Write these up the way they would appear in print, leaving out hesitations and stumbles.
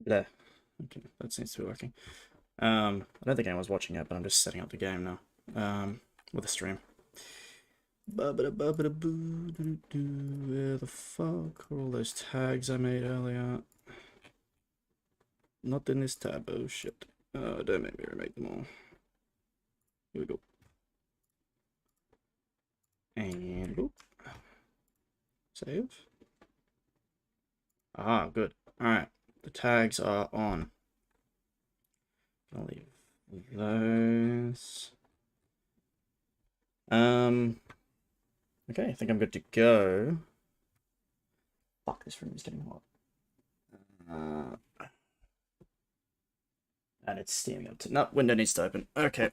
There. Okay, that seems to be working. I don't think anyone's watching it, but I'm just setting up the game now. With a stream. Where the fuck are all those tags I made earlier? Not in this tab. Oh shit. Don't make me remake them all. Here we go. And whoop. Save. Ah, good. Alright. The tags are on. I'll leave those. Okay, I think I'm good to go. Fuck, this room is getting hot. And it's steaming up to... No, window needs to open. Okay.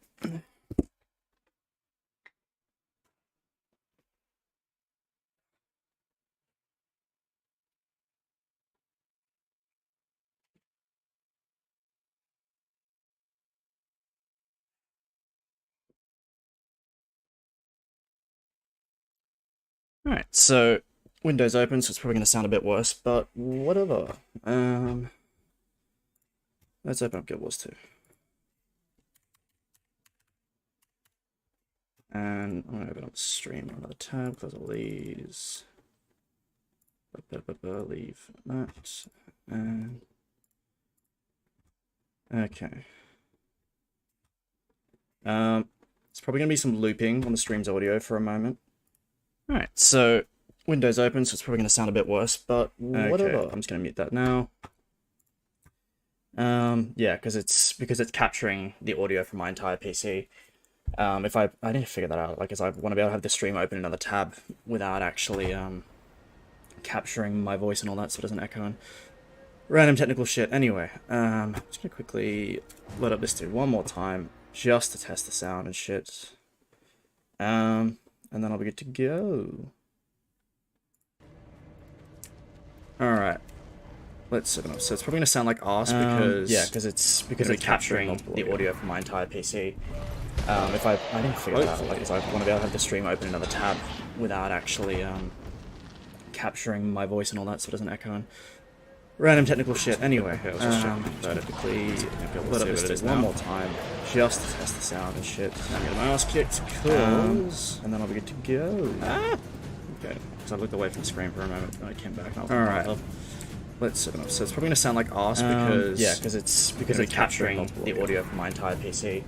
Alright, so Windows open, so it's probably going to sound a bit worse, but whatever. Let's open up Guild Wars 2. And I'm going to open up the stream on another tab, close all these. Leave that. And... okay. It's probably going to be some looping on the stream's audio for a moment. Alright, so Windows open, so it's probably going to sound a bit worse, but whatever. Okay, I'm just going to mute that now. Yeah, because it's capturing the audio from my entire PC. If I need to figure that out, like, I want to be able to have the stream open another tab without actually capturing my voice and all that, so it doesn't echo and random technical shit. Anyway, I'm just gonna quickly load up this dude one more time just to test the sound and shit. And then I'll be good to go. Alright. Let's set it up. So it's probably going to sound like arse because... yeah, because it's capturing the audio from my entire PC. If I need to figure that out, like, I want to be able to have the stream open another tab without actually capturing my voice and all that, so it doesn't echo and random technical shit. Anyway, okay, let's just quickly load up this one more time just to test the sound and shit. I'm getting my ass kicked, cause... and then I'll be good to go. Ah! Okay, so I looked away from the screen for a moment and I came back. Alright. Let's set it up. So it's probably going to sound like arse because... yeah, because it's capturing the audio from my entire PC.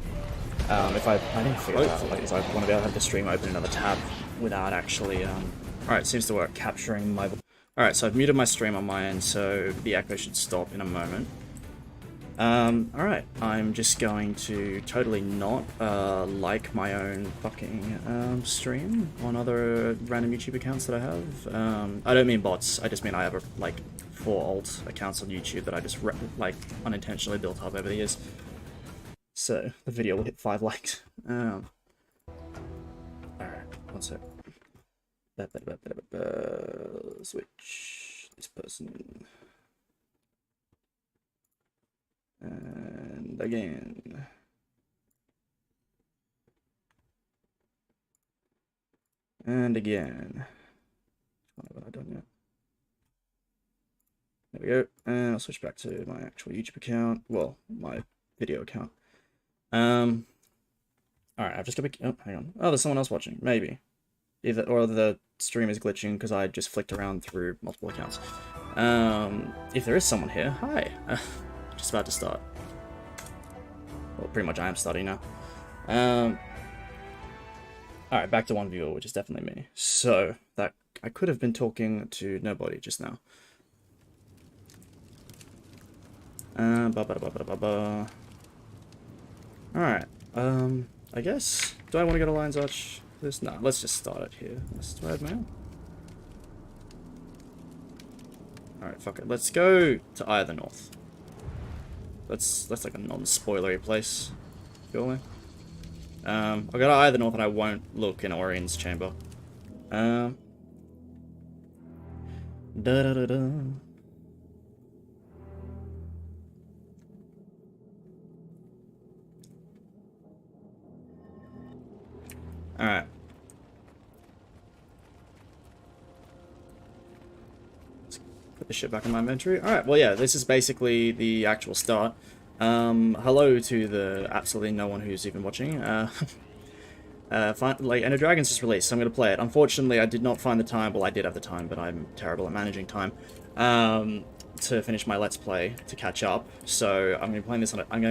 If I need to figure that out, like, I want to be able to have the stream open another tab without actually... Alright, seems to work. Capturing my... Alright, so I've muted my stream on my end, so the echo should stop in a moment. Alright, I'm just going to totally not like my own fucking stream on other random YouTube accounts that I have. I don't mean bots, I just mean I have like 4 alt accounts on YouTube that I just like unintentionally built up over the years. So the video will hit 5 likes. Alright, one sec. Switch this person. And again. And again. What have I done yet? There we go. And I'll switch back to my actual YouTube account. Well, my video account. Alright, I've just got to... oh, hang on. Oh, there's someone else watching. Maybe. Either, or the stream is glitching because I just flicked around through multiple accounts. If there is someone here, hi. Just about to start. Well, pretty much I am starting now. Alright, back to one viewer, which is definitely me. So, that I could have been talking to nobody just now. Alright, I guess, do I want to go to Lion's Arch? No, let's just start it here. Do I have mail? Alright, fuck it. Let's go to Eye of the North. That's like a non-spoilery place. Feel me? I'll go to Eye of the North and I won't look in Aurene's chamber. Da da da da. Alright. Put the shit back in my inventory. Alright, well yeah, this is basically the actual start. Hello to the absolutely no one who's even watching. Like, Ender Dragon's just released, so I'm going to play it. Unfortunately, I did not find the time, well I did have the time, but I'm terrible at managing time, to finish my Let's Play, to catch up. So I'm going to be playing this on I'm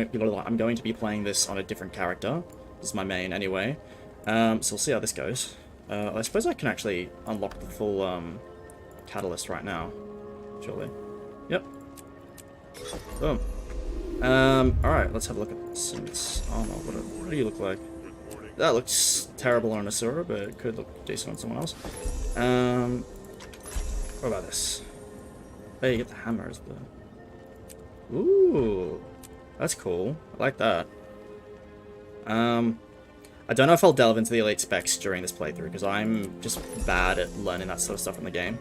going to be playing this on a different character. This is my main anyway. So we'll see how this goes. I suppose I can actually unlock the full catalyst right now. Surely. Yep. Boom. Alright, let's have a look at this. It's armor. What do you look like? That looks terrible on an Asura, but it could look decent on someone else. What about this? There you get the hammer as the... Ooh, that's cool. I like that. I don't know if I'll delve into the elite specs during this playthrough, because I'm just bad at learning that sort of stuff in the game.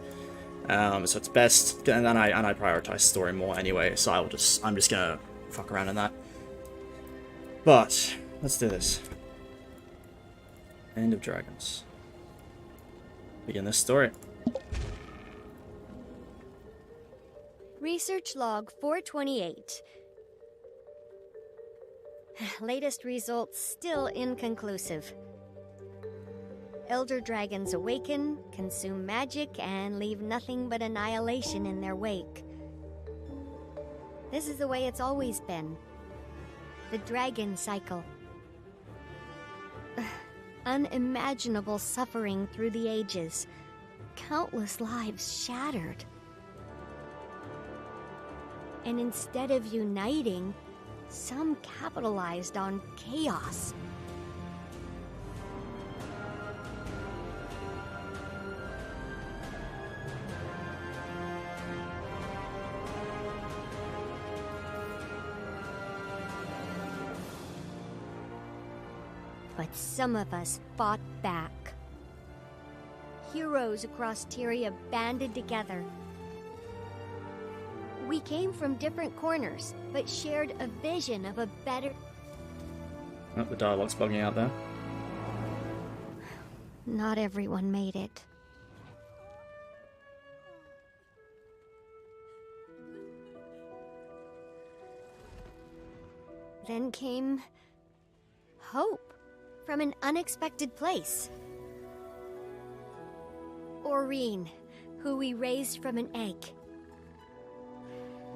So it's best, and I prioritize story more anyway, so I'm just gonna fuck around in that. But, let's do this. End of Dragons. Begin this story. Research log 428. Latest results still inconclusive. Elder dragons awaken, consume magic, and leave nothing but annihilation in their wake. This is the way it's always been. The dragon cycle. Unimaginable suffering through the ages. Countless lives shattered. And instead of uniting, some capitalized on chaos. But some of us fought back. Heroes across Tyria banded together. We came from different corners, but shared a vision of a better... Oh, the dialogue's bugging out there. Not everyone made it. Then came... hope, from an unexpected place. Aurene, who we raised from an egg.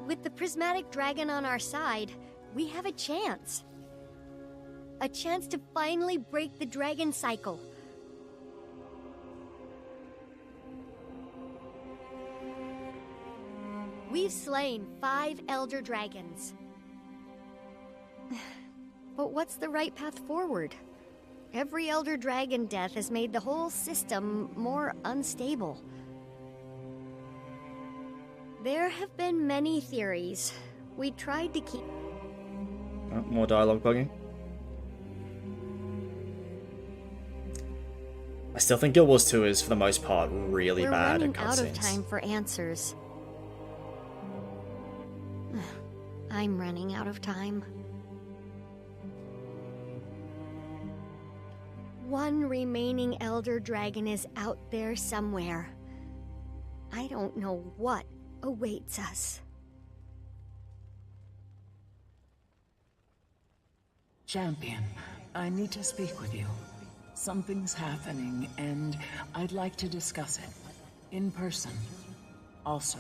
With the prismatic dragon on our side, we have a chance. A chance to finally break the dragon cycle. We've slain 5 elder dragons. But what's the right path forward? Every elder dragon death has made the whole system more unstable. There have been many theories. We tried to keep... Oh, more dialogue bugging. I still think Guild Wars 2 is, for the most part, really bad at cutscenes. We're running out of time for answers. I'm running out of time. One remaining elder dragon is out there somewhere. I don't know what awaits us. Champion, I need to speak with you. Something's happening, and I'd like to discuss it. In person. Also,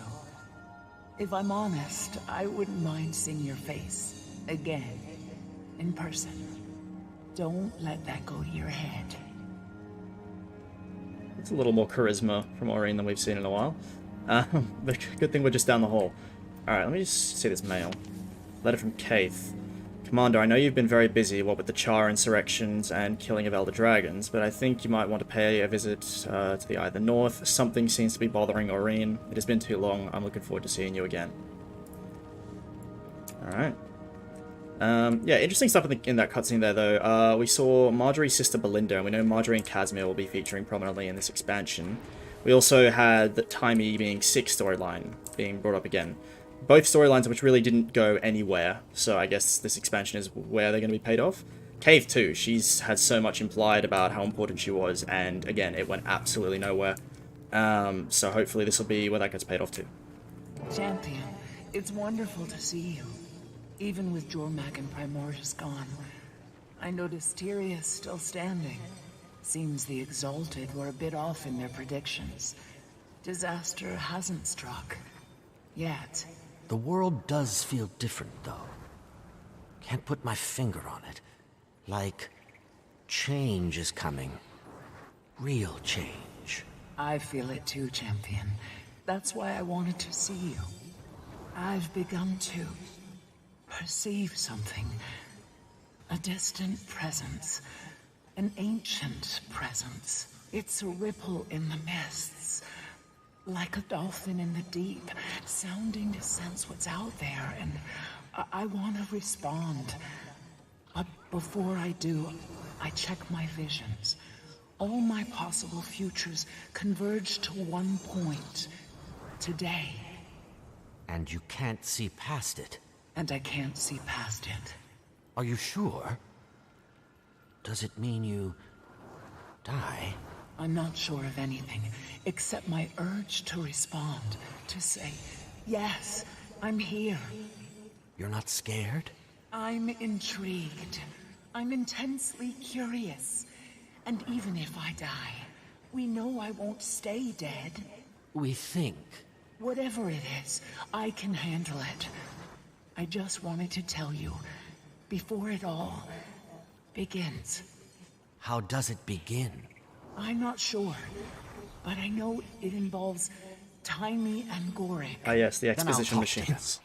if I'm honest, I wouldn't mind seeing your face. Again. In person. Don't let that go to your head. It's a little more charisma from Aurene than we've seen in a while. But good thing we're just down the hall. Alright, let me just see this mail. Letter from Cantha. Commander, I know you've been very busy, what with the Char insurrections and killing of Elder Dragons, but I think you might want to pay a visit to the Eye of the North. Something seems to be bothering Aurene. It has been too long. I'm looking forward to seeing you again. Alright. Yeah, interesting stuff in that cutscene there, though. We saw Marjorie's sister Belinda, and we know Marjorie and Casimir will be featuring prominently in this expansion. We also had the Timey being sick storyline being brought up again. Both storylines which really didn't go anywhere, so I guess this expansion is where they're going to be paid off. Cave too, she's had so much implied about how important she was, and again, it went absolutely nowhere. So hopefully this will be where that gets paid off too. Champion, it's wonderful to see you. Even with Jormag and Primordius gone, I noticed Tyria's still standing. Seems the Exalted were a bit off in their predictions. Disaster hasn't struck. Yet. The world does feel different, though. Can't put my finger on it. Like, change is coming. Real change. I feel it too, Champion. That's why I wanted to see you. I've begun to perceive something. A distant presence. An ancient presence. It's a ripple in the mists. Like a dolphin in the deep, sounding to sense what's out there, and I want to respond. But before I do, I check my visions. All my possible futures converge to one point. Today. And you can't see past it? And I can't see past it. Are you sure? Does it mean you die? I'm not sure of anything, except my urge to respond, to say, yes, I'm here. You're not scared? I'm intrigued. I'm intensely curious. And even if I die, we know I won't stay dead. We think. Whatever it is, I can handle it. I just wanted to tell you, before it all begins. How does it begin? I'm not sure, but I know it involves Timey and Goric. Ah, yes, the exposition machines.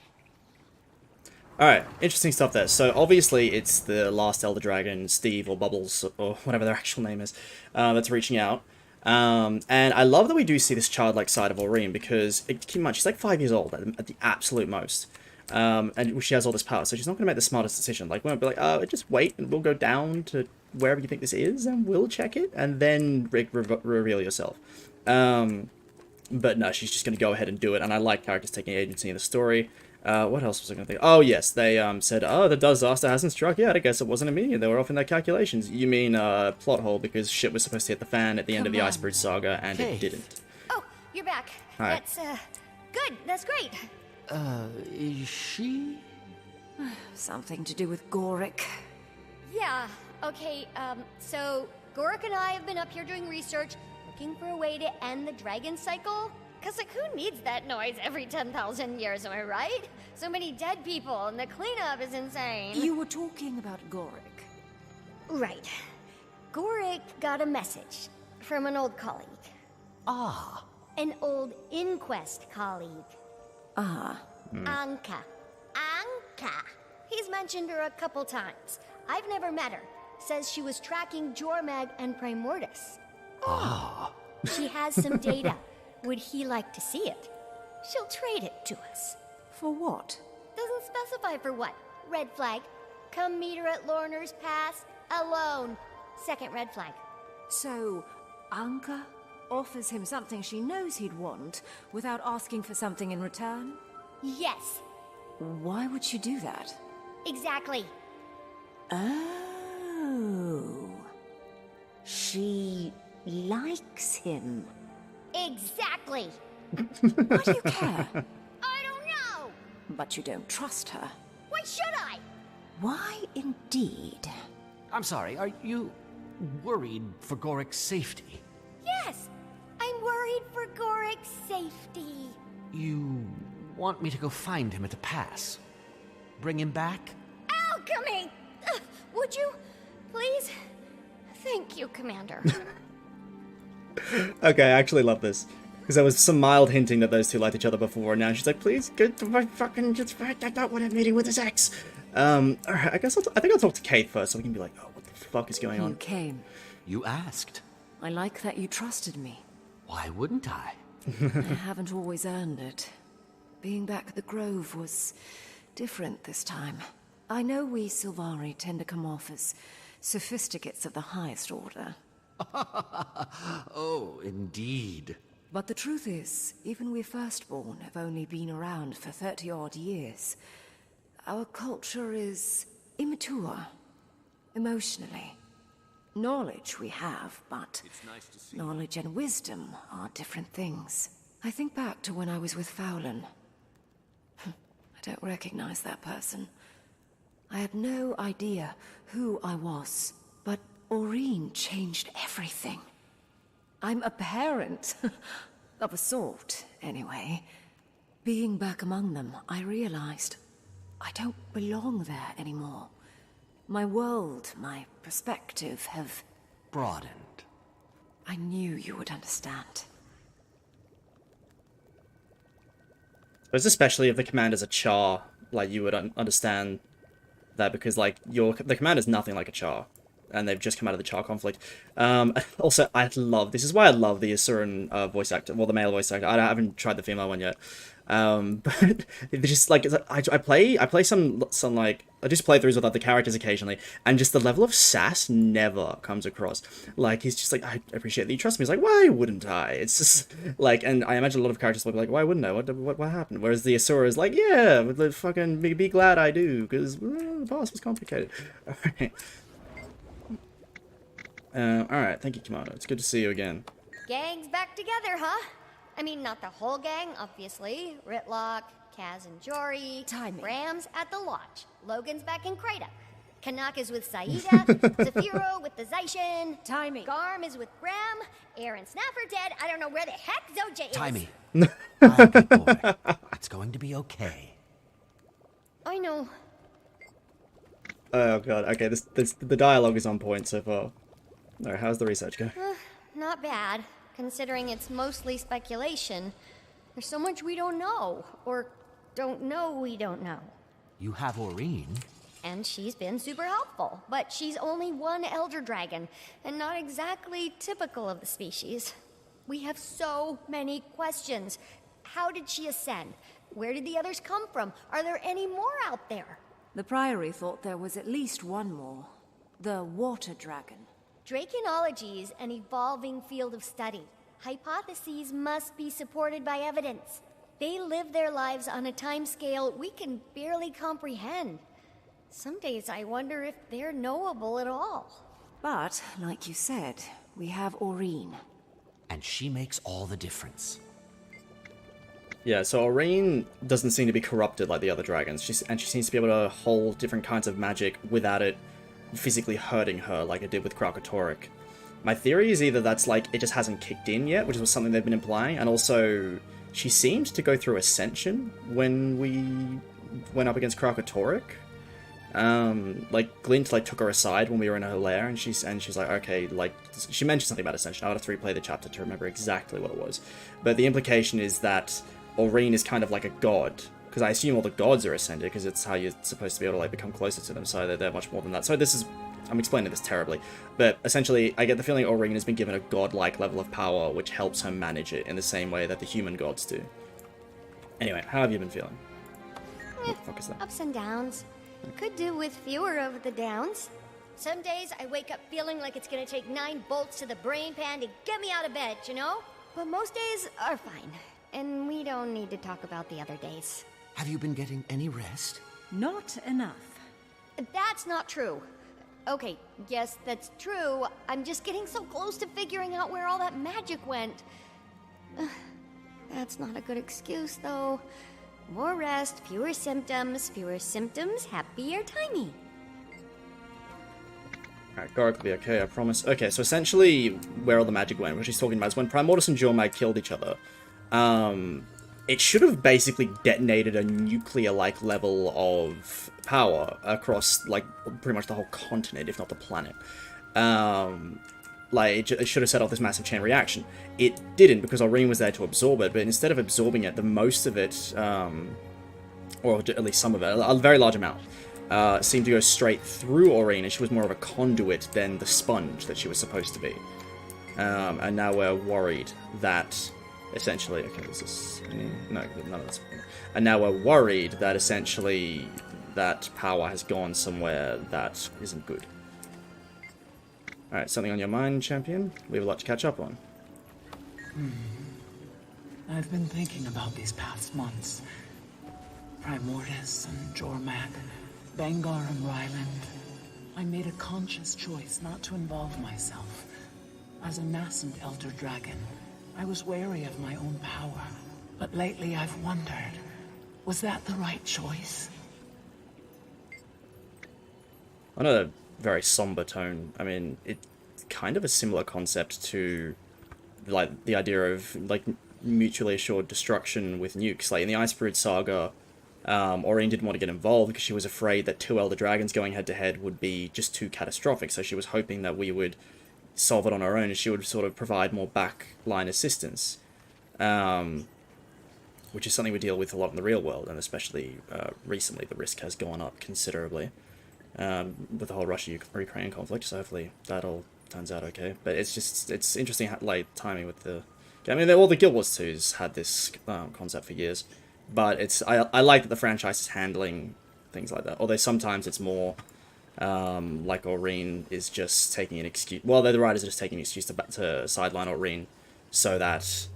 Alright, interesting stuff there. So, obviously, it's the last Elder Dragon, Steve, or Bubbles, or whatever their actual name is, that's reaching out. And I love that we do see this childlike side of Aurene, because, keep in mind, she's like 5 years old at the absolute most. And she has all this power, so she's not going to make the smartest decision. Like, we won't be like, just wait, and we'll go down to wherever you think this is, and we'll check it, and then reveal yourself. But no, she's just going to go ahead and do it, and I like characters taking agency in the story. What else was I going to think? Oh, yes, they said, the disaster hasn't struck yet. I guess it wasn't immediate. They were off in their calculations. You mean, plot hole, because shit was supposed to hit the fan at the end of the Icebridge saga, and it didn't. Oh, you're back. Hi. That's, good. That's great. Is she? Something to do with Goric. Yeah, okay, so Goric and I have been up here doing research, looking for a way to end the dragon cycle. Cause like, who needs that noise every 10,000 years, am I right? So many dead people, and the cleanup is insane. You were talking about Goric. Right. Goric got a message from an old colleague. Ah. An old Inquest colleague. Anka. Anka. He's mentioned her a couple times. I've never met her. Says she was tracking Jormag and Primordius. Ah. She has some data. Would he like to see it? She'll trade it to us. For what? Doesn't specify for what. Red flag. Come meet her at Lorner's Pass alone. Second red flag. So, Anka offers him something she knows he'd want without asking for something in return? Yes. Why would she do that? Exactly. Oh. She likes him. Exactly. Why do you care? I don't know. But you don't trust her. Why should I? Why indeed? I'm sorry, are you worried for Goric's safety? Yes. I'm worried for Goric's safety. You want me to go find him at the pass? Bring him back? Alchemy! Would you? Please? Thank you, Commander. Okay, I actually love this. Because there was some mild hinting that those two liked each other before, and now she's like, please, get to my fucking, I don't want a meeting with his ex. Alright, I guess I think I'll talk to Kate first, so we can be like, oh, what the fuck is going on? You came. You asked. I like that you trusted me. Why wouldn't I? I haven't always earned it. Being back at the Grove was different this time. I know we Sylvari tend to come off as sophisticates of the highest order. Oh, indeed. But the truth is, even we Firstborn have only been around for 30-odd years. Our culture is immature, emotionally. Knowledge we have, but knowledge and wisdom are different things. I think back to when I was with Fowlin. don't recognize that person. I had no idea who I was, but Aurene changed everything. I'm a parent. Of a sort, anyway. Being back among them, I realized I don't belong there anymore. My world, my perspective have broadened. I knew you would understand. But especially if the commander's a Char, like, you would understand that, because, like, the commander's nothing like a Char. And they've just come out of the Char conflict. Also, this is why I love the Asuran voice actor, well, the male voice actor. I haven't tried the female one yet. But it's just, like, I play some, like, I just play throughs with other characters occasionally, and just the level of sass never comes across. Like, he's just like, I appreciate that you trust me. He's like, why wouldn't I? It's just, like, and I imagine a lot of characters will be like, why wouldn't I? What happened? Whereas the Asura is like, yeah, fucking be glad I do, because the past was complicated. Alright. Alright, thank you, Commander. It's good to see you again. Gang's back together, huh? I mean, not the whole gang, obviously. Ritlock, Kaz and Jory. Timing. Ram's at the lodge. Logan's back in Krata. Kanaka's with Saida. Zafiro with the Zaishin. Timing. Garm is with Ram. Aaron Snapper dead. I don't know where the heck Zoja is. Timmy. My good boy. It's going to be okay. I know. Oh god, okay, the dialogue is on point so far. Alright, how's the research go? Not bad, considering it's mostly speculation. There's so much we don't know, or don't know we don't know. You have Aurene. And she's been super helpful, but she's only one elder dragon, and not exactly typical of the species. We have so many questions. How did she ascend? Where did the others come from? Are there any more out there? The Priory thought there was at least one more. The Water Dragon. Draconology is an evolving field of study. Hypotheses must be supported by evidence. They live their lives on a timescale we can barely comprehend. Some days I wonder if they're knowable at all. But, like you said, we have Aurene. And she makes all the difference. Yeah, so Aurene doesn't seem to be corrupted like the other dragons. She seems to be able to hold different kinds of magic without it physically hurting her like it did with Kralkatorrik. My theory is either that's like it just hasn't kicked in yet, which was something they've been implying, and also she seemed to go through Ascension when we went up against Kralkatorrik. Like Glint like took her aside when we were in her lair, and she's like, okay, like she mentioned something about Ascension. I'll have to replay the chapter to remember exactly what it was, but the implication is that Aurene is kind of like a god, because I assume all the gods are ascended, because it's how you're supposed to be able to like become closer to them, so they're much more than that. So this is, I'm explaining this terribly, but essentially I get the feeling Aurene has been given a godlike level of power, which helps her manage it in the same way that the human gods do. Anyway, how have you been feeling? What the fuck is that? Ups and downs. Could do with fewer of the downs. Some days I wake up feeling like it's gonna take 9 bolts to the brain pan to get me out of bed, you know? But most days are fine. And we don't need to talk about the other days. Have you been getting any rest? Not enough. That's not true. Okay, yes, that's true. I'm just getting so close to figuring out where all that magic went. That's not a good excuse, though. More rest, fewer symptoms, happier timey. Alright, Gorik will be okay, I promise. Okay, so essentially, where all the magic went, what she's talking about is when Primordus and Jormag killed each other, it should have basically detonated a nuclear-like level of power across, like, pretty much the whole continent, if not the planet. Like, it should have set off this massive chain reaction. It didn't, because Aurene was there to absorb it, but instead of absorbing it, the most of it, or at least some of it, a very large amount, seemed to go straight through Aurene, and she was more of a conduit than the sponge that she was supposed to be. And now we're worried that, essentially, okay, this is, no, none of this. And now we're worried that, essentially, that power has gone somewhere that isn't good. Alright, something on your mind, champion? We have a lot to catch up on. I've been thinking about these past months. Primordus and Jormag, Bangar and Ryland. I made a conscious choice not to involve myself. As a nascent elder dragon, I was wary of my own power. But lately I've wondered, Was that the right choice? On a very somber tone, I mean, it's kind of a similar concept to, like, the idea of, like, mutually assured destruction with nukes. Like, in the Icebrood saga, Aurene didn't want to get involved because she was afraid that 2 Elder Dragons going head-to-head would be just too catastrophic, so she was hoping that we would solve it on our own, and she would sort of provide more backline assistance. Which is something we deal with a lot in the real world, and especially recently the risk has gone up considerably with the whole Russia-Ukraine conflict, so hopefully that all turns out okay. But it's interesting how, like, timing with the... I mean, all the Guild Wars 2s had this concept for years, but I like that the franchise is handling things like that, although sometimes it's more like Aurene is just taking an excuse... Well, the writers are just taking an excuse to sideline Aurene so that...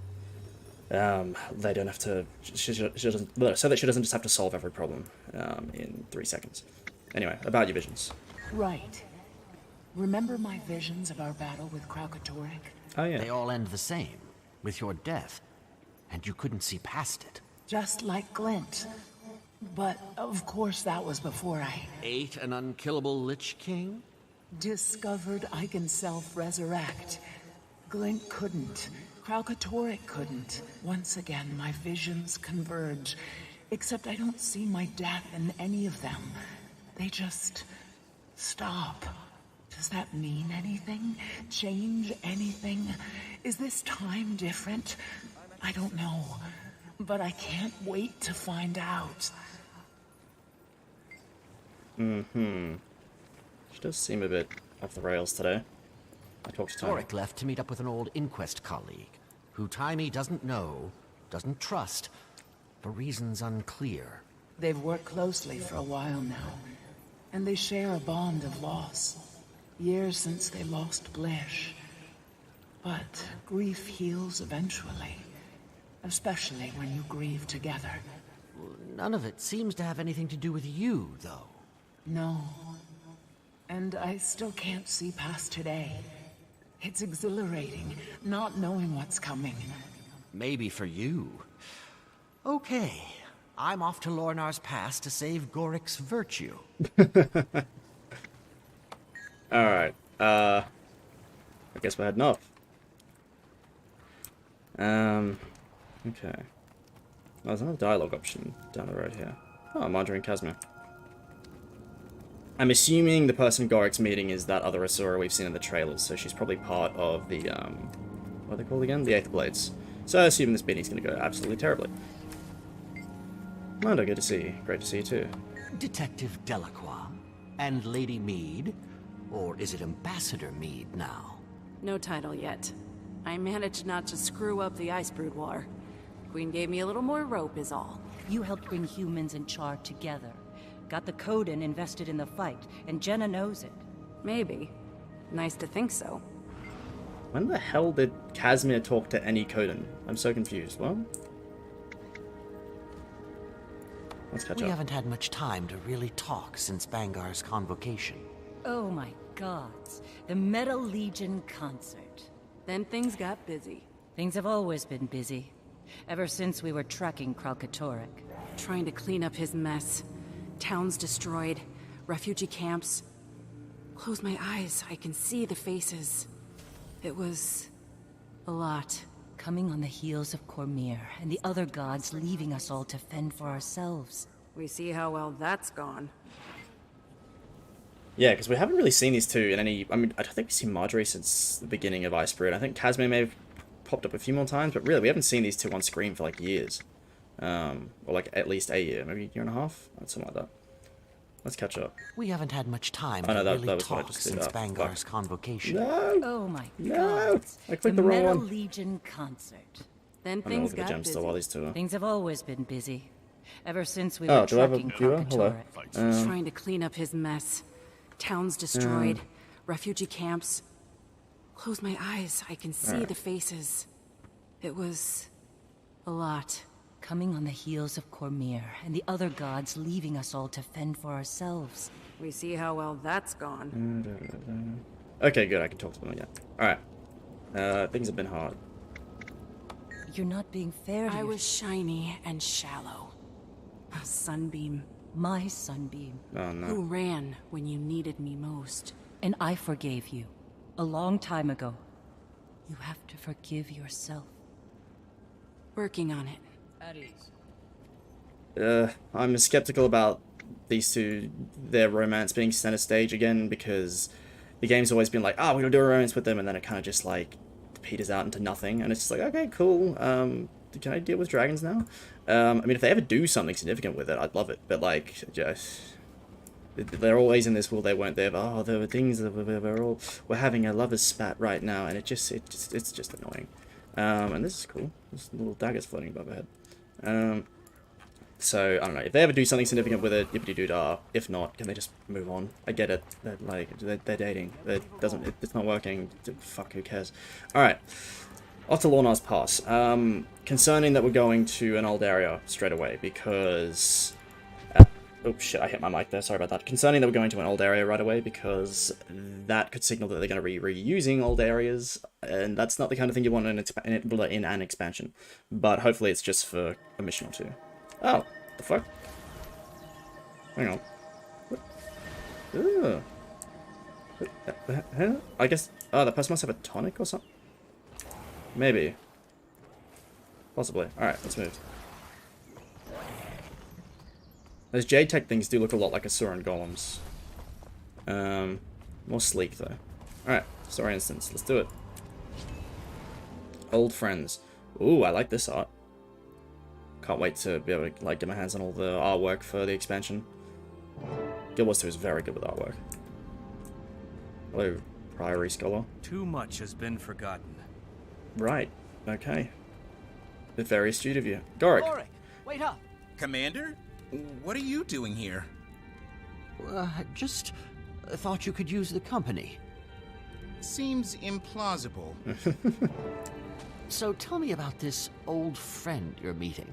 they don't have to... so that she doesn't just have to solve every problem in 3 seconds. Anyway, about your visions. Right. Remember my visions of our battle with Kralkatorrik? Oh, yeah. They all end the same, with your death. And you couldn't see past it. Just like Glint. But, of course, that was before I... Ate an unkillable Lich King? discovered I can self-resurrect. Glint couldn't. Kralkatorrik couldn't. Once again, my visions converge. Except I don't see my death in any of them. They just... stop. Does that mean anything? Change anything? Is this time different? I don't know. But I can't wait to find out. She does seem a bit off the rails today. I talked to Tony. Torrik left to meet up with an old Inquest colleague, who Taimi doesn't know, doesn't trust, for reasons unclear. They've worked closely for a while now, and they share a bond of loss. Years since they lost Blish. But grief heals eventually, especially when you grieve together. None of it seems to have anything to do with you, though. No. And I still can't see past today. It's exhilarating, not knowing what's coming. Maybe for you. Okay, I'm off to Lornar's Pass to save Gorik's virtue. Alright, I guess we're heading off. Okay. Oh, there's another dialogue option down the road here. Oh, Marjorie and Casimir. I'm assuming the person Gorik's meeting is that other Asura we've seen in the trailers, so she's probably part of the, what are they called again? The Eighth Blades. So I assume this meeting's gonna go absolutely terribly. Mando, good to see you. Great to see you too. Detective Delacroix and Lady Mead, or is it Ambassador Mead now? No title yet. I managed not to screw up the Icebrood War. Queen gave me a little more rope is all. You helped bring humans and Char together. Got the Coden invested in the fight, and Jenna knows it. Maybe. Nice to think so. When the hell did Casimir talk to any Coden? I'm so confused. What? Let's catch up. We haven't had much time to really talk since Bangar's convocation. Oh my gods. The Metal Legion concert. Then things got busy. Things have always been busy. Ever since we were tracking Kralkatorrik. Trying to clean up his mess. Towns destroyed. Refugee camps. Close my eyes, I can see the faces. It was... a lot. Coming on the heels of Cormyr, and the other gods leaving us all to fend for ourselves. We see how well that's gone. Yeah, because we haven't really seen these two in any... I mean, I don't think we've seen Marjorie since the beginning of Icebrood. I think Casimir may have popped up a few more times, but really, we haven't seen these two on screen for, like, years. Or, like, at least a year. Maybe a year and a half? Something like that. Let's catch up. We haven't had much time Oh, no, to that really was what I talk just did. since Oh, Bangar's fuck. convocation. No! Oh my No! gods. I clicked the wrong Metal one. Legion concert. Then I'm gonna things look at the got gem busy. still while these two are... Things have always been busy. Ever since we Oh, were do I have a tracking viewer? Hello. Kralkatorrik. Trying to clean up his mess. Towns destroyed. Refugee camps. Close my eyes, I can see the faces. It was... a lot. Coming on the heels of Cormyr, and the other gods leaving us all to fend for ourselves. We see how well that's gone. Okay, good, I can talk to them again. Alright. Things have been hard. You're not being fair to I was shiny and shallow. A sunbeam. My sunbeam. Oh no. Who ran when you needed me most. And I forgave you. A long time ago. You have to forgive yourself. Working on it. At ease. I'm skeptical about these two, their romance being center stage again, because the game's always been like, oh, we're gonna do a romance with them, and then it kind of just like peters out into nothing, and it's just like, okay, cool. Can I deal with dragons now? I mean, if they ever do something significant with it, I'd love it. But like, just they're always in this world. They weren't there. Oh, there were things that we're having a lovers spat right now, and it's just annoying. And this is cool. There's little daggers floating above our head. So I don't know if they ever do something significant with it. Yippity-doo-dah. If not, can they just move on? I get it. They're dating. It's not working. Fuck, who cares? All right. Off to Lorna's Pass. Concerning that we're going to an old area straight away because... oh shit, I hit my mic there, sorry about that. Concerning that we're going to an old area right away because that could signal that they're going to be reusing old areas, and that's not the kind of thing you want in an expansion. But hopefully it's just for a mission or two. Oh, the fuck? Hang on. What? Ugh. Huh? I guess... oh, that person must have a tonic or something? Maybe. Possibly. Alright, let's move. Those Jade Tech things do look a lot like Asuran golems. More sleek, though. Alright, story instance. Let's do it. Old friends. Ooh, I like this art. Can't wait to be able to like get my hands on all the artwork for the expansion. Guild Wars 2 is very good with artwork. Hello, Priory Scholar. Too much has been forgotten. Right. Okay. Very astute of you. Goric. Wait up. Commander? What are you doing here? Just thought you could use the company. Seems implausible. So tell me about this old friend you're meeting.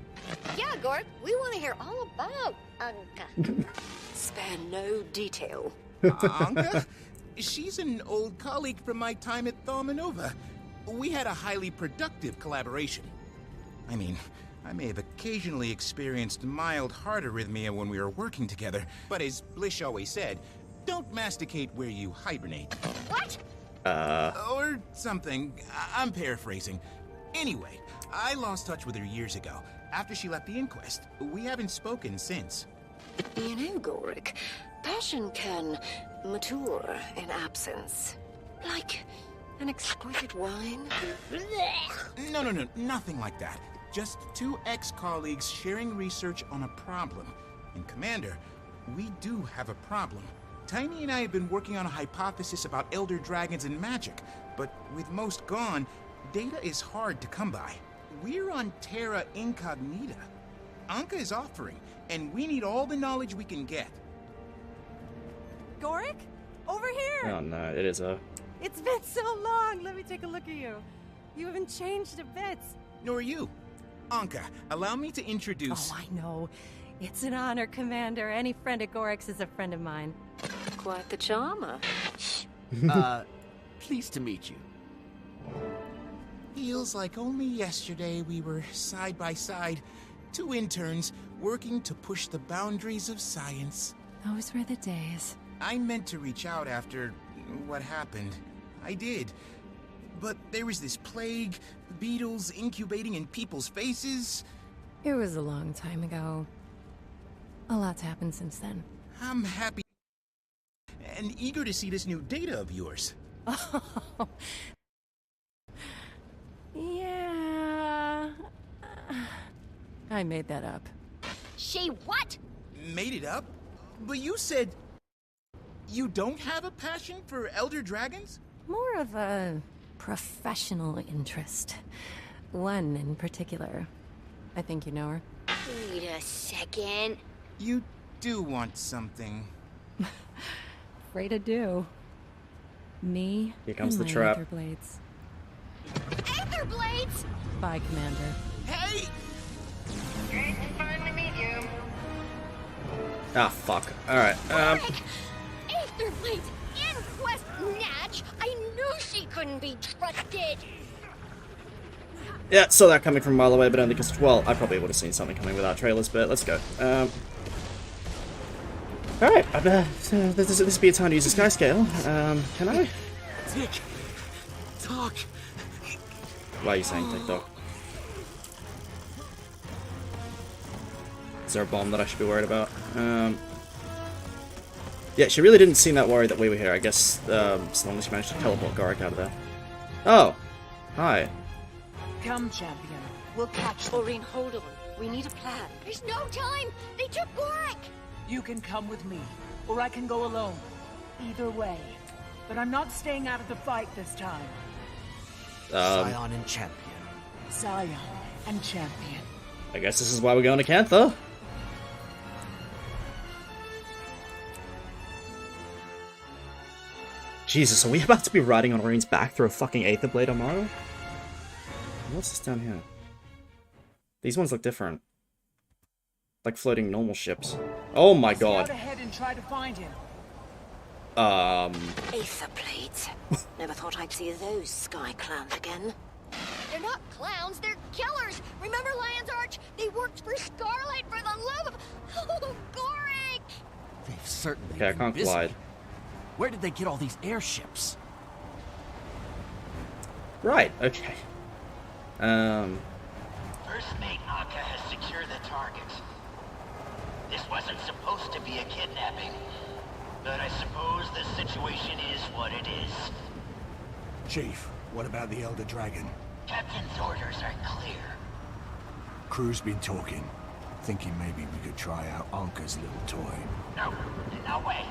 Yeah, Gork, we want to hear all about Anka. Spare no detail. Anka? She's an old colleague from my time at Thaumanova. We had a highly productive collaboration. I mean, I may have occasionally experienced mild heart arrhythmia when we were working together, but as Blish always said, don't masticate where you hibernate. What? Or something. I'm paraphrasing. Anyway, I lost touch with her years ago, after she left the inquest. We haven't spoken since. You know, Goric, passion can mature in absence. Like an exquisite wine. No, nothing like that. Just two ex-colleagues sharing research on a problem. And Commander, we do have a problem. Tiny and I have been working on a hypothesis about elder dragons and magic, but with most gone, data is hard to come by. We're on Terra Incognita. Anka is offering, and we need all the knowledge we can get. Goric? Over here! Oh no, it is a... It's been so long! Let me take a look at you. You haven't changed a bit. Nor you. Anka, allow me to introduce... Oh, I know. It's an honor, Commander. Any friend of Gorik's is a friend of mine. Quite the charmer. Pleased to meet you. Feels like only yesterday we were side by side, two interns working to push the boundaries of science. Those were the days. I meant to reach out after what happened. I did. But there was this plague, beetles incubating in people's faces. It was a long time ago. A lot's happened since then. I'm happy and eager to see this new data of yours. Oh. Yeah. I made that up. She what? Made it up? But you said you don't have a passion for elder dragons? More of a professional interest. One in particular. I think you know her. Wait a second. You do want something. Afraid I do. Me Here comes and the my trap. Aether blades. Aether blades? Bye, Commander. Hey! Fine to meet you. Ah, fuck. Alright, Aether blades! Inquest Natch! I knew she couldn't be trusted! Yeah, saw that coming from a mile away, but only because, well, I probably would have seen something coming without trailers, but let's go. Alright, this be a time to use the sky scale. Can I? Tick. Talk. Why are you saying TikTok? Is there a bomb that I should be worried about? Yeah, she really didn't seem that worried that we were here. I guess, as long as she managed to teleport Gorik out of there. Oh! Hi. Come, champion. We'll catch them. Aurene, hold on. We need a plan. There's no time! They took Gorik! You can come with me, or I can go alone. Either way. But I'm not staying out of the fight this time. Scion and champion. Scion and champion. I guess this is why we're going to Cantha. Jesus, are we about to be riding on Aurene's back through a fucking Aether Blade tomorrow? What's this down here? These ones look different. Like floating normal ships. Oh my god. Scout ahead and try to find him. Aether blades. Never thought I'd see those sky clowns again. They're not clowns, they're killers! Remember Lion's Arch? They worked for Scarlet for the love of... Oh, Gorik! They've certainly Okay, I been can't busy. glide. Where did they get all these airships? Right, okay. First Mate Anka has secured the target. This wasn't supposed to be a kidnapping, but I suppose the situation is what it is. Chief, what about the Elder Dragon? Captain's orders are clear. Crew's been talking, thinking maybe we could try out Anka's little toy. No, no way.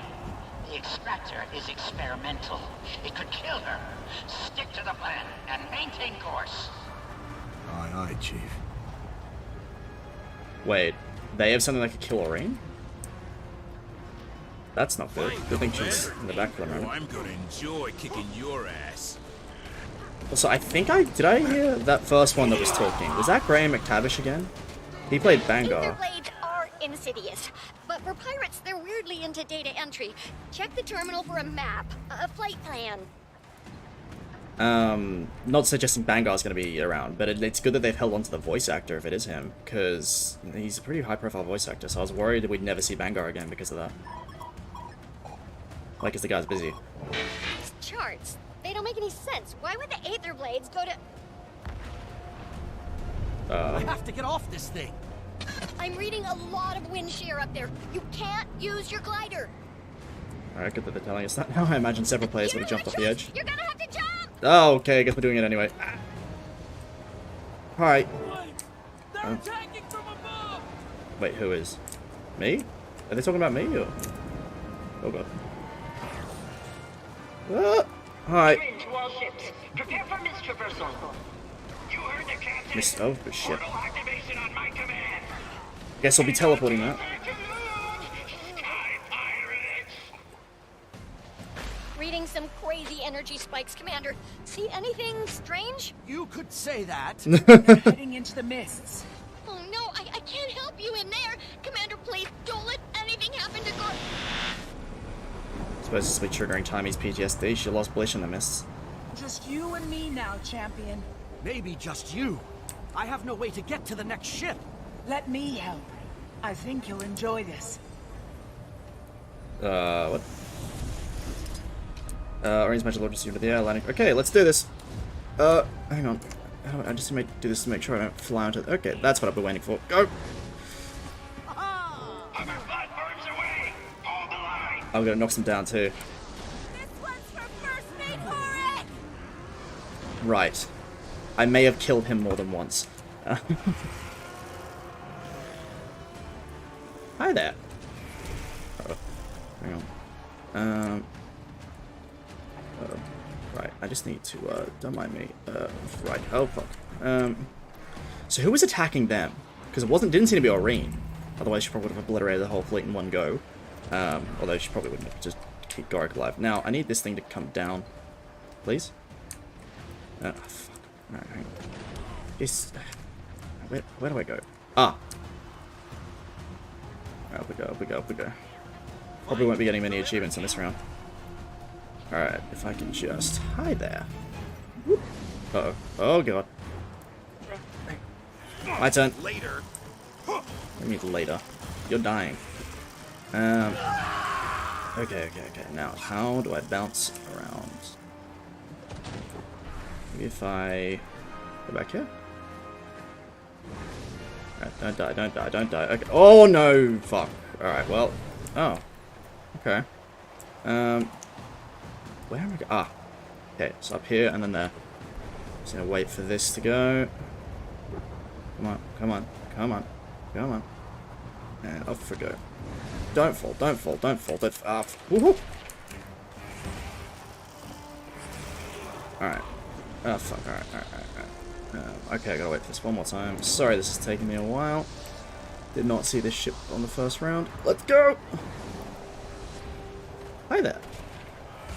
The extractor is experimental. It could kill her. Stick to the plan and maintain course. Aye, aye, Chief. Wait, they have something that could kill Aurene? That's not good. Good thing she's in the back for the moment. I'm gonna enjoy kicking your ass. Also, I think did I hear that first one that was talking? Was that Graham McTavish again? He played Vanguard. Aether blades are insidious, but for pirates, they're weirdly into data entry. Check the terminal for a map, a flight plan. Not suggesting Bangar's going to be around, but it's good that they've held on to the voice actor if it is him, because he's a pretty high-profile voice actor, so I was worried that we'd never see Bangar again because of that. Like, because the guy's busy. These charts, they don't make any sense. Why would the Aether blades go to... I have to get off this thing. I'm reading a lot of wind shear up there. You can't use your glider. Alright, good that they're telling us that now. I imagine several players would have jumped off the edge. You're gonna have to jump! Oh, okay, I guess we're doing it anyway. Alright. They're attacking from above! Wait, who is? Me? Are they talking about me, or...? Oh god. Alright. To all ships. Prepare for mist traversal. You heard the captain. Missed. Oh, shit. Portal activation on my command. Guess I'll be teleporting that. Reading some crazy energy spikes, Commander. See anything strange? You could say that. They're heading into the mists. Oh no, I can't help you in there. Commander, please don't let anything happen to Gorik. Suppose this will be triggering Tammy's PTSD. She lost Blish in the mists. Just you and me now, champion. Maybe just you. I have no way to get to the next ship. Let me help. I think you'll enjoy this. What? Orange Magic Lord received to the air landing. Okay, let's do this. Hang on. I just need to do this to make sure I don't fly onto... Okay, that's what I've been waiting for. Go! I'm gonna knock some down too. This one's for First Mate Gorik! Right. I may have killed him more than once. Hi there. Uh-oh. Hang on. Right, I just need to, don't mind me. Right, oh fuck. So who was attacking them? Because didn't seem to be Aurene. Otherwise she probably would have obliterated the whole fleet in one go. Although she probably wouldn't have just keep Gorik alive. Now, I need this thing to come down. Please? Oh, fuck. Alright, hang on. Where do I go? Ah! Up we go, up we go, up we go. Probably won't be getting many achievements in this round. Alright, if I can just... Hi there. Uh-oh. Oh, God. My turn. Later. What do you mean later? You're dying. Okay. Now, how do I bounce around? Maybe if I go back here? Right, don't die. Okay. Oh no! Fuck. Alright, well. Oh. Okay. Where am I going? Ah. Okay, it's up here and then there. Just gonna wait for this to go. Come on. And off we go. Don't fall. Ah, woohoo! Alright. Oh, fuck. Alright. Okay, I gotta wait for this one more time. Sorry, this is taking me a while. Did not see this ship on the first round. Let's go! Hi there.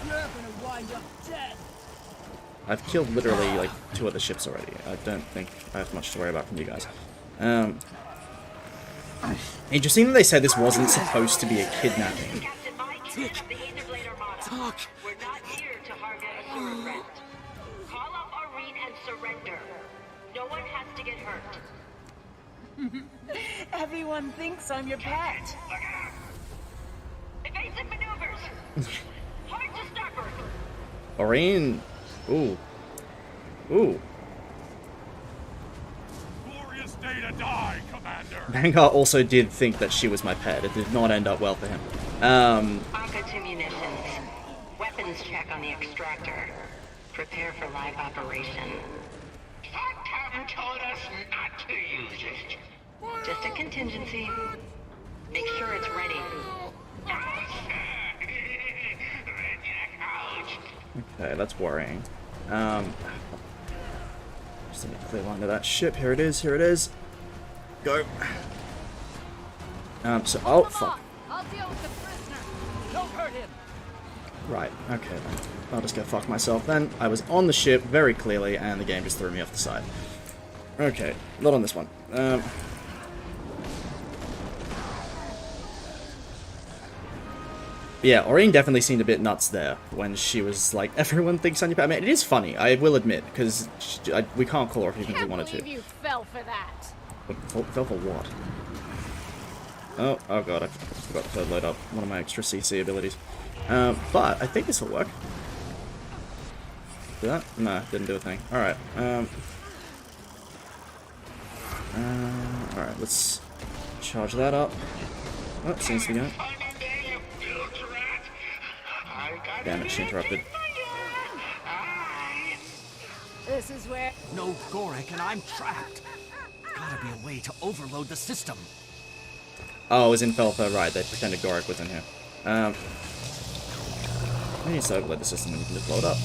You're gonna wind up dead. I've killed literally, like, 2 other ships already. I don't think I have much to worry about from you guys. Interesting that they said this wasn't supposed to be a kidnapping. Talk. We're not here to harbor a sewer threat. Call up Aurene and surrender. No one has to get hurt. Everyone thinks I'm your pet. Evasive maneuvers. Hard to stop her. Aurene. Ooh. Glorious day to die, Commander. Vanguard also did think that she was my pet. It did not end up well for him. Anka to munitions. Weapons check on the extractor. Prepare for live operation. Cantha told us not to use it. Just a contingency. Make sure it's ready. Okay, that's worrying. Just need a clear line to that ship. Here it is. Go. Oh, fuck. I'll deal with the prisoner. Don't hurt him. Right, okay then. I'll just go fuck myself then. I was on the ship very clearly, and the game just threw me off the side. Okay, not on this one. Yeah, Aurene definitely seemed a bit nuts there when she was like, everyone thinks I'm your pet. I mean, it is funny, I will admit, because we can't call her if we wanted to. You fell for that. Fell for what? Oh god, I forgot to load up one of my extra CC abilities. But I think this will work. Did that? No, didn't do a thing. Alright, alright, let's charge that up. Oh, seems to be going. Damn it, she interrupted. This is where... No Gorek and I'm trapped. Gotta be a way to overload the system. Oh, it was in Felpa, right, they pretended Gorek was in here. I need to overload the system and you can just blow it up.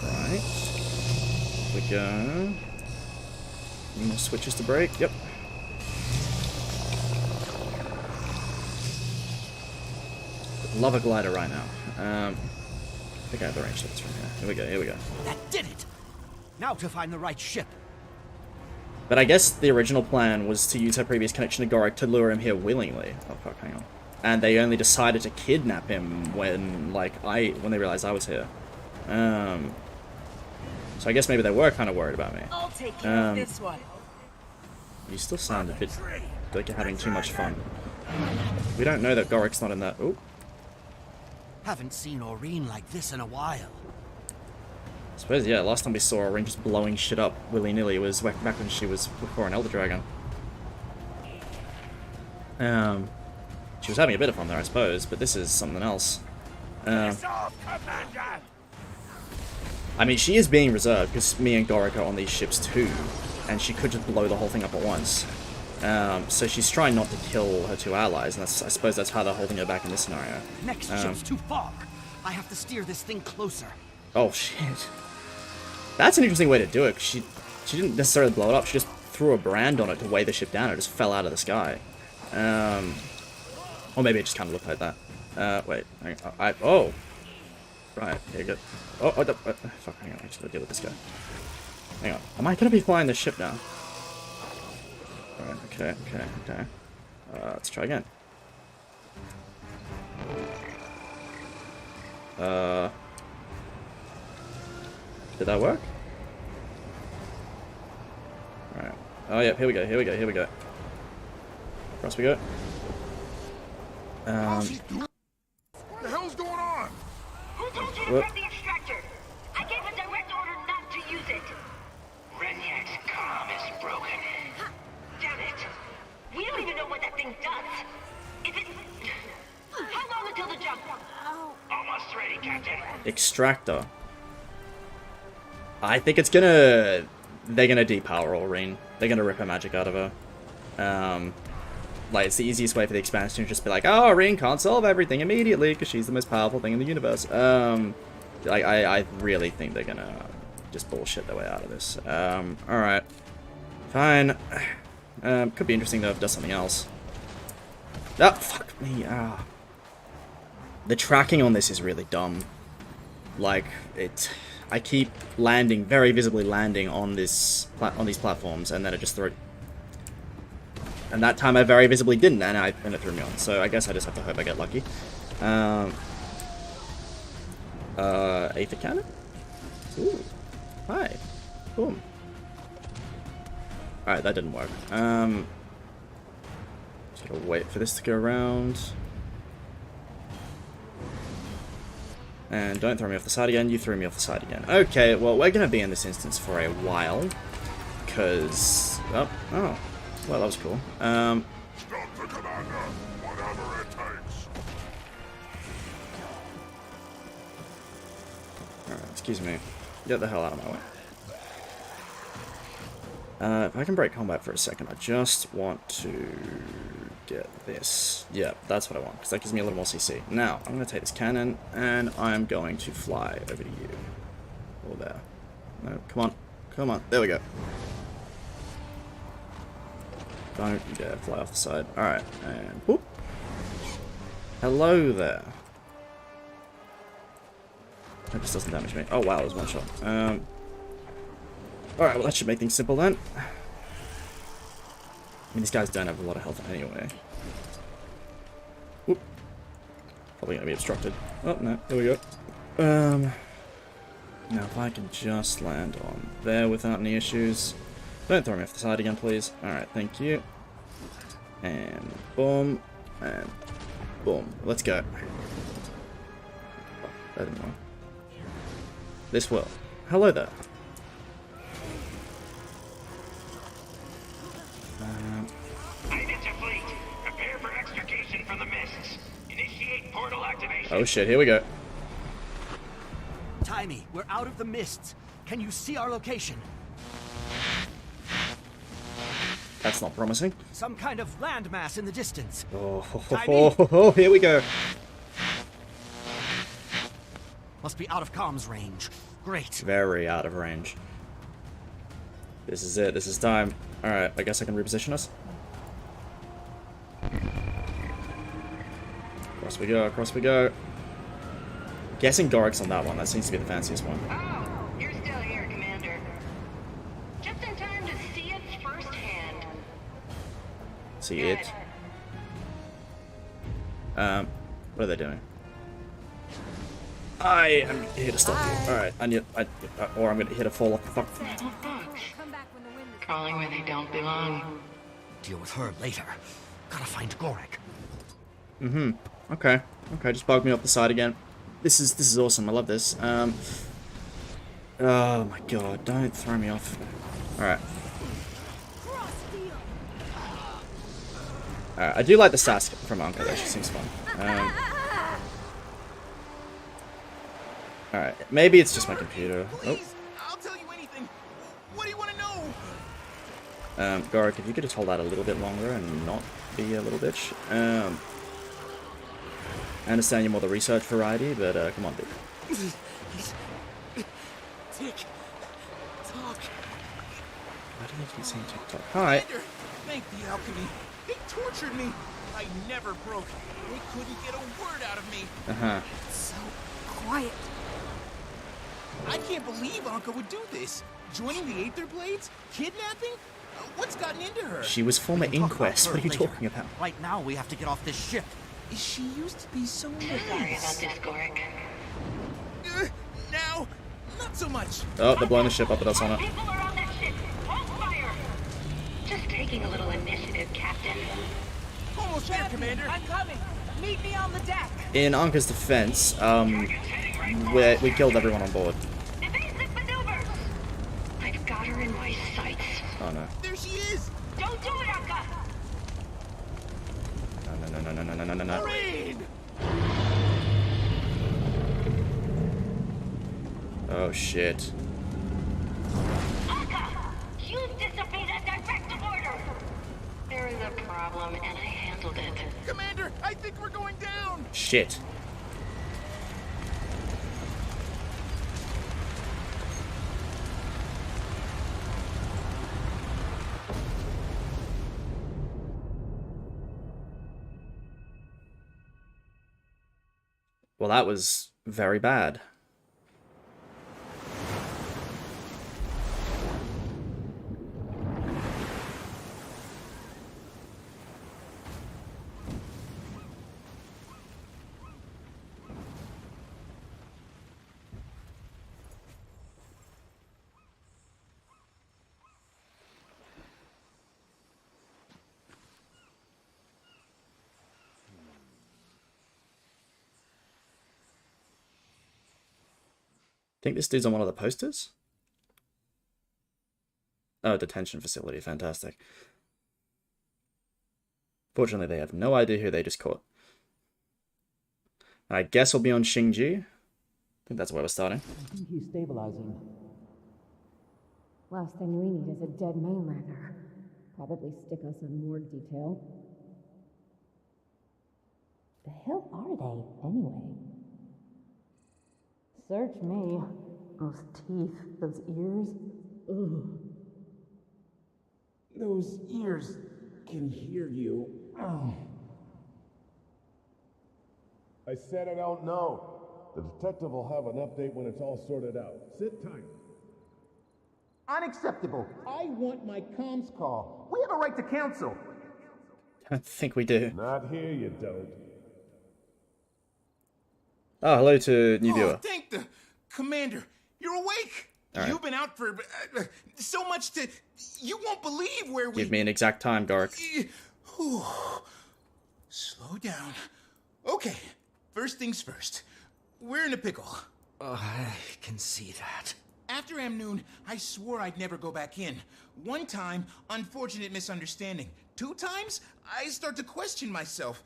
Right. Here we go. Any more switches to break? Yep. Love a glider right now. I think I have the range limits from here. Here we go. That did it! Now to find the right ship. But I guess the original plan was to use her previous connection to Gorek to lure him here willingly. Oh fuck, hang on. And they only decided to kidnap him when, when they realized I was here. So I guess maybe they were kind of worried about me. I'll take care of this one. You still sound a bit like you're having too much fun. We don't know that Gorek's not in that. Ooh. Haven't seen Aurene like this in a while. I suppose, yeah, last time we saw Aurene just blowing shit up willy-nilly was back when she was before an Elder Dragon. She was having a bit of fun there, I suppose, but this is something else. I mean, she is being reserved, because me and Gorek are on these ships too, and she could just blow the whole thing up at once. So she's trying not to kill her 2 allies, and I suppose that's how they're holding her back in this scenario. Next ship's too far. I have to steer this thing closer. Oh shit. That's an interesting way to do it. She didn't necessarily blow it up. She just threw a brand on it to weigh the ship down. It just fell out of the sky. Or maybe it just kind of looked like that. Wait. Hang on. Oh. Right. Here you go. Fuck. Hang on. I just gotta deal with this guy. Hang on. Am I gonna be flying this ship now? Alright. Okay. Let's try again. Did that work? Alright. Oh, yeah, here we go, here we go, here we go. Across we go. What the hell's going on? Who told you to grab the extractor? I gave a direct order not to use it. Renyak's comm is broken. Damn it. We don't even know what that thing does. Is it... How long until the jump? Almost ready, Captain. Extractor. I think it's gonna... They're gonna depower Aurene. They're gonna rip her magic out of her. Like, it's the easiest way for the expansion to just be like, oh, Aurene can't solve everything immediately because she's the most powerful thing in the universe. Like, I really think they're gonna just bullshit their way out of this. Alright. Fine. Could be interesting though if it does something else. Ah, fuck me. Ah. The tracking on this is really dumb. Like, I keep landing, very visibly landing on these platforms, and then it just throws. And that time I very visibly didn't, and it threw me on. So I guess I just have to hope I get lucky. Aether cannon? Ooh. Hi. Boom. Alright, that didn't work. Just gotta wait for this to go around. And don't throw me off the side again, you threw me off the side again. Okay, well, we're gonna be in this instance for a while. Because... Oh, well, that was cool. Stop the commander, whatever it takes. Alright, excuse me. Get the hell out of my way. If I can break combat for a second, I just want to get this. Yeah, that's what I want, because that gives me a little more CC. Now, I'm going to take this cannon, and I'm going to fly over to you. Or there. No, come on. Come on. There we go. Don't you dare fly off the side. Alright, and whoop. Hello there. Hope this doesn't damage me. Oh wow, it was one shot. Alright, well that should make things simple then. I mean, these guys don't have a lot of health anyway. Whoop. Probably gonna be obstructed. Oh, no, there we go. Now if I can just land on there without any issues. Don't throw me off the side again, please. Alright, thank you. And boom. And boom. Let's go. Oh, that didn't work. This will. Hello there. Fleet, prepare for extrication from the mists. Initiate portal activation. Oh shit, here we go. Tiny, we're out of the mists. Can you see our location? That's not promising. Some kind of landmass in the distance. Oh, here we go. Must be out of comms range. Great. Very out of range. This is it. This is time. Alright, I guess I can reposition us. Across we go, across we go. Guessing Gorik's on that one. That seems to be the fanciest one. Oh, you're still here, Commander. Just in time to see it firsthand. See it? What are they doing? I am here to stop you. Alright, or I'm gonna hit a fall off the fuck. Crawling where they don't belong. Deal with her later. Gotta find Gorik. Mm-hmm. Okay. Okay, just bug me up the side again. This is awesome. I love this. Oh my god, don't throw me off. Alright. Alright, I do like the sass from Anka though, she seems fun. Alright, maybe it's just my computer. Oh. I'll tell you anything. What do you want to know? Gorik, if you could just hold out a little bit longer and not be a little bitch. I understand you're more the research variety, but come on, dude. Tick. Talk. Why do they keep saying TikTok? Hi. Thank the alchemy. They tortured me. I never broke. They couldn't get a word out of me. Uh-huh. So quiet. I can't believe Anka would do this. Joining the Aether Blades? Kidnapping? What's gotten into her? She was former Inquest. What are you talking about? Right now, we have to get off this ship. She used to be so nice. Sorry about this, Gorik. Now, not so much. Oh, they're blowing the ship up with us on it. People are on that ship. Hold fire. taking a little initiative, Captain. Almost there, Commander. I'm coming. Meet me on the deck. In Anka's defense, we killed everyone on board. Evasive maneuvers! I've got her in my sights. Oh no. There she is! Don't do it, Anka! No. Aurene! Oh shit. Anka! You've disobeyed a directive order! There is a problem, and I handled it. Commander, I think we're going down! Shit. Well, that was very bad. I think this dude's on one of the posters? Oh, detention facility. Fantastic. Fortunately, they have no idea who they just caught. I guess we'll be on Xingji. I think that's where we're starting. I think he's stabilizing. Last thing we need is a dead mainlander. Probably stick us on morgue detail. The hell are they, anyway? Search me. Those teeth, those ears. Ugh. Those ears can hear you. Oh. I said I don't know. The detective will have an update when it's all sorted out. Sit tight. Unacceptable. I want my comms call. We have a right to counsel. I think we do. Not here, you don't. Oh, hello to new viewer. Thank the Commander. You're awake. Right. You've been out for so much to... You won't believe where we... Give me an exact time, Garrick. Slow down. Okay, first things first. We're in a pickle. I can see that. After Amnoon, I swore I'd never go back in. One time, unfortunate misunderstanding. 2 times, I start to question myself.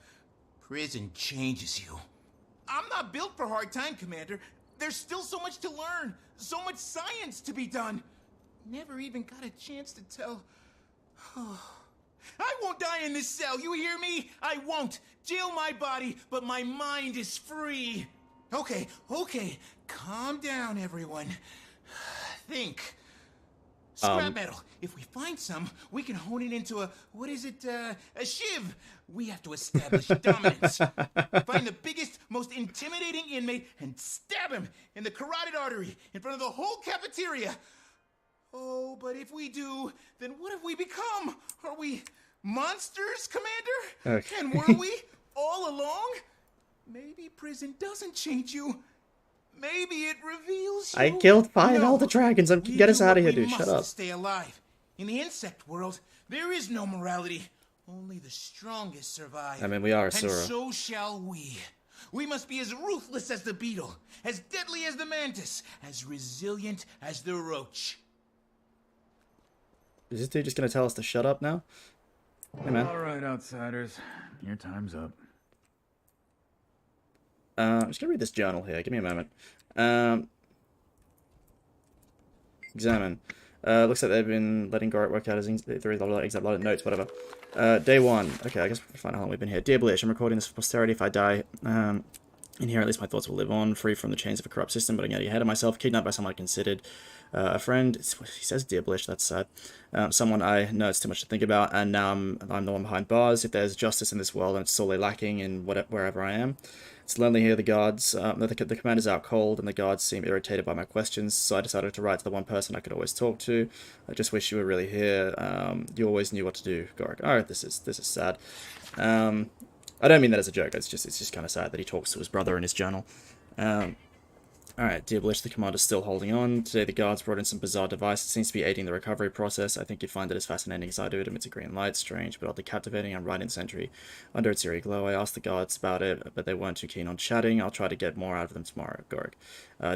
Prison changes you. I'm not built for hard time, Commander. There's still so much to learn, so much science to be done. Never even got a chance to tell. I won't die in this cell, you hear me? I won't. Jail my body, but my mind is free. Okay, calm down, everyone. Think. Scrap metal. If we find some, we can hone it into a shiv. We have to establish dominance. Find the biggest, most intimidating inmate and stab him in the carotid artery in front of the whole cafeteria. Oh, but if we do, then what have we become? Are we monsters, Commander? Okay. And were we all along? Maybe prison doesn't change you. Maybe it reveals you. I killed 5 Elder Dragons. Get us out of here, dude. Shut up. Stay alive. In the insect world, there is no morality. Only the strongest survive. I mean, we are Asura. And so shall we. We must be as ruthless as the beetle, as deadly as the mantis, as resilient as the roach. Is this dude just gonna tell us to shut up now? Hey, man. All right, outsiders. Your time's up. I'm just gonna read this journal here. Give me a moment. Examine. Looks like they've been letting Gorrick work out his exact lot of notes, whatever. Day 1. Okay, I guess we'll find out how long we've been here. Dear Blish, I'm recording this for posterity. If I die in here, at least my thoughts will live on, free from the chains of a corrupt system, but I'm getting ahead of myself, kidnapped by someone I considered a friend. He says Dear Blish, that's sad. Someone I know it's too much to think about, and now I'm the one behind bars. If there's justice in this world, and it's sorely lacking in wherever I am. It's lonely here, the guards, the commander's out cold, and the guards seem irritated by my questions, so I decided to write to the one person I could always talk to. I just wish you were really here. You always knew what to do, Gorrick. Alright, this is sad. I don't mean that as a joke, it's just kind of sad that he talks to his brother in his journal. Alright, Dear Blish, the commander's still holding on. Today the guards brought in some bizarre device. It seems to be aiding the recovery process. I think you'd find it as fascinating as I do. It emits a green light, strange, but oddly captivating and right in sentry. Under its eerie glow, I asked the guards about it, but they weren't too keen on chatting. I'll try to get more out of them tomorrow, Gorik.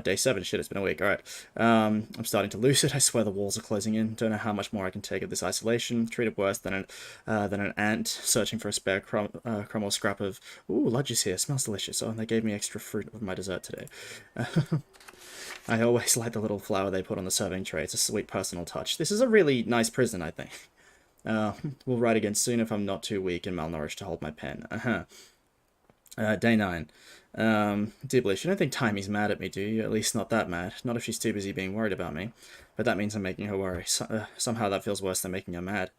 Day 7, shit, it's been a week. Alright, I'm starting to lose it. I swear the walls are closing in. Don't know how much more I can take of this isolation. Treated worse than an ant searching for a spare crumb or scrap of... Ooh, Ludges here. Smells delicious. Oh, and they gave me extra fruit with my dessert today. I always like the little flower they put on the serving tray. It's a sweet personal touch. This is a really nice prison, I think. We'll write again soon if I'm not too weak and malnourished to hold my pen. Day 9. Dear Blish, you don't think Timey's mad at me, do you? At least not that mad. Not if she's too busy being worried about me. But that means I'm making her worry. Somehow that feels worse than making her mad.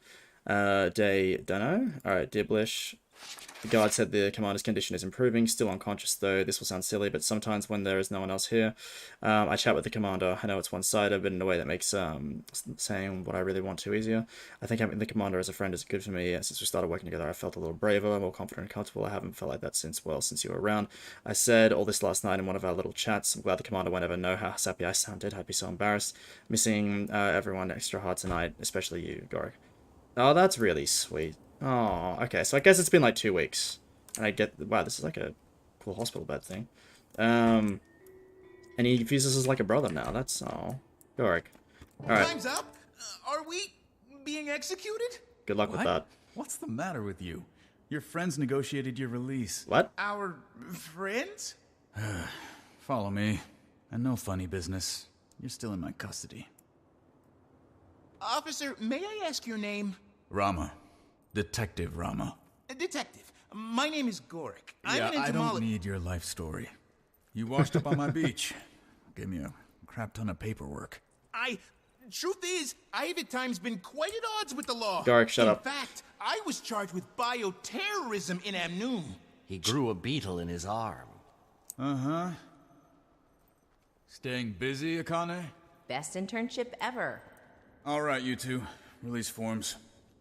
Day... dunno? Alright, Dear Blish... The guard said the commander's condition is improving, still unconscious though. This will sound silly, but sometimes when there is no one else here, I chat with the commander. I know it's one-sided, but in a way that makes saying what I really want to easier. I think having the commander as a friend is good for me. Since we started working together, I felt a little braver, more confident and comfortable. I haven't felt like that since you were around. I said all this last night in one of our little chats. I'm glad the commander won't ever know how sappy I sounded. I'd be so embarrassed. Missing everyone extra hard tonight, especially you, Gorik. Oh, that's really sweet. Oh, okay, so I guess it's been like 2 weeks. And I get... Wow, this is like a cool hospital bed thing. And he views us as like a brother now. That's... Oh, Gorik. Alright. Time's up? Are we being executed? Good luck with that. What's the matter with you? Your friends negotiated your release. What? Our friends? Follow me. And no funny business. You're still in my custody. Officer, may I ask your name? Rama. Detective Rama. Detective, my name is Gorik. I'm an I entomologist. don't need your life story. You washed up on my beach. Gave me a crap ton of paperwork. Truth is, I have at times been quite at odds with the law. Gorik, shut up. In fact, I was charged with bioterrorism in Amnoon. He grew a beetle in his arm. Uh-huh. Staying busy, Akane? Best internship ever. All right, you two. Release forms.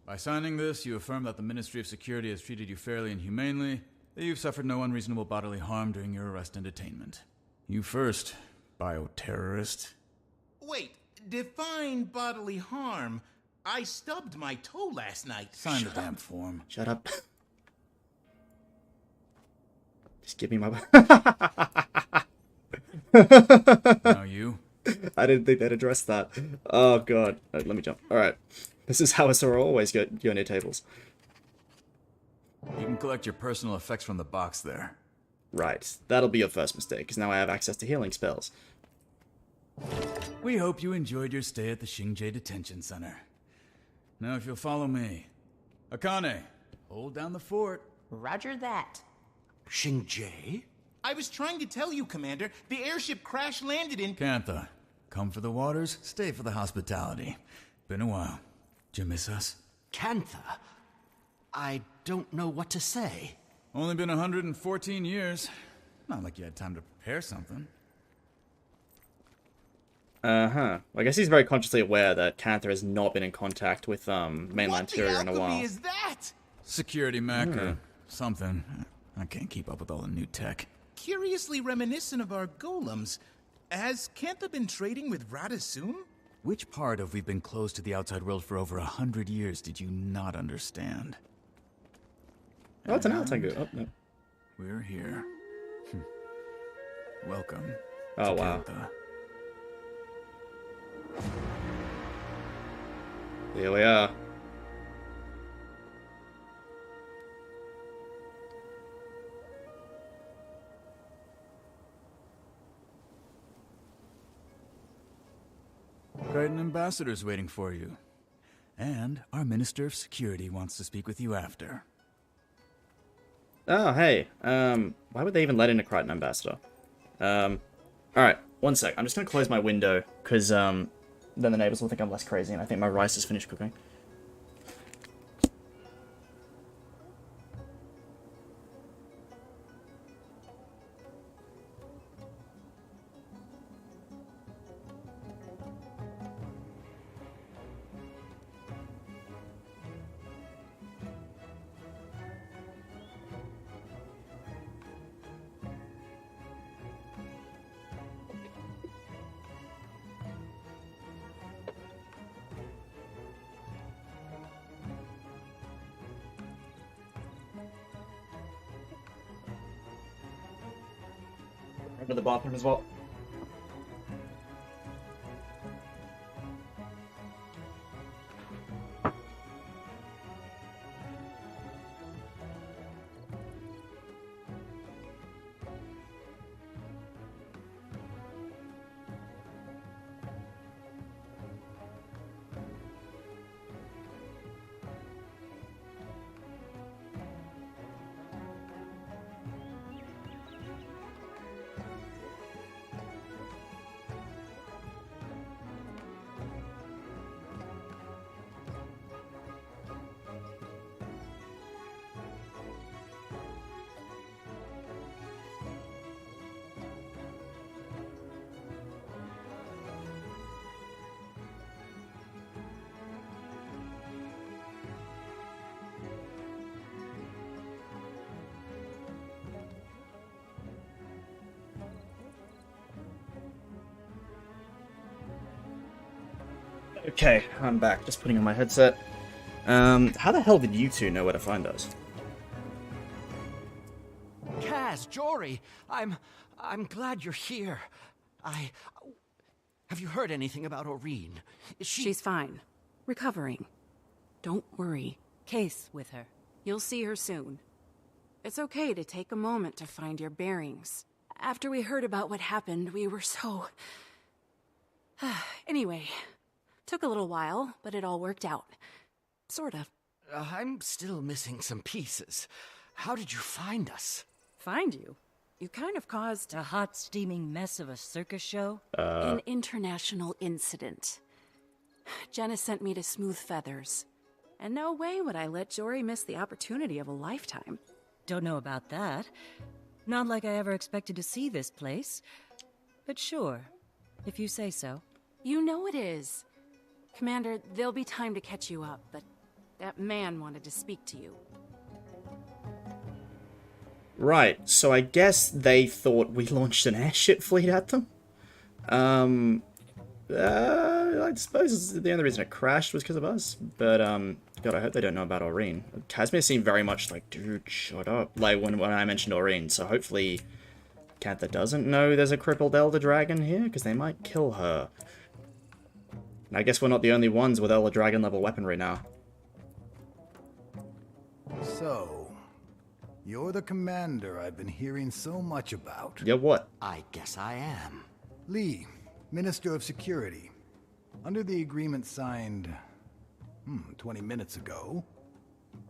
By signing this, you affirm that the Ministry of Security has treated you fairly and humanely, that you've suffered no unreasonable bodily harm during your arrest and detainment. You first, bioterrorist. Wait, define bodily harm. I stubbed my toe last night. Sign the damn form. Shut up. Just give me my... Now you. I didn't think they'd address that. Oh, God. Let me jump. Alright. This is how Asura always go near tables. You can collect your personal effects from the box there. Right. That'll be your first mistake, because now I have access to healing spells. We hope you enjoyed your stay at the Jade Detention Center. Now if you'll follow me. Akane, hold down the fort. Roger that. Jade? I was trying to tell you, Commander. The airship crash-landed in... Cantha, come for the waters, stay for the hospitality. Been a while. Did you miss us? Cantha? I don't know what to say. Only been 114 years. Not like you had time to prepare something. Uh-huh. I guess he's very consciously aware that Cantha has not been in contact with mainland Tyria in a while. What the alchemy is that? Security Mac or something. I can't keep up with all the new tech. Curiously reminiscent of our golems. Has Cantha been trading with Radisum? Which part of we've been closed to the outside world for over 100 years did you not understand? Oh, it's an outside group. Oh, no. We're here. Welcome. Oh, wow. Cantha. Here we are. Crichton Ambassador's waiting for you. And our Minister of Security wants to speak with you after. Oh, hey. Why would they even let in a Crichton Ambassador? Alright, one sec. I'm just gonna close my window, because, then the neighbors will think I'm less crazy, and I think my rice is finished cooking. into the bathroom as well. Okay, I'm back. Just putting on my headset. How the hell did you two know where to find us? Kaz, Jory, I'm glad you're here. Have you heard anything about Aurene? She's fine. Recovering. Don't worry. Case with her. You'll see her soon. It's okay to take a moment to find your bearings. After we heard about what happened, we were so... Anyway, took a little while, but it all worked out. Sort of. I'm still missing some pieces. How did you find us? Find you? You kind of caused... A hot, steaming mess of a circus show? An international incident. Jenna sent me to Smooth Feathers. And no way would I let Jory miss the opportunity of a lifetime. Don't know about that. Not like I ever expected to see this place. But sure, if you say so. You know it is. Commander, there'll be time to catch you up, but that man wanted to speak to you. Right, so I guess they thought we launched an airship fleet at them? I suppose the only reason it crashed was because of us. But, God, I hope they don't know about Aurene. Casimir seemed very much like, dude, shut up. Like, when I mentioned Aurene, so hopefully Cantha doesn't know there's a crippled Elder Dragon here, because they might kill her. And I guess we're not the only ones with Elder Dragon level weaponry now. So, you're the commander I've been hearing so much about. Yeah, what? I guess I am. Lee, Minister of Security. Under the agreement signed, 20 minutes ago,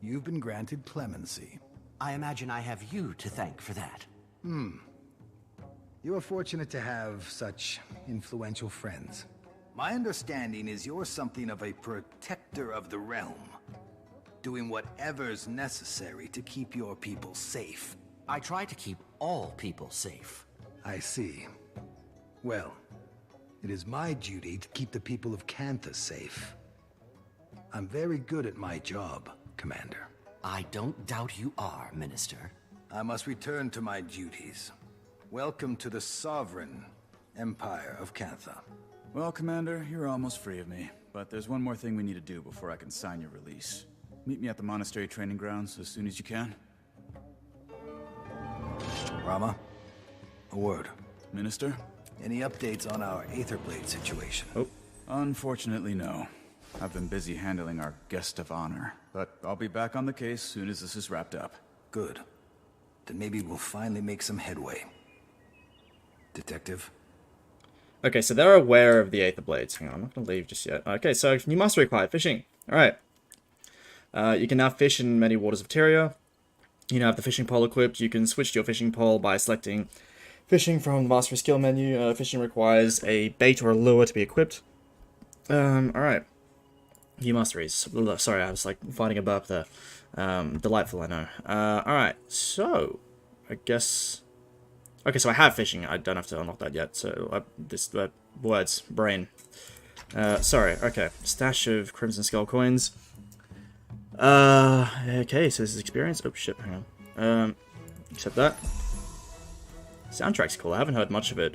you've been granted clemency. I imagine I have you to thank for that. You are fortunate to have such influential friends. My understanding is you're something of a protector of the realm, doing whatever's necessary to keep your people safe. I try to keep all people safe. I see. Well, it is my duty to keep the people of Cantha safe. I'm very good at my job, Commander. I don't doubt you are, Minister. I must return to my duties. Welcome to the sovereign Empire of Cantha. Well, Commander, you're almost free of me. But there's one more thing we need to do before I can sign your release. Meet me at the monastery training grounds as soon as you can. Rama, a word. Minister? Any updates on our Aetherblade situation? Oh, unfortunately, no. I've been busy handling our guest of honor, but I'll be back on the case soon as this is wrapped up. Good. Then maybe we'll finally make some headway. Detective? Okay, so they're aware of the Aether Blades. Hang on, I'm not going to leave just yet. Okay, so you must require fishing. Alright. You can now fish in many waters of Tyria. You now have the fishing pole equipped. You can switch to your fishing pole by selecting fishing from the mastery skill menu. Fishing requires a bait or a lure to be equipped. Alright. New masteries. Sorry, I was like fighting a burp there. Delightful, I know. Alright, so I guess... Okay, so I have fishing. I don't have to unlock that yet. So, words. Brain. Sorry, okay. Stash of Crimson Skull coins. Okay, so this is experience. Oh, shit, hang on. Accept that. Soundtrack's cool. I haven't heard much of it,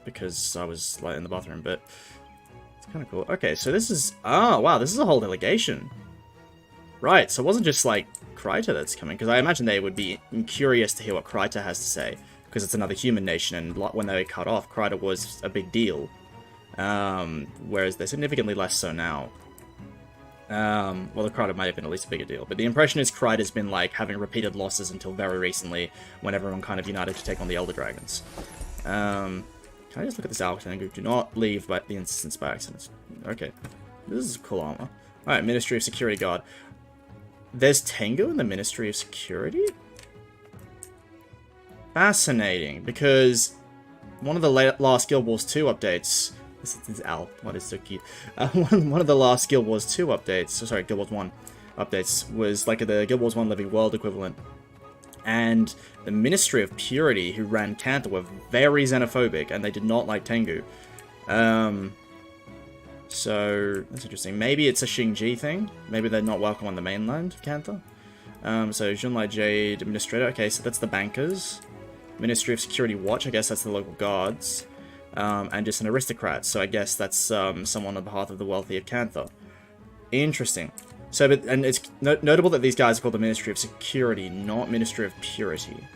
because I was, like, in the bathroom, but it's kind of cool. Okay, so this is... Oh, wow, this is a whole delegation. Right, so it wasn't just, like, Kryta that's coming, because I imagine they would be curious to hear what Kryta has to say. because it's another human nation, and when they were cut off, Kryta was a big deal. Whereas they're significantly less so now. Well, the Kryta might have been at least a bigger deal, but the impression is Kryta's been, like, having repeated losses until very recently, when everyone kind of united to take on the Elder Dragons. Can I just look at this Alpha Tengu? Do not leave by the instance by accident. Okay. This is cool armor. Alright, Ministry of Security Guard. There's Tengu in the Ministry of Security? Fascinating, because one of the last Guild Wars 2 updates... This is Al. What is so cute? One of the last Guild Wars 2 updates... Sorry, Guild Wars 1 updates was like the Guild Wars 1 Living World equivalent. And the Ministry of Purity, who ran Cantha, were very xenophobic, and they did not like Tengu. So, that's interesting. Maybe it's a Xingji thing. Maybe they're not welcome on the mainland of Cantha. So, Junlai Jade, Administrator. Okay, so that's the bankers. Ministry of Security Watch, I guess that's the local guards. And just an aristocrat, so I guess that's someone on behalf of the wealthy of Cantha. Interesting. So, and it's notable that these guys are called the Ministry of Security, not Ministry of Purity.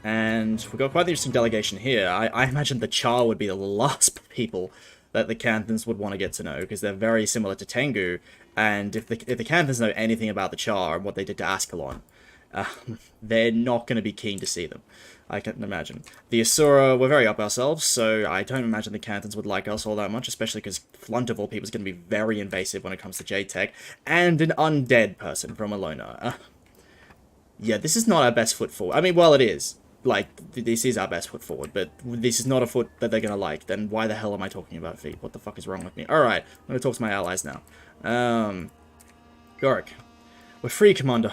And we've got quite the interesting delegation here. I imagine the Char would be the last people that the Canthans would want to get to know, because they're very similar to Tengu, and if the Canthans know anything about the Char and what they did to Ascalon, they're not going to be keen to see them. I can imagine. The Asura, we're very up ourselves, so I don't imagine the Canthans would like us all that much, especially because Flunt of all people is going to be very invasive when it comes to Jade Tech, and an undead person from Alona. Yeah, this is not our best foot forward. I mean, well, it is. Like, this is our best foot forward, but this is not a foot that they're going to like. Then why the hell am I talking about feet? What the fuck is wrong with me? Alright, I'm going to talk to my allies now. Gorik. We're free, Commander.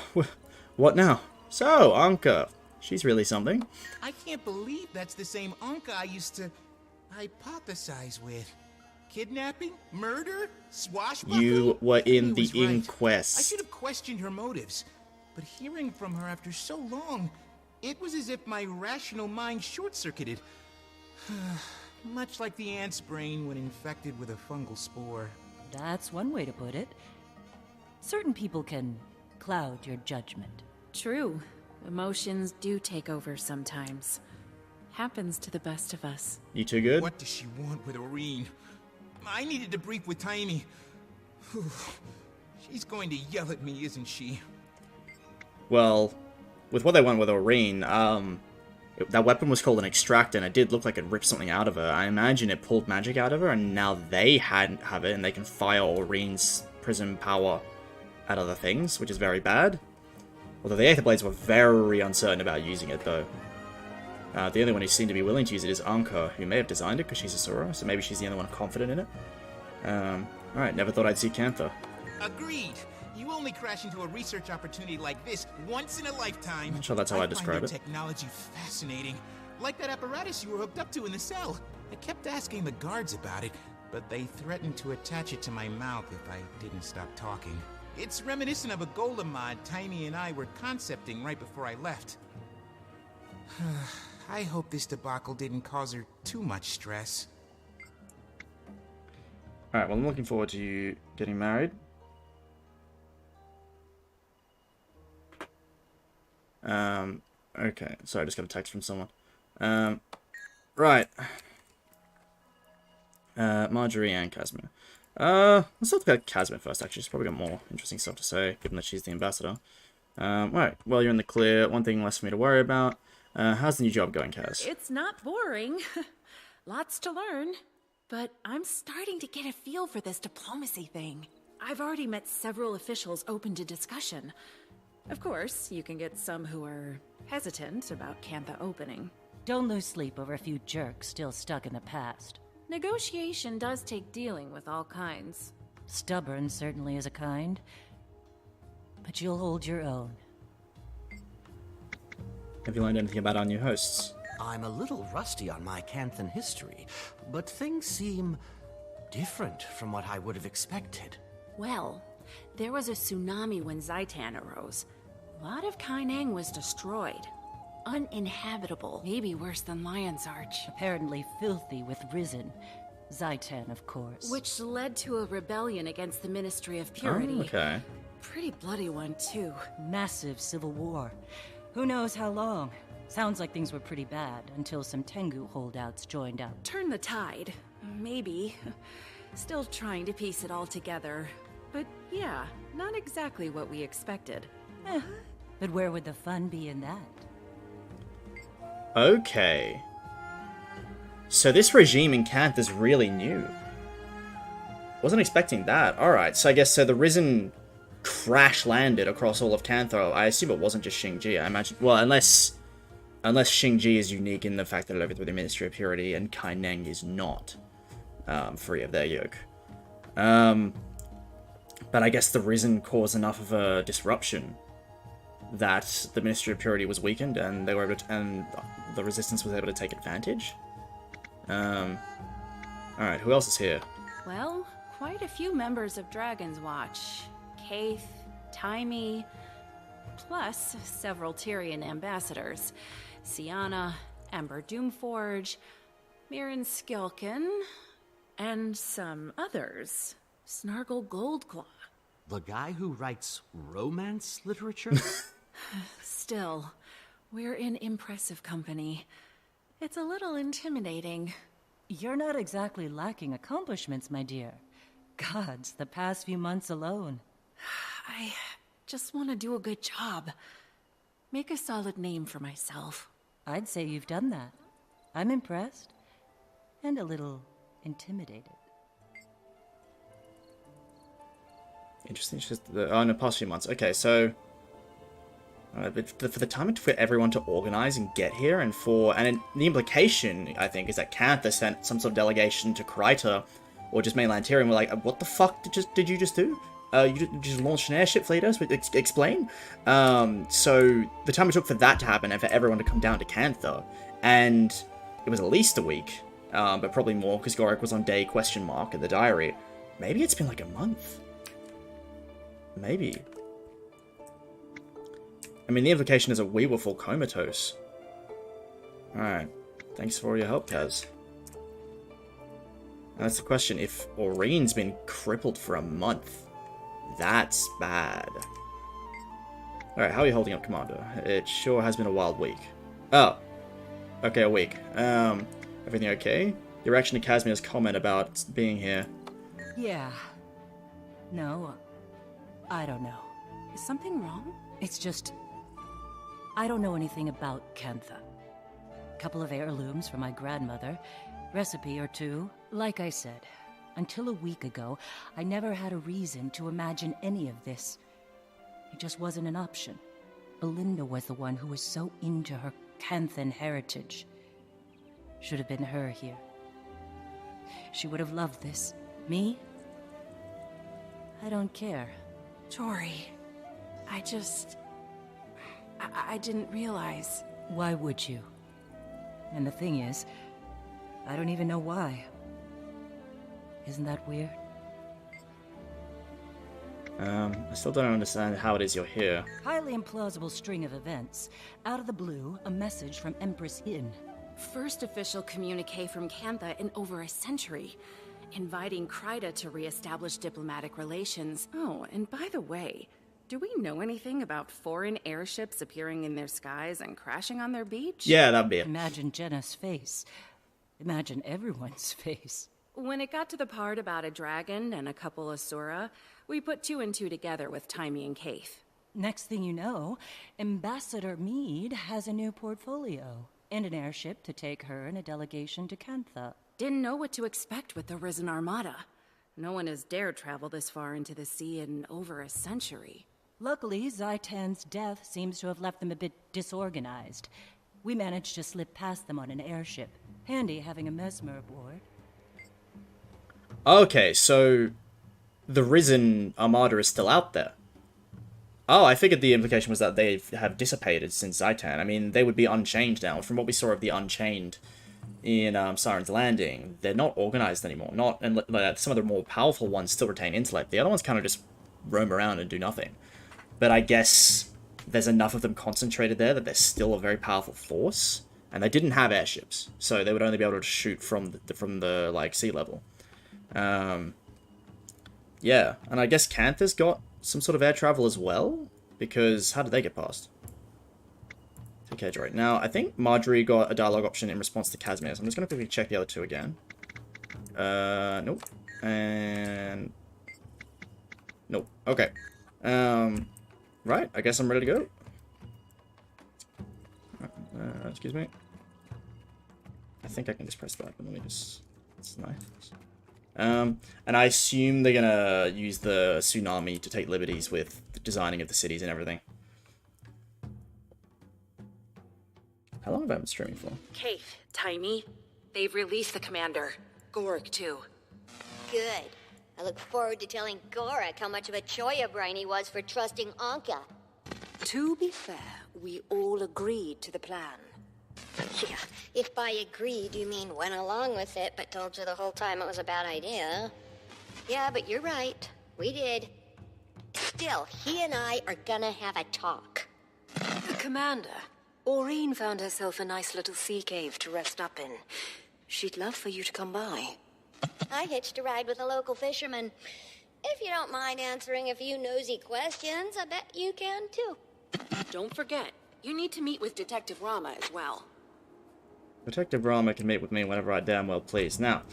What now? So, Anka. She's really something. I can't believe that's the same Anka I used to hypothesize with. Kidnapping? Murder? Swashbuckling? You were in the right. inquest. I should have questioned her motives, but hearing from her after so long, it was as if my rational mind short-circuited. Much like the ant's brain when infected with a fungal spore. That's one way to put it. Certain people can cloud your judgment. True. Emotions do take over sometimes. Happens to the best of us. You too good? What does she want with Aurene? I needed to brief with Tiny. She's going to yell at me, isn't she? Well, with what they want with Aurene, that weapon was called an extractor, and it did look like it ripped something out of her. I imagine it pulled magic out of her, and now they have it, and they can fire Aurene's prism power at other things, which is very bad. Although the Aether Blades were very uncertain about using it, though. The only one who seemed to be willing to use it is Anka, who may have designed it because she's a Sora, so maybe she's the only one confident in it. Alright, never thought I'd see Cantha. Agreed. You only crash into a research opportunity like this once in a lifetime. I'm sure that's how I describe it. Technology fascinating. Like that apparatus you were hooked up to in the cell. I kept asking the guards about it, but they threatened to attach it to my mouth if I didn't stop talking. It's reminiscent of a Golem mod Tiny and I were concepting right before I left. I hope this debacle didn't cause her too much stress. Alright, well, I'm looking forward to you getting married. Okay, sorry, I just got a text from someone. Right. Marjorie and Casimir. Let's talk about Casimir first, actually. She's probably got more interesting stuff to say, given that she's the ambassador. Right, well, you're in the clear. One thing less for me to worry about. How's the new job going, Kaz? It's not boring. Lots to learn. But I'm starting to get a feel for this diplomacy thing. I've already met several officials open to discussion. Of course, you can get some who are hesitant about Cantha opening. Don't lose sleep over a few jerks still stuck in the past. Negotiation does take dealing with all kinds. Stubborn certainly is a kind, but you'll hold your own. Have you learned anything about our new hosts? I'm a little rusty on my Canthan history, but things seem different from what I would have expected. Well, there was a tsunami when Zaitan arose. A lot of Kaineng was destroyed. Uninhabitable, maybe worse than Lion's Arch. Apparently filthy with Risen. Zaitan, of course. Which led to a rebellion against the Ministry of Purity. Oh, okay. Pretty bloody one, too. Massive civil war. Who knows how long? Sounds like things were pretty bad until some Tengu holdouts joined up. Turn the tide. Maybe. Still trying to piece it all together. But yeah, not exactly what we expected. But where would the fun be in that? Okay. So this regime in Cantha is really new. Wasn't expecting that. Alright, so I guess the Risen crash landed across all of Cantha. I assume it wasn't just Xingji. I imagine, well, unless Xingji is unique in the fact that it overthrew the Ministry of Purity and Kaineng is not free of their yoke. But I guess the Risen caused enough of a disruption that the Ministry of Purity was weakened and they were able to, and the Resistance was able to take advantage. Alright, who else is here? Well, quite a few members of Dragon's Watch. Kaith, Taimi, plus several Tyrian ambassadors. Sienna, Ember Doomforge, Mirren Skilkin, and some others. Snargle Goldclaw. The guy who writes romance literature? Still, we're in impressive company. It's a little intimidating. You're not exactly lacking accomplishments, my dear. Gods, the past few months alone. I just want to do a good job. Make a solid name for myself. I'd say you've done that. I'm impressed. And a little intimidated. Interesting. It's just in the past few months. Okay, so but for the time for everyone to organize and get here, and the implication I think is that Cantha sent some sort of delegation to Kryta, or just mainland Tyrian. We're like, what the fuck did you just do? You just launched an airship fleet us? Explain. So the time it took for that to happen and for everyone to come down to Cantha, and it was at least a week, but probably more because Gorik was on day ? In the diary. Maybe it's been like a month. Maybe. I mean, the implication is that we were full comatose. Alright. Thanks for all your help, Kaz. And that's the question. If Aurene's been crippled for a month, that's bad. Alright, how are you holding up, Commander? It sure has been a wild week. Oh. Okay, a week. Everything okay? Your reaction to Casmia's comment about being here. Yeah. No. I don't know. Is something wrong? It's just... I don't know anything about Cantha. Couple of heirlooms from my grandmother. Recipe or two. Like I said, until a week ago, I never had a reason to imagine any of this. It just wasn't an option. Belinda was the one who was so into her Canthan heritage. Should have been her here. She would have loved this. Me? I don't care. Tori, I didn't realize. Why would you? And the thing is, I don't even know why. Isn't that weird? I still don't understand how it is you're here. Highly implausible string of events. Out of the blue, a message from Empress Yin. First official communique from Cantha in over a century. Inviting Kryta to re-establish diplomatic relations. Oh, and by the way, do we know anything about foreign airships appearing in their skies and crashing on their beach? Yeah, that'd be it. Imagine Jenna's face. Imagine everyone's face. When it got to the part about a dragon and a couple Asura, we put 2 and 2 together with Taimi and Kaith. Next thing you know, Ambassador Meade has a new portfolio. And an airship to take her and a delegation to Cantha. Didn't know what to expect with the Risen Armada. No one has dared travel this far into the sea in over a century. Luckily, Zaitan's death seems to have left them a bit disorganized. We managed to slip past them on an airship. Handy having a Mesmer aboard. Okay, so the Risen Armada is still out there. Oh, I figured the implication was that they have dissipated since Zaitan. I mean, they would be unchained now. From what we saw of the Unchained in Siren's Landing, they're not organized anymore. And some of the more powerful ones still retain intellect. The other ones kind of just roam around and do nothing. But I guess there's enough of them concentrated there that they're still a very powerful force. And they didn't have airships, so they would only be able to shoot from the like sea level. Yeah, and I guess Cantha's got some sort of air travel as well, because how did they get past? Okay, Droid. Now, I think Marjorie got a dialogue option in response to Casimir, so I'm just going to quickly check the other two again. Nope. And... Nope. Okay. Right, I guess I'm ready to go. Excuse me. I think I can just press that, but let me just... That's nice. And I assume they're gonna use the tsunami to take liberties with the designing of the cities and everything. How long have I been streaming for? Kate, Tiny, they've released the commander. Gorik, too. Good. I look forward to telling Gorik how much of a choya brain he was for trusting Anka. To be fair, we all agreed to the plan. Yeah, if by agreed you mean went along with it, but told you the whole time it was a bad idea. Yeah, but you're right. We did. Still, he and I are gonna have a talk. Commander, Aurene found herself a nice little sea cave to rest up in. She'd love for you to come by. I hitched a ride with a local fisherman. If you don't mind answering a few nosy questions, I bet you can too. Don't forget, you need to meet with Detective Rama as well. Detective Rama can meet with me whenever I damn well please. Now,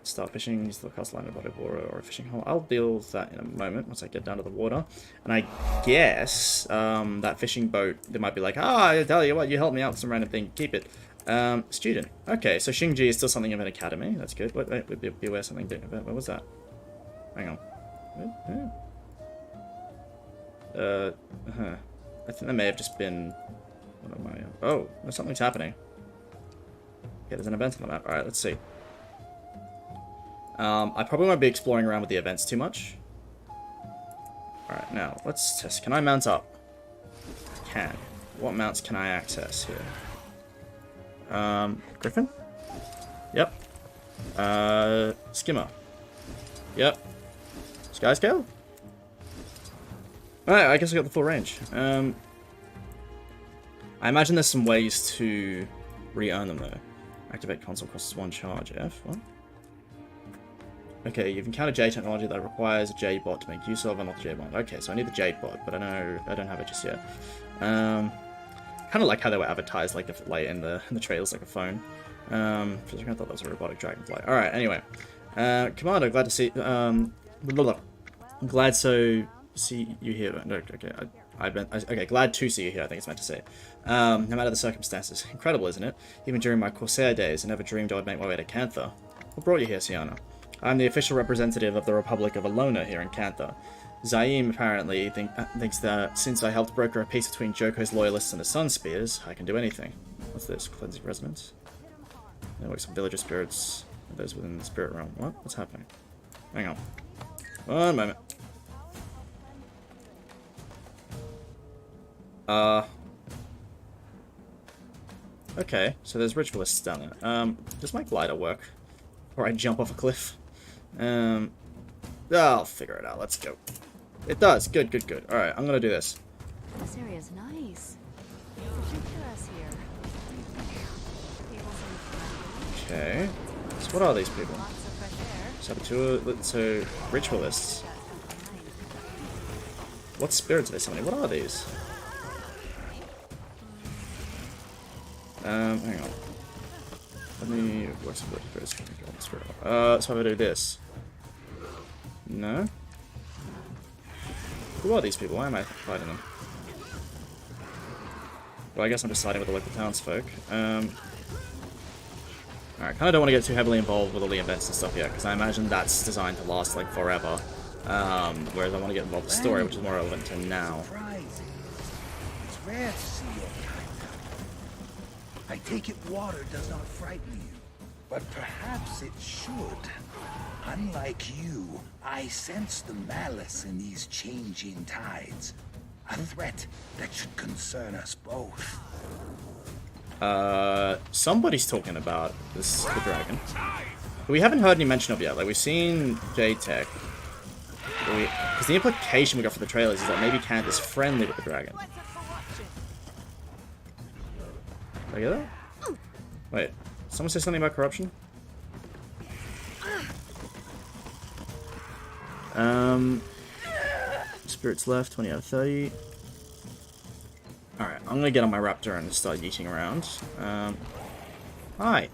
start fishing, use the coastline of body of water or a fishing hole. I'll deal with that in a moment once I get down to the water. And I guess that fishing boat, they might be like, I tell you what, you helped me out with some random thing, keep it. Student. Okay, so Xingji is still something of an academy. That's good. Wait, beware something different. What was that? Hang on. I think that may have just been... What am I... Oh, something's happening. Okay, there's an event on the map. Alright, let's see. I probably won't be exploring around with the events too much. Alright, now, let's test. Can I mount up? I can. What mounts can I access here? Griffin? Yep. Skimmer. Yep. Skyscale? Alright, I guess I got the full range. I imagine there's some ways to re-earn them though. Activate console costs 1 charge. F? What? Okay, you've encountered Jade Technology that requires a Jade bot to make use of, and not the Jade bot. Okay, so I need the Jade bot, but I don't have it just yet. Kind of like how they were advertised, like in the trailers, like a phone. I thought that was a robotic dragonfly. All right, anyway, Commander, glad to see. Glad to see you here. No, okay, okay, glad to see you here. I think it's meant to say. No matter the circumstances, incredible, isn't it? Even during my Corsair days, I never dreamed I would make my way to Cantha. What brought you here, Sienna? I'm the official representative of the Republic of Alona here in Cantha. Zaim apparently thinks that since I helped broker a peace between Joko's loyalists and the Sun Spears, I can do anything. What's this? Cleansing resonance? There some villager spirits. Those within the spirit realm. What? What's happening? Hang on. One moment. Okay, so there's ritualists down there. Does my glider work? Or I jump off a cliff? I'll figure it out. Let's go. It does. Good, good, good. Alright, I'm gonna do this. This area's nice. Picture us here. Okay. So what are these people? So ritualists. What spirits are they summoning? What are these? Hang on. Let me work some spirits. So I'm gonna do this. No? Who are these people? Why am I fighting them? Well, I guess I'm just siding with the local townsfolk. Alright, kinda don't want to get too heavily involved with all the events and stuff yet, because I imagine that's designed to last, like, forever. Whereas I want to get involved with the story, which is more relevant to now. It's rare to see your kind. I take it water does not frighten you, but perhaps it should. Unlike you, I sense the malice in these changing tides. A threat that should concern us both. Somebody's talking about the dragon. But we haven't heard any mention of yet. Like, we've seen Jade Tech. Because the implication we got from the trailers is that maybe Cantha is friendly with the dragon. Did I get that? Wait, someone say something about corruption? Spirits left, 20 out of 30. Alright. I'm gonna get on my raptor and start yeeting around. Hi.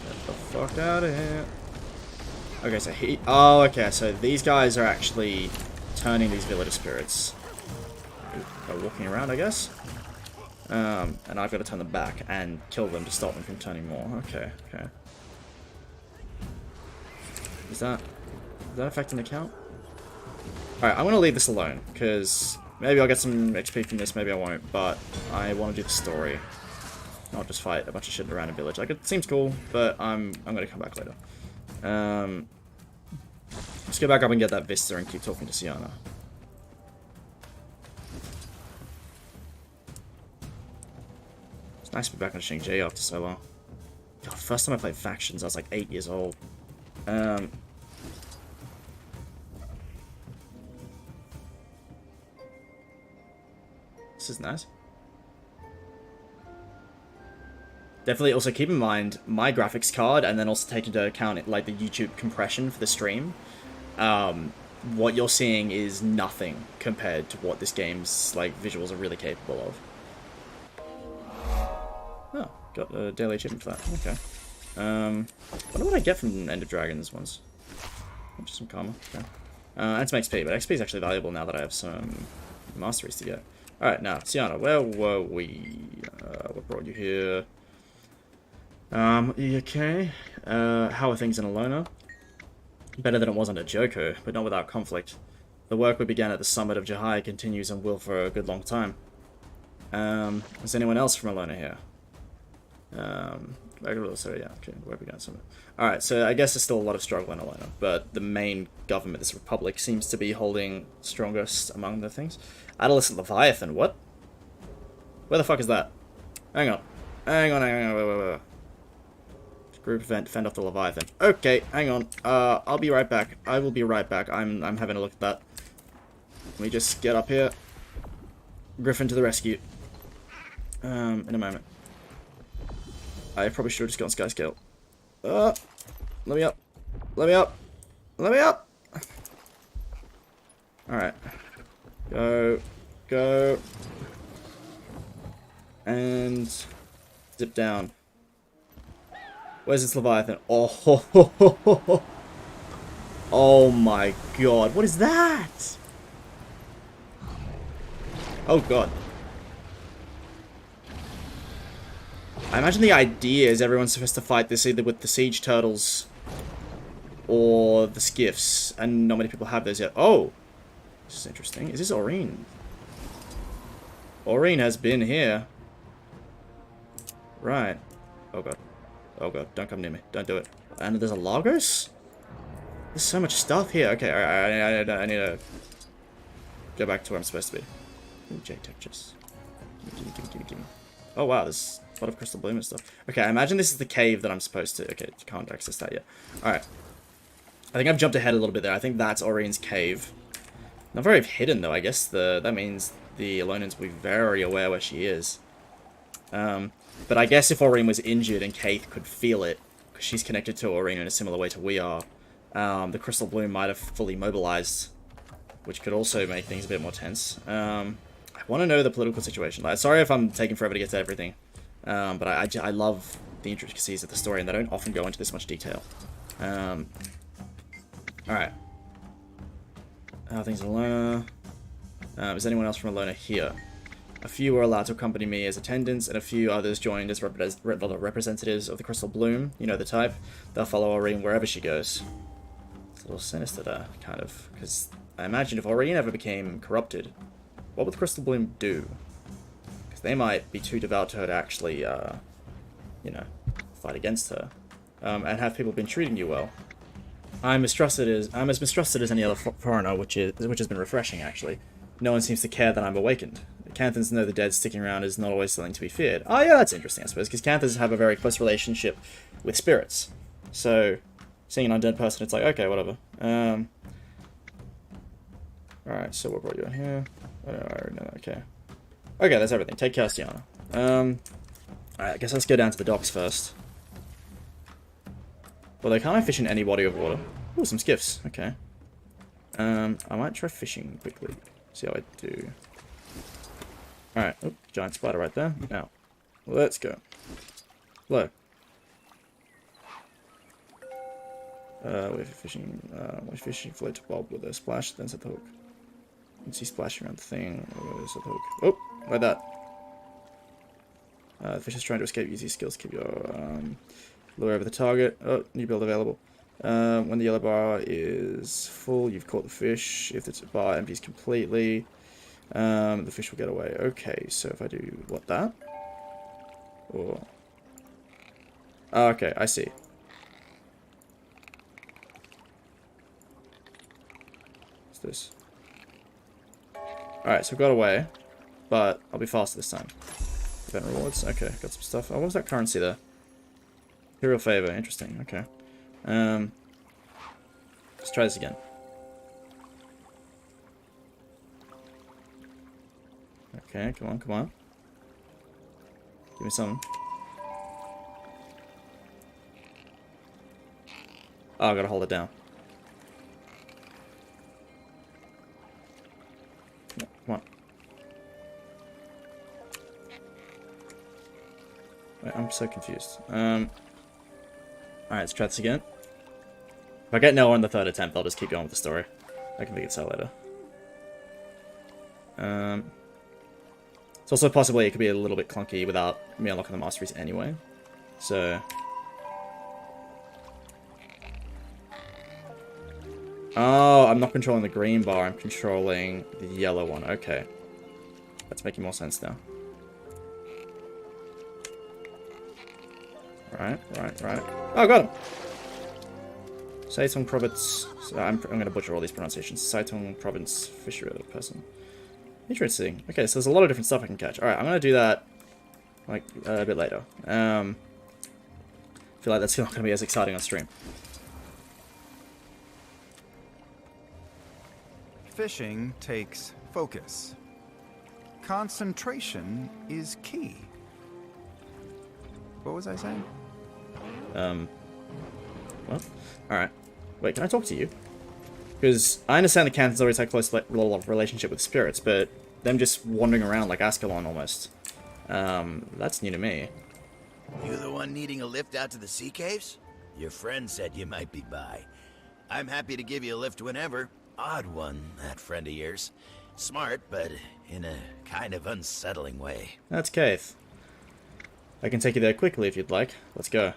Get the fuck out of here. Okay, so oh, okay, so these guys are actually turning these villager spirits. Are walking around, I guess. And I've got to turn them back and kill them to stop them from turning more. Okay, okay. Is that affecting the count? Alright, I'm going to leave this alone, because maybe I'll get some XP from this, maybe I won't, but I want to do the story. Not just fight a bunch of shit around a village. Like, it seems cool, but I'm going to come back later. Let's go back up and get that Vista and keep talking to Sienna. It's nice to be back on Xingji after so long. God, first time I played Factions, I was like 8 years old. This is nice. Definitely also keep in mind my graphics card, and then also take into account like the YouTube compression for the stream. What you're seeing is nothing compared to what this game's like visuals are really capable of. Oh, got a daily achievement for that. Okay. Wonder what I get from End of Dragons ones. Just some karma. Okay. And some XP, but XP is actually valuable now that I have some masteries to get. Alright, now, Sienna, where were we? What brought you here? You okay? How are things in Alona? Better than it was under Joko, but not without conflict. The work we began at the summit of Jahai continues and will for a good long time. Is anyone else from Alona here? So yeah, okay, where began summit. Alright, so I guess there's still a lot of struggle in Alona, but the main government, this republic, seems to be holding strongest among the things. Adolescent Leviathan, what? Where the fuck is that? Hang on. Wait. Group event, fend off the Leviathan. Okay, hang on. I'll be right back. I will be right back. I'm having a look at that. Let me just get up here. Griffin to the rescue. In a moment. I probably should have just gone sky scale. Let me up. Let me up. Let me up. Alright. Go. Go. And zip down. Where's this Leviathan? Oh, oh my god. What is that? Oh god. I imagine the idea is everyone's supposed to fight this either with the siege turtles or the skiffs, and not many people have those yet. Oh! This is interesting. Is this Aurene? Aurene has been here. Right. Oh god. Oh god, don't come near me. Don't do it. And there's a Lagos? There's so much stuff here. Okay, alright, I need to go back to where I'm supposed to be. Ooh, Jade Tech just. Gimme. Oh wow, there's a lot of crystal bloom and stuff. Okay, I imagine this is the cave that I'm supposed to. Okay, can't access that yet. Alright. I think I've jumped ahead a little bit there. I think that's Aurene's cave. Not very hidden though, I guess that means the Alonans will be very aware where she is. But I guess if Aurene was injured and Cantha could feel it, because she's connected to Aurene in a similar way to we are, the crystal bloom might have fully mobilized, which could also make things a bit more tense. I want to know the political situation. Like, sorry if I'm taking forever to get to everything, but I love the intricacies of the story, and they don't often go into this much detail. Alright. How are things in Alona? Is anyone else from Alona here? A few were allowed to accompany me as attendants, and a few others joined as representatives of the Crystal Bloom. You know the type. They'll follow Aurene wherever she goes. It's a little sinister there, kind of, because I imagine if Aurene ever became corrupted, what would the Crystal Bloom do? Because they might be too devout to her to actually, you know, fight against her. And have people been treating you well? I'm as mistrusted as any other foreigner, which has been refreshing, actually. No one seems to care that I'm awakened. Canthans know the dead sticking around is not always something to be feared. Oh yeah, that's interesting, I suppose, because Canthans have a very close relationship with spirits. So, seeing an undead person, it's like, okay, whatever. Alright, so what brought you in here? Oh, no, I already know that, okay. Okay, that's everything. Take care, Sienna. Alright, I guess let's go down to the docks first. Well, they can't fish in any body of water. Ooh, some skiffs, okay. I might try fishing quickly. See how I do. Alright, oh, giant spider right there. Now, let's go. Low. Wait for fishing float to bob with a splash, then set the hook. You can see splashing around the thing, set the hook. Oh, like that. The fish is trying to escape. Use these skills to keep your lure over the target. Oh, new build available. When the yellow bar is full, you've caught the fish. If the bar empties completely, the fish will get away. Okay, so if I do what, that? Or oh, okay, I see. What's this? Alright, so I've got away, but I'll be faster this time. Event rewards. Okay, got some stuff. Oh, what was that currency there? Imperial favor. Interesting. Okay. Let's try this again. Okay, come on, come on. Give me something. Oh, I gotta hold it down. No, come on. Wait, I'm so confused. Alright, let's try this again. If I get no on the third attempt, I'll just keep going with the story. I can figure this out later. It's also possibly it could be a little bit clunky without me unlocking the masteries anyway. So... oh, I'm not controlling the green bar, I'm controlling the yellow one. Okay. That's making more sense now. Right. Oh, I got him! Saitong Province... so I'm going to butcher all these pronunciations. Saitong Province Fishery person. Interesting. Okay, so there's a lot of different stuff I can catch. Alright, I'm going to do that like a bit later. I feel like that's not going to be as exciting on stream. Fishing takes focus. Concentration is key. What was I saying? What? Alright. Wait, can I talk to you? Because I understand the Cantha's always had a close relationship with spirits, but them just wandering around like Ascalon almost. That's new to me. You the one needing a lift out to the sea caves? Your friend said you might be by. I'm happy to give you a lift whenever. Odd one, that friend of yours. Smart, but in a kind of unsettling way. That's Cantha. I can take you there quickly if you'd like. Let's go.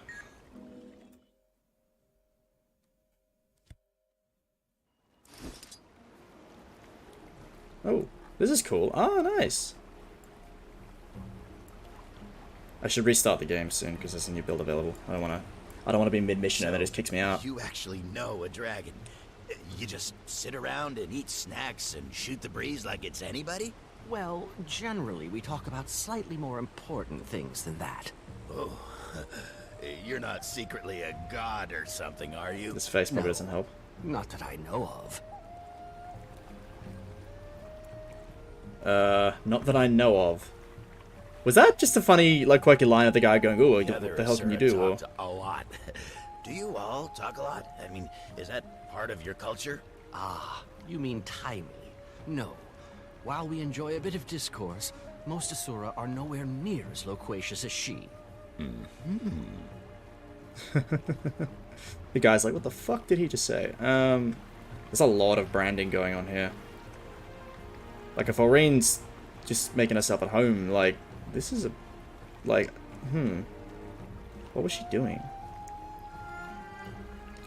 Oh, this is cool. Oh, nice. I should restart the game soon because there's a new build available. I don't want to be mid-mission and then it just kicks me out. You actually know a dragon. You just sit around and eat snacks and shoot the breeze like it's anybody? Well, generally we talk about slightly more important things than that. Oh, you're not secretly a god or something, are you? This face probably doesn't help. Not that I know of. Not that I know of. Was that just a funny, like, quirky line of the guy going, "Ooh, what the hell can you do?" Or... a lot. Do you all talk a lot? I mean, is that part of your culture? Ah, you mean timely. No. While we enjoy a bit of discourse, most Asura are nowhere near as loquacious as she. The guy's like, what the fuck did he just say? There's a lot of branding going on here. Like, if Aurene's just making herself at home, like, this is a... like, what was she doing?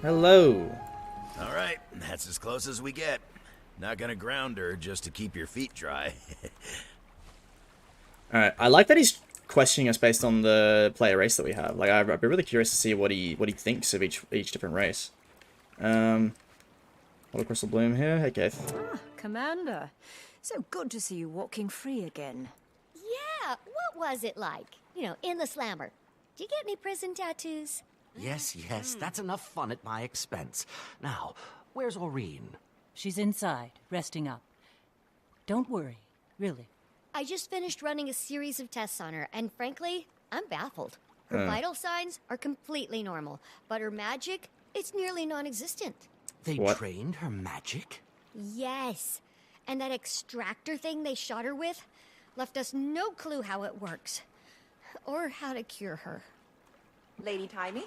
Hello. Alright, that's as close as we get. Not gonna ground her just to keep your feet dry. Alright, I like that he's questioning us based on the player race that we have. Like, I'd be really curious to see what he thinks of each different race. What a crystal bloom here. Hey, Keith. Ah, Commander. So good to see you walking free again. Yeah, what was it like? You know, in the slammer. Did you get any prison tattoos? Yes, that's enough fun at my expense. Now, where's Aurene? She's inside, resting up. Don't worry, really. I just finished running a series of tests on her, and frankly, I'm baffled. Her vital signs are completely normal, but her magic, it's nearly non-existent. They trained her magic? Yes. And that extractor thing they shot her with left us no clue how it works. Or how to cure her. Lady Timey,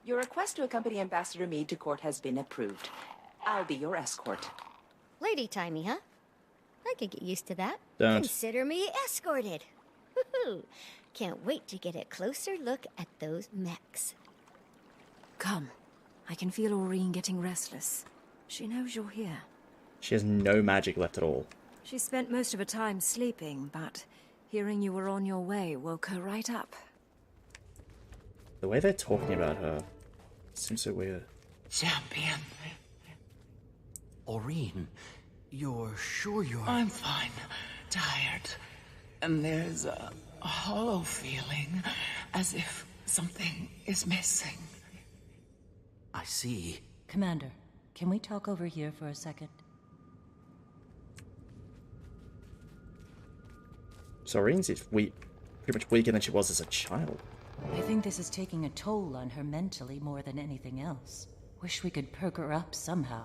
your request to accompany Ambassador Meade to court has been approved. I'll be your escort. Lady Timey, huh? I could get used to that. Don't. Consider me escorted. Woohoo! Can't wait to get a closer look at those mechs. Come. I can feel Aurene getting restless. She knows you're here. She has no magic left at all. She spent most of her time sleeping, but hearing you were on your way woke her right up. The way they're talking about her seems so weird. Champion. Aurene, you're sure you're... I'm fine. Tired. And there's a hollow feeling, as if something is missing. I see. Commander, can we talk over here for a second? So Aurene's pretty much weaker than she was as a child. I think this is taking a toll on her mentally more than anything else. Wish we could perk her up somehow.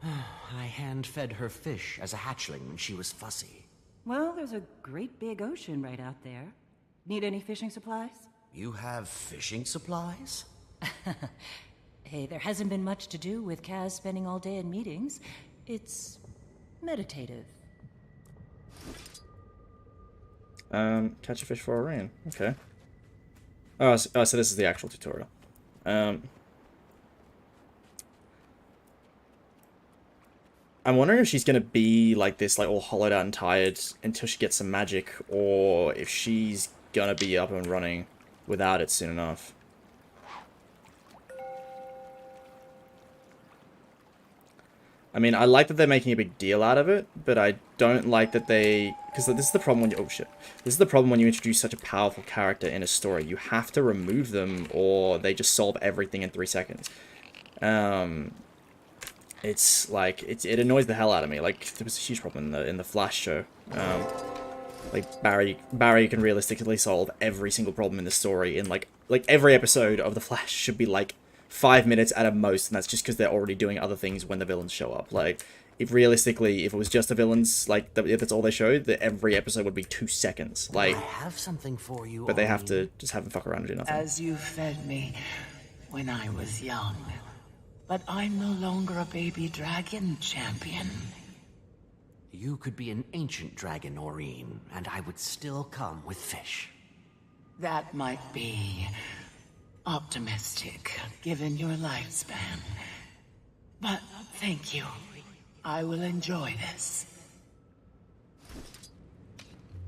I hand-fed her fish as a hatchling when she was fussy. Well, there's a great big ocean right out there. Need any fishing supplies? You have fishing supplies? Hey, there hasn't been much to do with Kaz spending all day in meetings. It's meditative. Catch a fish for Aurene. Okay. Oh, so this is the actual tutorial. I'm wondering if she's gonna be like this, like all hollowed out and tired until she gets some magic, or if she's gonna be up and running without it soon enough. I mean, I like that they're making a big deal out of it, but I don't like that they... Because this is the problem when you... Oh, shit. This is the problem when you introduce such a powerful character in a story. You have to remove them, or they just solve everything in 3 seconds. It's, like... It annoys the hell out of me. Like, there was a huge problem in the Flash show. Like, Barry can realistically solve every single problem in the story in, like every episode of the Flash should be, like, 5 minutes at a most, and that's just because they're already doing other things when the villains show up. Like, if it was just the villains, like, if that's all they showed, that every episode would be 2 seconds. Like, I have something for you. But they have to just have them fuck around and do nothing. As you fed me when I was young. But I'm no longer a baby dragon, champion. You could be an ancient dragon, Aurene, and I would still come with fish. That might be optimistic, given your lifespan. But thank you. I will enjoy this.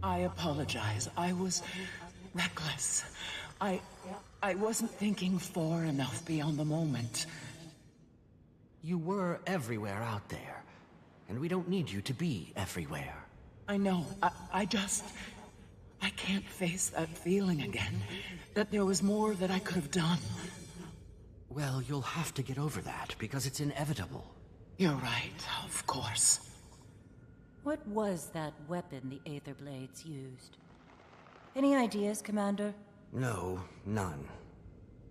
I apologize. I was reckless. I wasn't thinking far enough beyond the moment. You were everywhere out there, and we don't need you to be everywhere. I know. I can't face that feeling again. That there was more that I could have done. Well, you'll have to get over that, because it's inevitable. You're right, of course. What was that weapon the Aether Blades used? Any ideas, Commander? No, none.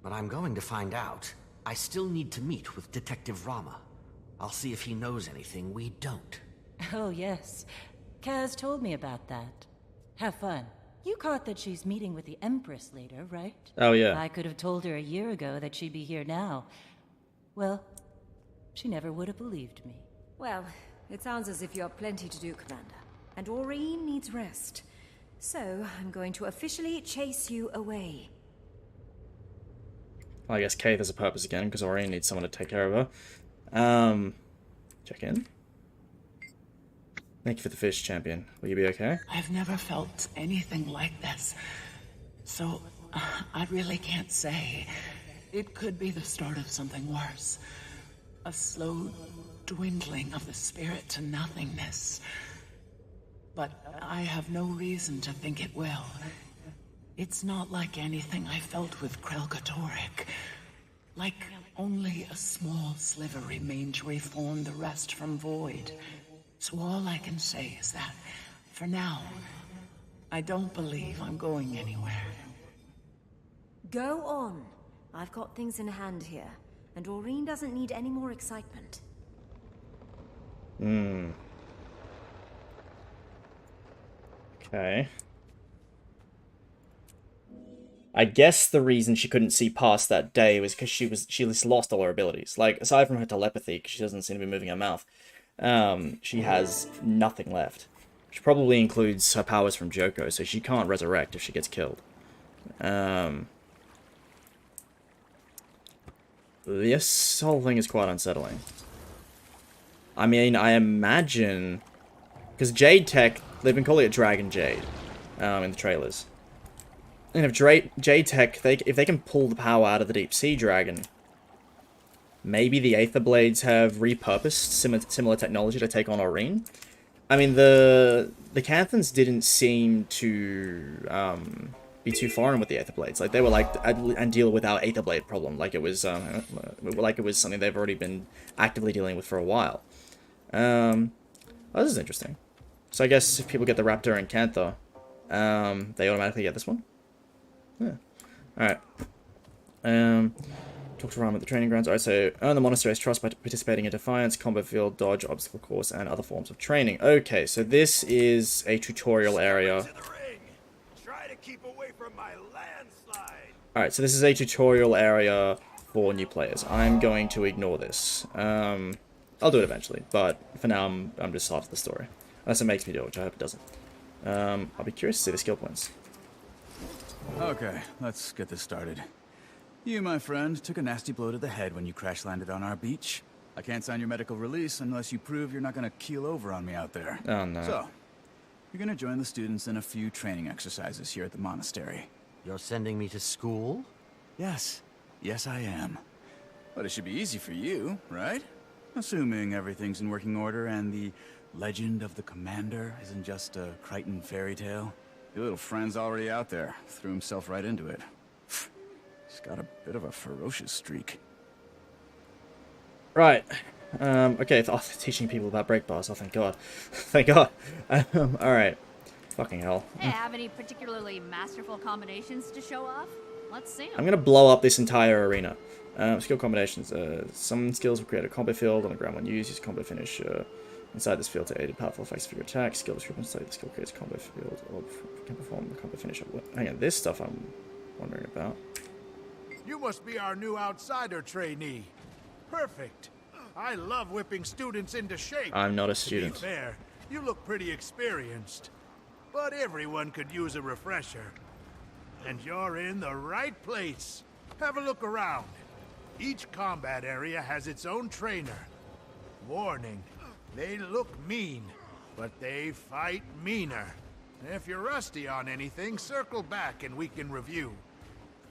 But I'm going to find out. I still need to meet with Detective Rama. I'll see if he knows anything we don't. Oh, yes. Kaz told me about that. Have fun. You caught that she's meeting with the Empress later, right? Oh, yeah. I could have told her a year ago that she'd be here now. Well, she never would have believed me. Well, it sounds as if you have plenty to do, Commander. And Aurene needs rest. So, I'm going to officially chase you away. Well, I guess Cantha has a purpose again, because Aurene needs someone to take care of her. Check in. Thank you for the fish, champion. Will you be okay? I've never felt anything like this. So, I really can't say. It could be the start of something worse. A slow dwindling of the spirit to nothingness. But I have no reason to think it will. It's not like anything I felt with Krelkatorek. Like only a small sliver remained to reform the rest from void. So all I can say is that, for now, I don't believe I'm going anywhere. Go on. I've got things in hand here, and Aurene doesn't need any more excitement. Hmm. Okay. I guess the reason she couldn't see past that day was because she just lost all her abilities. Like, aside from her telepathy, because she doesn't seem to be moving her mouth, she has nothing left. Which probably includes her powers from Joko, so she can't resurrect if she gets killed. This whole thing is quite unsettling. I mean, I imagine... Because Jade Tech, they've been calling it Dragon Jade in the trailers. And if Jade Tech, if they can pull the power out of the Deep Sea Dragon, maybe the Aether Blades have repurposed similar technology to take on Aurene. I mean, the Canthans didn't seem to be too foreign with the Aether Blades. Like, they were like, and deal with our Aether Blade problem, like it was something they've already been actively dealing with for a while. Oh, this is interesting. So I guess if people get the Raptor and Cantha, they automatically get this one. Yeah. Alright. Talk to Ram at the training grounds. Alright, so earn the monastery's trust by participating in Defiance, combo field, dodge, obstacle course, and other forms of training. Okay, so this is a tutorial area. Alright, so this is a tutorial area for new players. I'm going to ignore this. I'll do it eventually, but for now I'm just after the story. Unless it makes me do it, which I hope it doesn't. I'll be curious to see the skill points. Okay, let's get this started. You, my friend, took a nasty blow to the head when you crash-landed on our beach. I can't sign your medical release unless you prove you're not gonna keel over on me out there. Oh, no. So, you're gonna join the students in a few training exercises here at the monastery. You're sending me to school? Yes. Yes, I am. But it should be easy for you, right? Assuming everything's in working order and the legend of the commander isn't just a Crichton fairy tale. Your little friend's already out there. Threw himself right into it. He's got a bit of a ferocious streak. Right. Okay, teaching people about break bars. Oh, thank God. Thank God. Alright. Fucking hell. Hey, have any particularly masterful combinations to show off? Let's see 'em. I'm gonna blow up this entire arena. Skill combinations. Some skills will create a combo field on the ground when used. Use combo finish inside this field to aid in powerful effects of your attack. Skill description inside the skill creates a combo field or can perform the combo finish. Hang on, this stuff I'm wondering about. You must be our new outsider trainee. Perfect. I love whipping students into shape. I'm not a student. To be fair, you look pretty experienced. But everyone could use a refresher. And you're in the right place. Have a look around. Each combat area has its own trainer. Warning, they look mean, but they fight meaner. If you're rusty on anything, circle back and we can review.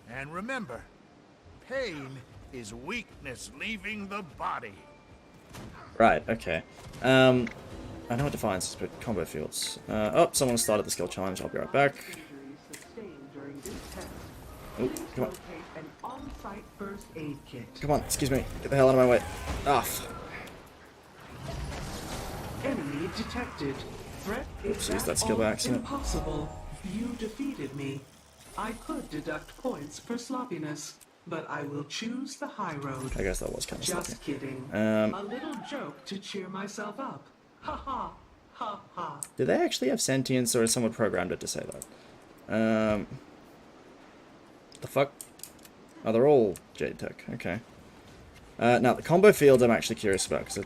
And remember, pain is weakness leaving the body. Right, okay. I know what defines this, but combo fields. Oh, someone started the skill challenge. I'll be right back. Oh, come on. Come on, excuse me. Get the hell out of my way. Ah. Enemy detected. Threat is use that skill by accident. Impossible. You defeated me. I could deduct points for sloppiness, but I will choose the high road. I guess that was kind of sloppy. Just kidding. A little joke to cheer myself up. Ha ha. Ha ha. Do they actually have sentience, or is someone programmed it to say that? The fuck? Oh, they're all Jade Tech. Okay. Now, the combo fields I'm actually curious about, because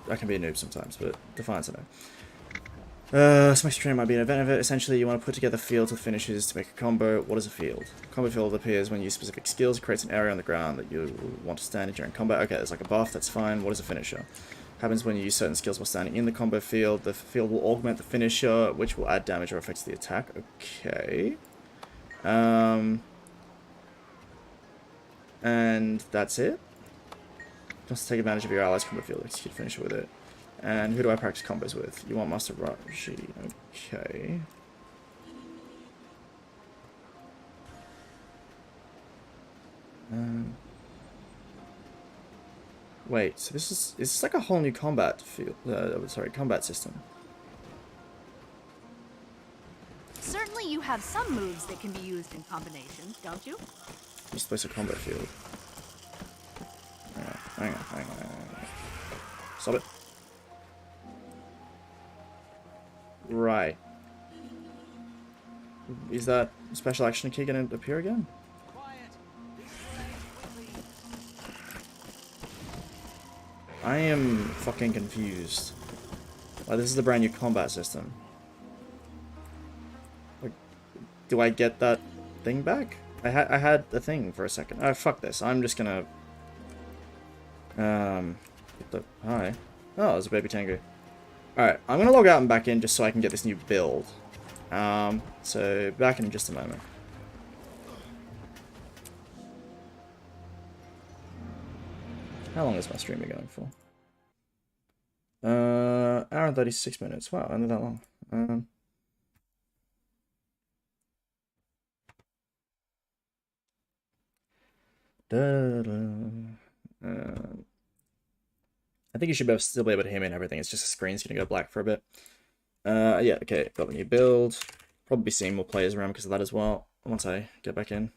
I can be a noob sometimes, but Defiance I know. Smash Train might be an event of it. Essentially, you want to put together fields with finishes to make a combo. What is a field? Combo field appears when you use specific skills. It creates an area on the ground that you want to stand in during combat. Okay, there's like a buff, that's fine. What is a finisher? Happens when you use certain skills while standing in the combo field. The field will augment the finisher, which will add damage or affects the attack. Okay. And that's it. Just take advantage of your allies' combo field. Execute finisher with it. And who do I practice combos with? You want Master Raji. Okay. Wait, so is this like a whole new combat field? Combat system. Certainly you have some moves that can be used in combination, don't you? You're supposed to combat field. Hang on. Stop it. Right. Is that special action key gonna appear again? I am fucking confused. Like, this is the brand new combat system. Like, do I get that thing back? I had a thing for a second. Oh, fuck this. I'm just gonna... Hi. Oh, there's a baby tango. Alright, I'm gonna log out and back in just so I can get this new build. So, back in just a moment. How long is my stream going for? Hour and 36 minutes. Wow, only that long. I think you should still be able to hear me and everything. It's just the screen's gonna go black for a bit. Yeah, okay, got the new build. Probably be seeing more players around because of that as well, once I get back in.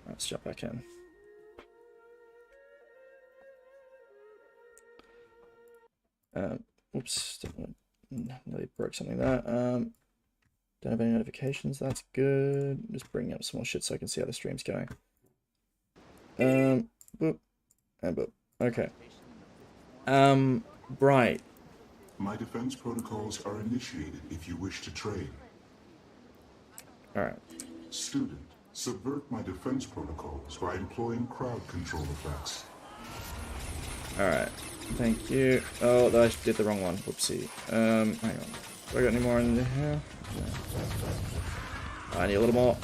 Let's jump back in. Oops, nearly broke something there. Don't have any notifications, that's good. Just bringing up some more shit so I can see how the stream's going. Boop, and boop. Okay. Right. My defense protocols are initiated if you wish to trade. Alright. Student, subvert my defense protocols by employing crowd control effects. Alright. Thank you. Oh, I did the wrong one. Whoopsie. Hang on. Do I got any more in here? No. I need a little more.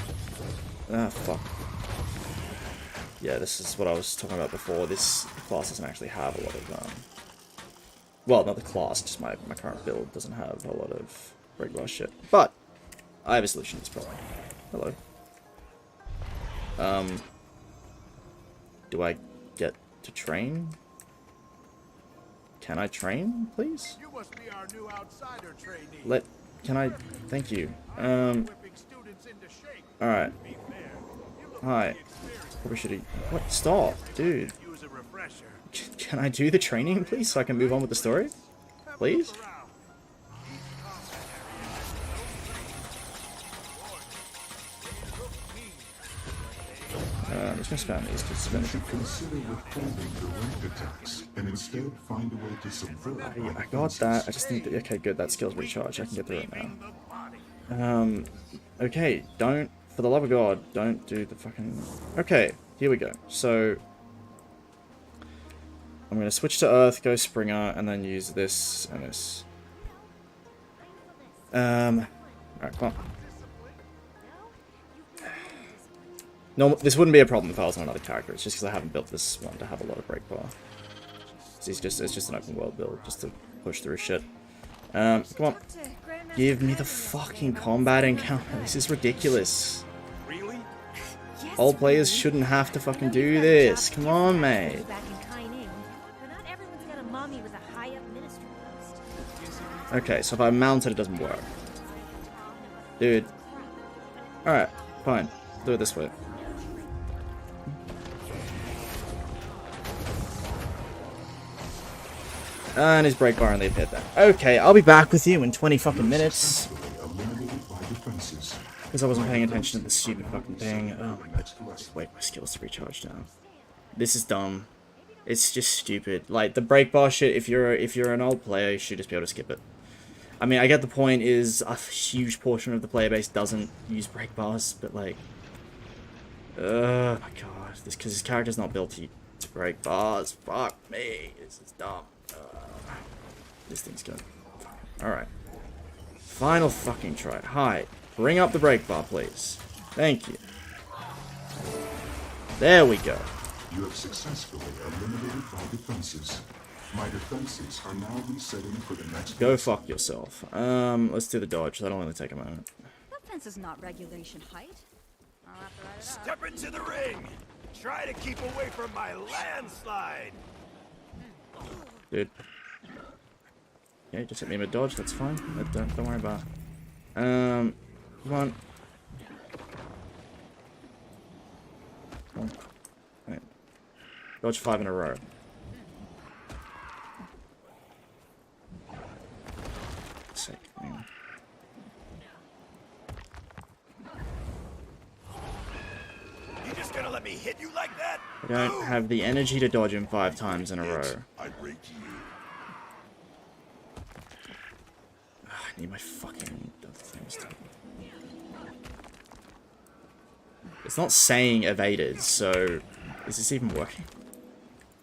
Ah, fuck. Yeah, this is what I was talking about before. This class doesn't actually have a lot of, well, not the class, just my current build doesn't have a lot of regular shit. But, I have a solution to this problem. Hello. Do I get to train? Can I train, please? You must be our new outsider trainee. Can I? Thank you. Alright. Hi. Probably should have... What? Stop, dude. Can I do the training, please, so I can move on with the story? Please? I'm just gonna spam these because you should consider withholding direct attacks and instead find a way to subvert. I got that. I just think that, okay, good. That skill's recharged. I can get through it now. Okay. Don't, for the love of God, don't do the fucking. Okay, here we go. So I'm gonna switch to Earth, go Springer, and then use this and this. Alright, come on. No, this wouldn't be a problem if I was on another character. It's just because I haven't built this one to have a lot of break bar. It's just an open world build, just to push through shit. Come on. Give me the fucking combat encounter. This is ridiculous. Really? All players shouldn't have to fucking do this. Come on, mate. Okay, so if I mount it, it doesn't work. Dude. Alright, fine. Do it this way. And his break bar only appeared there. Okay, I'll be back with you in 20 fucking minutes. Because I wasn't paying attention to the stupid fucking thing. Oh my god. Wait, my skills to recharge now. This is dumb. It's just stupid. Like, the break bar shit, if you're an old player, you should just be able to skip it. I mean, I get the point is a huge portion of the player base doesn't use break bars, but like... Oh my god. Because this character's not built to break bars. Fuck me. This is dumb. This thing's good. Alright. Final fucking try. Hi. Bring up the break bar, please. Thank you. There we go. You have successfully eliminated my defenses. My defenses are now resetting for the next. Go fuck yourself. Let's do the dodge. That'll only take a moment. That fence is not regulation height. I'll have to write it Step into the ring. Try to keep away from my landslide. Dude. Yeah, just hit me with dodge. That's fine. Don't worry about it. Come on. Come on. Wait. Dodge 5 in a row. Sick. Hang on. You just gonna let me hit you like that? I don't have the energy to dodge him 5 times in a row. I rate you. I need my fucking things to... It's not saying evaded, so is this even working?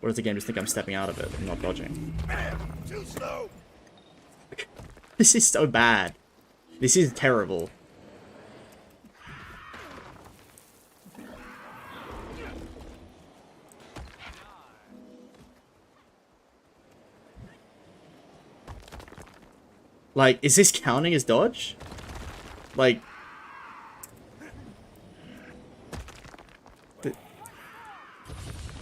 Or does the game just think I'm stepping out of it and not dodging? Man, too slow. This is so bad. This is terrible. Like, is this counting as dodge? Like...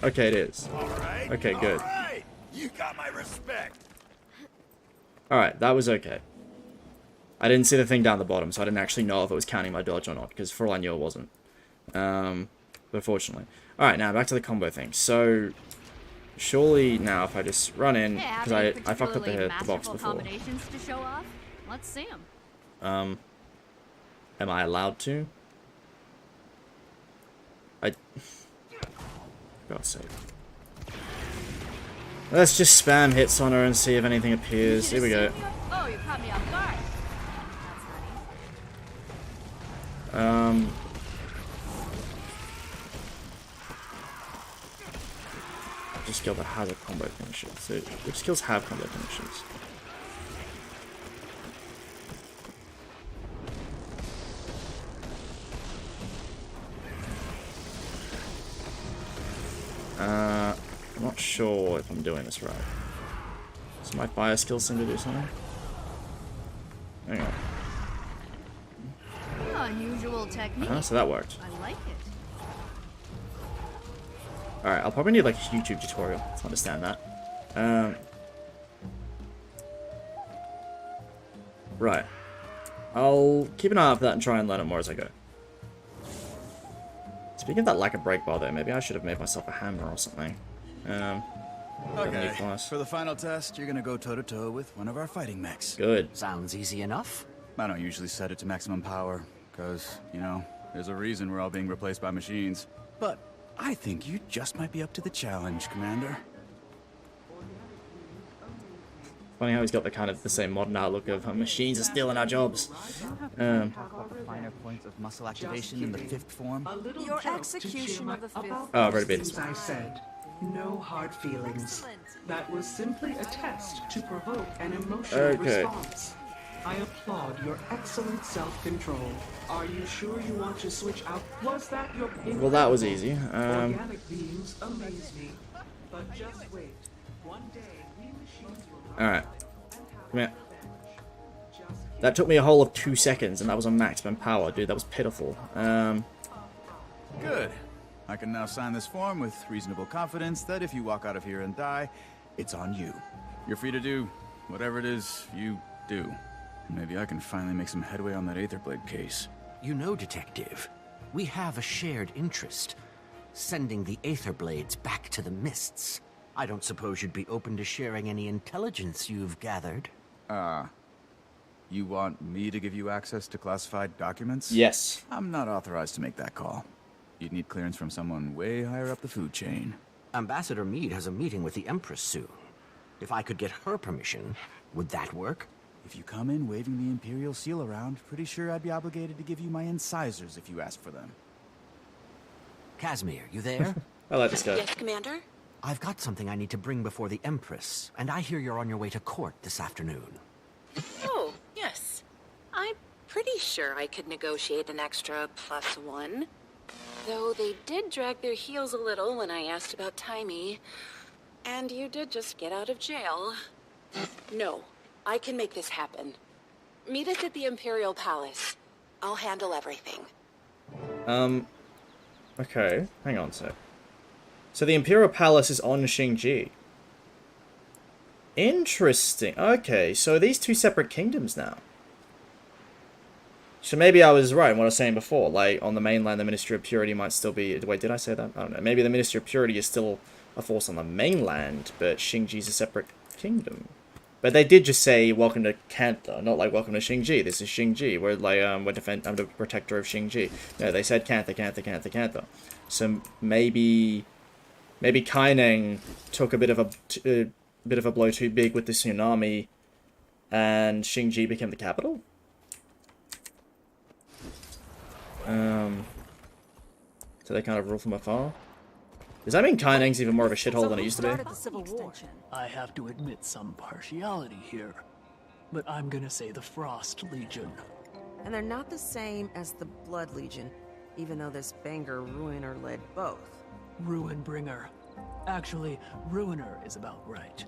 Okay, it is. Alright, okay, good. Alright. You got my respect. Alright, that was okay. I didn't see the thing down the bottom, so I didn't actually know if it was counting my dodge or not, because for all I knew it wasn't. But fortunately. Alright, now back to the combo thing. So, surely now if I just run in, because I fucked up the box before. Combinations to show off? Let's see them. Am I allowed to? God's sake. Let's just spam hits on her and see if anything appears. Here we go. Oh, you caught me off guard. Just skill that has a combo finisher. So which skills have combo finishers? I'm not sure if I'm doing this right. Does my fire skill seem to do something? Hang on. Unusual technique. So that worked. I like it. Alright, I'll probably need like a YouTube tutorial to understand that. Right. I'll keep an eye out for that and try and learn it more as I go. Speaking of that lack of brake bar there, maybe I should have made myself a hammer or something. Okay, for the final test, you're gonna go toe-to-toe with one of our fighting mechs. Good. Sounds easy enough. I don't usually set it to maximum power, because, you know, there's a reason we're all being replaced by machines. But I think you just might be up to the challenge, Commander. Funny how he's got the kind of the same modern outlook of machines are stealing our jobs. Talk about the finer points of muscle activation in the 5th form. Your execution of the 5th. Oh, I've already been. I said, no hard feelings. That was simply a test to provoke an emotional response. I applaud your excellent self-control. Are you sure you want to switch out? Was that your Well, that was easy. Organic beings amaze me. But just wait. One day we machines will Alright. Come here. That took me a whole of 2 seconds, and that was on maximum power. Dude, that was pitiful. Good. I can now sign this form with reasonable confidence that if you walk out of here and die, it's on you. You're free to do whatever it is you do. Maybe I can finally make some headway on that Aetherblade case. You know, Detective, we have a shared interest. Sending the Aetherblades back to the Mists. I don't suppose you'd be open to sharing any intelligence you've gathered? You want me to give you access to classified documents? Yes. I'm not authorized to make that call. You'd need clearance from someone way higher up the food chain. Ambassador Meade has a meeting with the Empress soon. If I could get her permission, would that work? If you come in waving the Imperial seal around, pretty sure I'd be obligated to give you my incisors if you ask for them. Casimir, you there? I like this guy. Yes, Commander? I've got something I need to bring before the Empress, and I hear you're on your way to court this afternoon. Oh, yes. I'm pretty sure I could negotiate an extra +1. Though they did drag their heels a little when I asked about Timey. And you did just get out of jail. No, I can make this happen. Meet us at the Imperial Palace. I'll handle everything. Okay, hang on a sec. So the Imperial Palace is on Xingji. Interesting. Okay, so these two separate kingdoms now. So maybe I was right in what I was saying before. Like, on the mainland, the Ministry of Purity might still be... Wait, did I say that? I don't know. Maybe the Ministry of Purity is still a force on the mainland, but Xingji's a separate kingdom. But they did just say, welcome to Cantha, not like, welcome to Xingji. This is Xingji. We're, like, I'm the protector of Xingji. No, they said Cantha, Cantha, Cantha, Cantha. So maybe Kaineng took a bit of a blow too big with the tsunami, and Xingji became the capital? So they kind of rule from afar. Does that mean Kaineng's even more of a shithole than it used to be? I have to admit some partiality here, but I'm gonna say the Frost Legion. And they're not the same as the Blood Legion, even though this banger Ruiner led both. Ruinbringer. Actually, Ruiner is about right.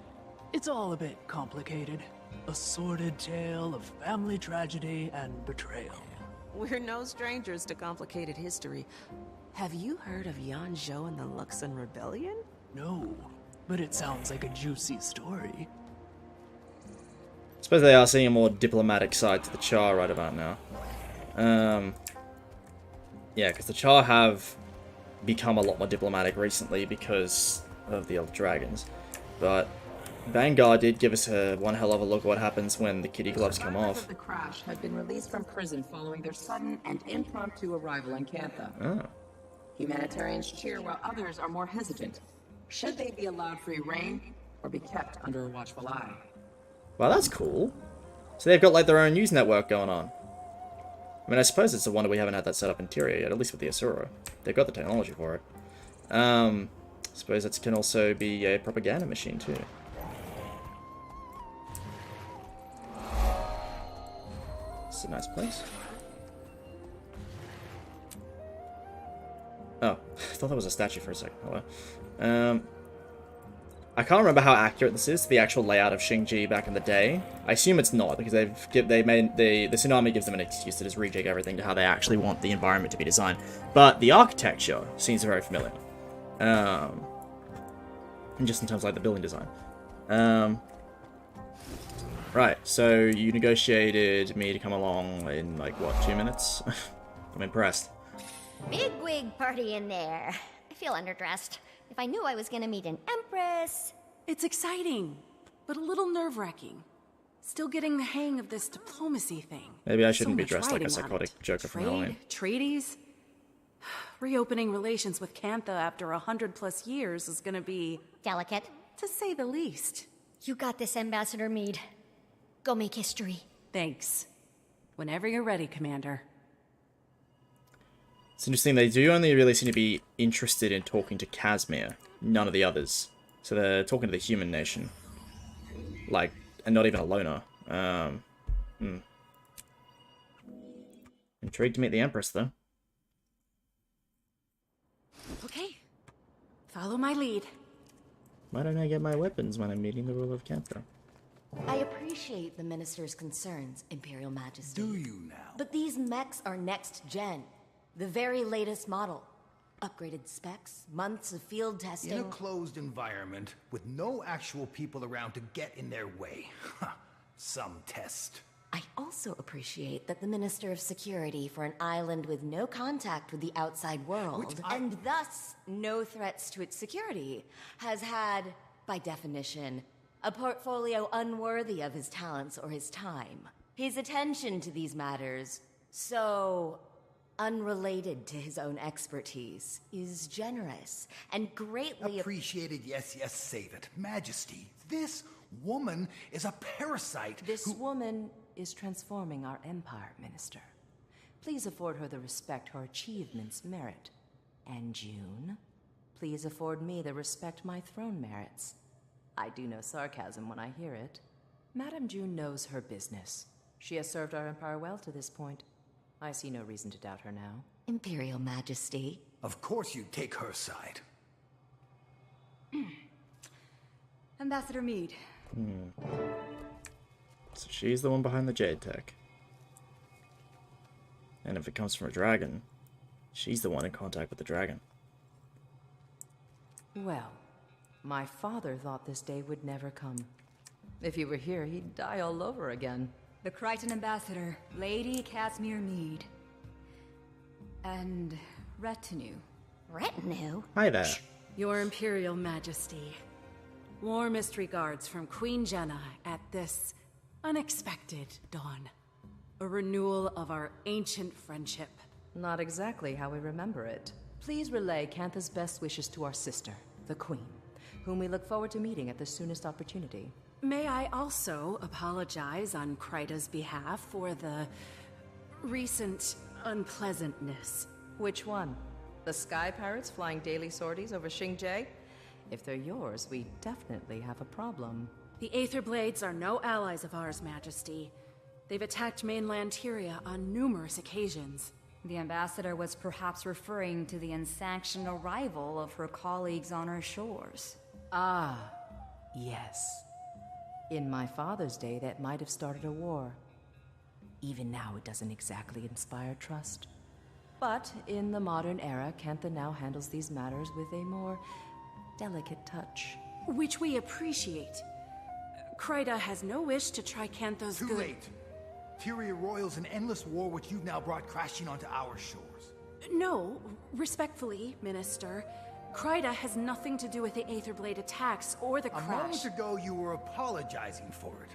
It's all a bit complicated. A sordid tale of family tragedy and betrayal. We're no strangers to complicated history. Have you heard of Yanzhou and the Luxon Rebellion? No, but it sounds like a juicy story. I suppose they are seeing a more diplomatic side to the Char right about now. Yeah, because the Char have become a lot more diplomatic recently because of the Elder Dragons. But Vanguard did give us one hell of a look at what happens when the kitty gloves come off. The crash had been released from prison following their sudden and impromptu arrival in Cantha. Oh. Humanitarians cheer while others are more hesitant. Should they be allowed free reign or be kept under a watchful eye? Well, that's cool. So they've got like their own news network going on. I mean, I suppose it's a wonder we haven't had that set up in Tyria yet, at least with the Asura. They've got the technology for it. I suppose it can also be a propaganda machine too. It's a nice place. Oh, I thought that was a statue for a second. Oh, well. I can't remember how accurate this is to the actual layout of Xingji back in the day. I assume it's not, because they made the tsunami gives them an excuse to just rejig everything to how they actually want the environment to be designed. But the architecture seems very familiar. And just in terms of like the building design. Right, so you negotiated me to come along in like what, 2 minutes? I'm impressed. Bigwig party in there. I feel underdressed. If I knew I was gonna meet an empress... It's exciting, but a little nerve-wracking. Still getting the hang of this diplomacy thing. Maybe I shouldn't be dressed like a psychotic Joker from Trade, Halloween. treaties? Reopening relations with Cantha after 100+ years is gonna be... delicate. To say the least. You got this, Ambassador Meade. Go make history. Thanks. Whenever you're ready, Commander. It's interesting, they do only really seem to be interested in talking to Casimir, none of the others. So they're talking to the human nation. Like, and not even a loner. Intrigued to meet the Empress, though. Okay. Follow my lead. Why don't I get my weapons when I'm meeting the ruler of Cantha? I appreciate the Minister's concerns, Imperial Majesty. Do you now? But these mechs are next gen. The very latest model. Upgraded specs, months of field testing. In a closed environment, with no actual people around to get in their way. Some test. I also appreciate that the Minister of Security for an island with no contact with the outside world, and thus no threats to its security, has had, by definition, a portfolio unworthy of his talents or his time. His attention to these matters, so unrelated to his own expertise, is generous and greatly appreciated. Yes, save it. Majesty, this woman is a parasite. This woman is transforming our empire, Minister. Please afford her the respect her achievements merit. And June, please afford me the respect my throne merits. I do know sarcasm when I hear it. Madame June knows her business. She has served our empire well to this point. I see no reason to doubt her now. Imperial Majesty. Of course you take her side. Ambassador Meade. So she's the one behind the Jade Tech. And if it comes from a dragon, she's the one in contact with the dragon. Well, my father thought this day would never come. If he were here, he'd die all over again. The Crichton Ambassador, Lady Casimir Mead. And retinue. Retinue? Hi there. Your Imperial Majesty. Warmest regards from Queen Jenna at this unexpected dawn. A renewal of our ancient friendship. Not exactly how we remember it. Please relay Cantha's best wishes to our sister, the Queen, whom we look forward to meeting at the soonest opportunity. May I also apologize on Kryta's behalf for the recent unpleasantness. Which one? The Sky Pirates flying daily sorties over Xingjie? If they're yours, we definitely have a problem. The Aether Blades are no allies of ours, Majesty. They've attacked mainland Tyria on numerous occasions. The ambassador was perhaps referring to the unsanctioned arrival of her colleagues on our shores. Ah, yes. In my father's day, that might have started a war. Even now, it doesn't exactly inspire trust. But in the modern era, Cantha now handles these matters with a more delicate touch. Which we appreciate. Kryta has no wish to try Cantha's good... Too late. Tyria roils an endless war which you've now brought crashing onto our shores. No, respectfully, Minister. Kryta has nothing to do with the Aetherblade attacks or the crash. A moment ago, you were apologizing for it.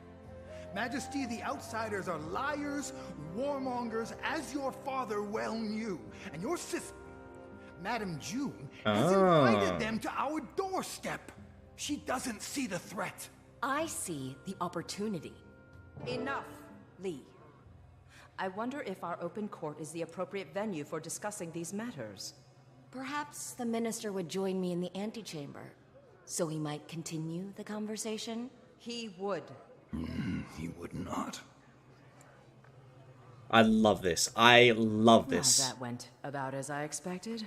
Majesty, the Outsiders are liars, warmongers, as your father well knew. And your sister, Madame June, has invited them to our doorstep. She doesn't see the threat. I see the opportunity. Enough, Lee. I wonder if our open court is the appropriate venue for discussing these matters. Perhaps the minister would join me in the antechamber, so we might continue the conversation? He would. He would not. I love this. I love this. Well, that went about as I expected.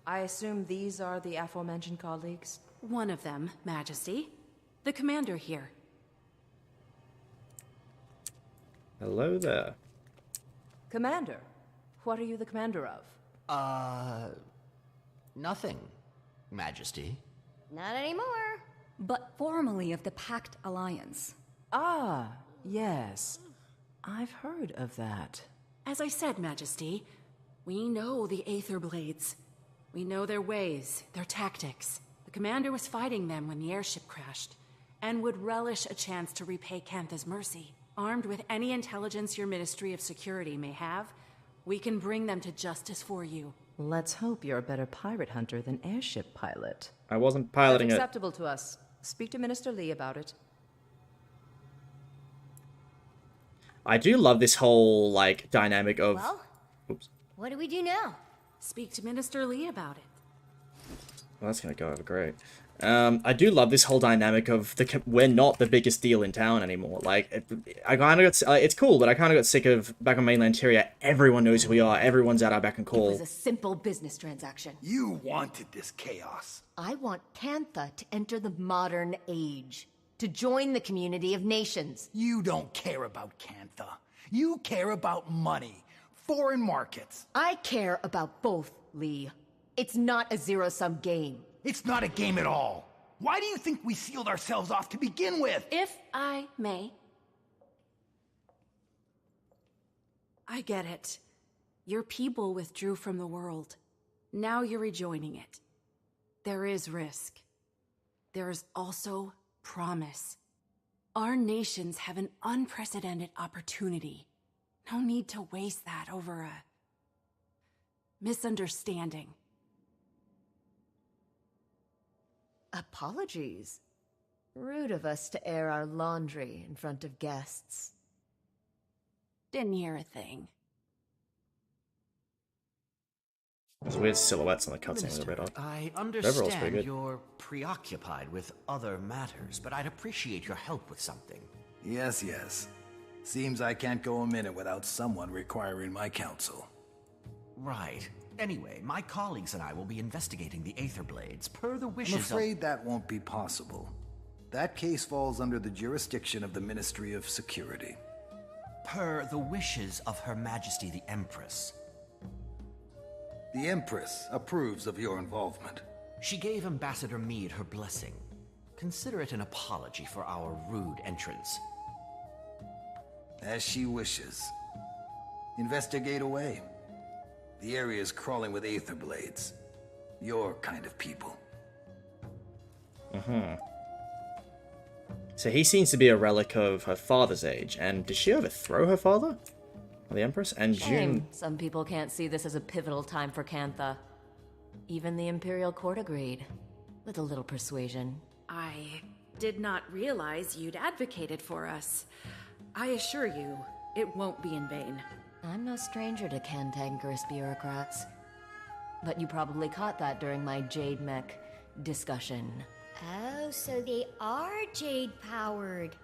I assume these are the aforementioned colleagues? One of them, Majesty. The commander here. Hello there. Commander, what are you the commander of? Nothing, Majesty. Not anymore. But formerly of the Pact Alliance. Ah, yes. I've heard of that. As I said, Majesty, we know the Aether Blades. We know their ways, their tactics. The commander was fighting them when the airship crashed, and would relish a chance to repay Cantha's mercy. Armed with any intelligence your Ministry of Security may have, we can bring them to justice for you. Let's hope you're a better pirate hunter than airship pilot. I wasn't piloting That's it. acceptable to us. Speak to Minister Lee about it. I do love this whole, like, dynamic of... Well, oops. What do we do now? Speak to Minister Lee about it. Well, that's gonna go over great. I do love this whole dynamic of we're not the biggest deal in town anymore. Like, I kind of got it's cool, but I kind of got sick of back on mainland Tyria. Everyone knows who we are. Everyone's at our beck and call. It was a simple business transaction. You wanted this chaos. I want Cantha to enter the modern age, to join the community of nations. You don't care about Cantha. You care about money, foreign markets. I care about both, Lee. It's not a zero-sum game. It's not a game at all. Why do you think we sealed ourselves off to begin with? If I may. I get it. Your people withdrew from the world. Now you're rejoining it. There is risk. There is also promise. Our nations have an unprecedented opportunity. No need to waste that over a misunderstanding. Apologies. Rude of us to air our laundry in front of guests. Didn't hear a thing. There's weird silhouettes on the cutscene a bit odd. I Overall's pretty understand good. you're preoccupied with other matters, but I'd appreciate your help with something. Yes, yes. Seems I can't go a minute without someone requiring my counsel. Right. Anyway, my colleagues and I will be investigating the Aether Blades per the wishes I'm afraid that won't be possible. That case falls under the jurisdiction of the Ministry of Security. Per the wishes of Her Majesty the Empress. The Empress approves of your involvement. She gave Ambassador Mead her blessing. Consider it an apology for our rude entrance. As she wishes. Investigate away. The area is crawling with aether blades. Your kind of people. So he seems to be a relic of her father's age, and did she overthrow her father? Or the Empress? And June... Some people can't see this as a pivotal time for Cantha. Even the Imperial Court agreed. With a little persuasion. I did not realize you'd advocated for us. I assure you, it won't be in vain. I'm no stranger to cantankerous bureaucrats. But you probably caught that during my Jade mech discussion. Oh, so they are Jade-powered.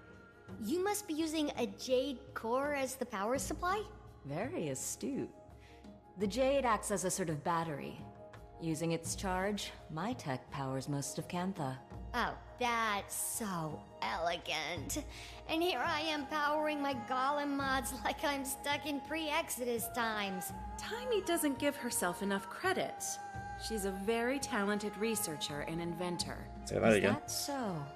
You must be using a Jade core as the power supply? Very astute. The Jade acts as a sort of battery. Using its charge, my tech powers most of Cantha. Oh, that's so elegant. And here I am powering my golem mods like I'm stuck in pre-Exodus times. Taimi doesn't give herself enough credit. She's a very talented researcher and inventor. Say that again. Is that so?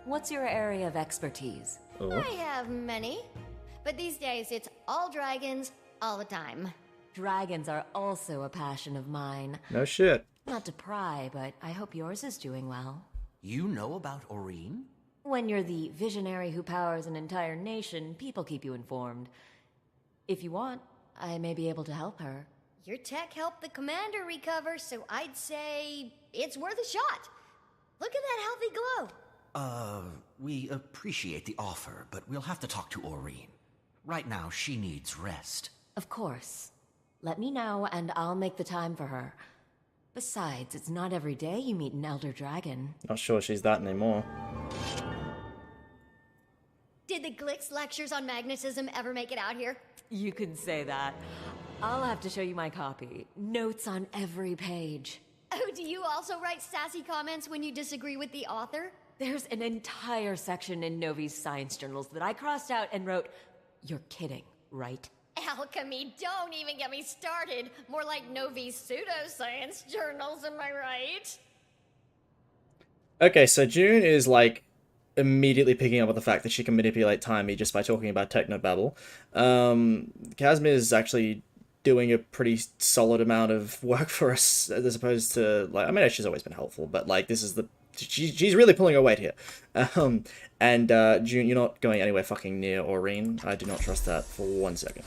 What's your area of expertise? I have many. But these days, it's all dragons, all the time. Dragons are also a passion of mine. No shit. Not to pry, but I hope yours is doing well. You know about Aurene? When you're the visionary who powers an entire nation, people keep you informed. If you want, I may be able to help her. Your tech helped the commander recover, so I'd say it's worth a shot. Look at that healthy glow. We appreciate the offer, but we'll have to talk to Aurene. Right now, she needs rest. Of course. Let me know, and I'll make the time for her. Besides, it's not every day you meet an elder dragon. Not sure she's that anymore. Did the Glix lectures on magnetism ever make it out here? You could say that. I'll have to show you my copy. Notes on every page. Oh, do you also write sassy comments when you disagree with the author? There's an entire section in Novi's science journals that I crossed out and wrote, "You're kidding, right?" Alchemy, don't even get me started. More like Novi's pseudoscience journals, am I right? Okay, so June is like immediately picking up on the fact that she can manipulate Taimi just by talking about technobabble. Casimir is actually doing a pretty solid amount of work for us, as opposed to, like, I mean, she's always been helpful, but like this is the she's really pulling her weight here. And June, you're not going anywhere fucking near Aurene. I do not trust that for 1 second.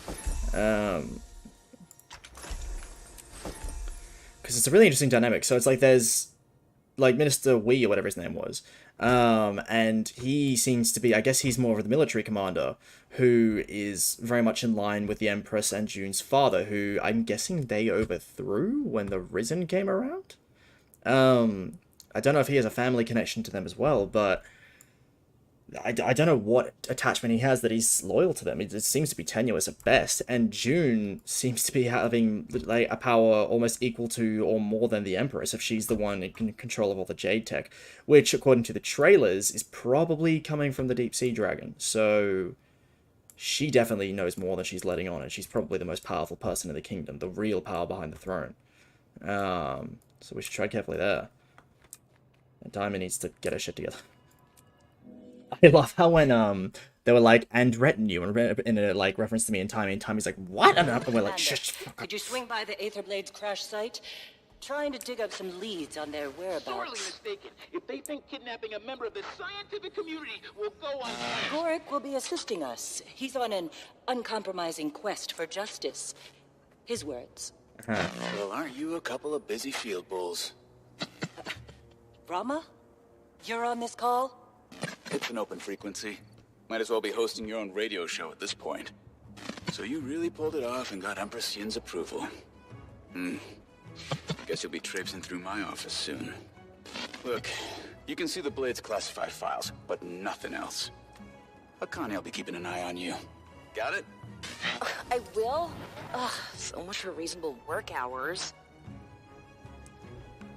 Because it's a really interesting dynamic. So it's like there's like Minister Wee or whatever his name was. And he seems to be, I guess he's more of the military commander, who is very much in line with the Empress and June's father, who I'm guessing they overthrew when the Risen came around. I don't know if he has a family connection to them as well, but I don't know what attachment he has that he's loyal to them. It seems to be tenuous at best, and June seems to be having like a power almost equal to or more than the Empress if she's the one in control of all the Jade tech, which, according to the trailers, is probably coming from the Deep Sea Dragon. So she definitely knows more than she's letting on, and she's probably the most powerful person in the kingdom, the real power behind the throne. So we should tread carefully there. And Diamond needs to get her shit together. I love how when they were like, "and retinue," and in a like reference to me and Taimi's like, "What?" And we're like, "Shh." Could you swing by the Aetherblades crash site? Trying to dig up some leads on their whereabouts. Sorely mistaken. If they think kidnapping a member of the scientific community will go on... Gorik will be assisting us. He's on an uncompromising quest for justice. His words. Well, aren't you a couple of busy field bulls? Rama? You're on this call? It's an open frequency. Might as well be hosting your own radio show at this point. So you really pulled it off and got Empress Yin's approval. Guess you'll be traipsing through my office soon. Look, you can see the Blade's classified files, but nothing else. Akane will be keeping an eye on you. Got it? I will? So much for reasonable work hours.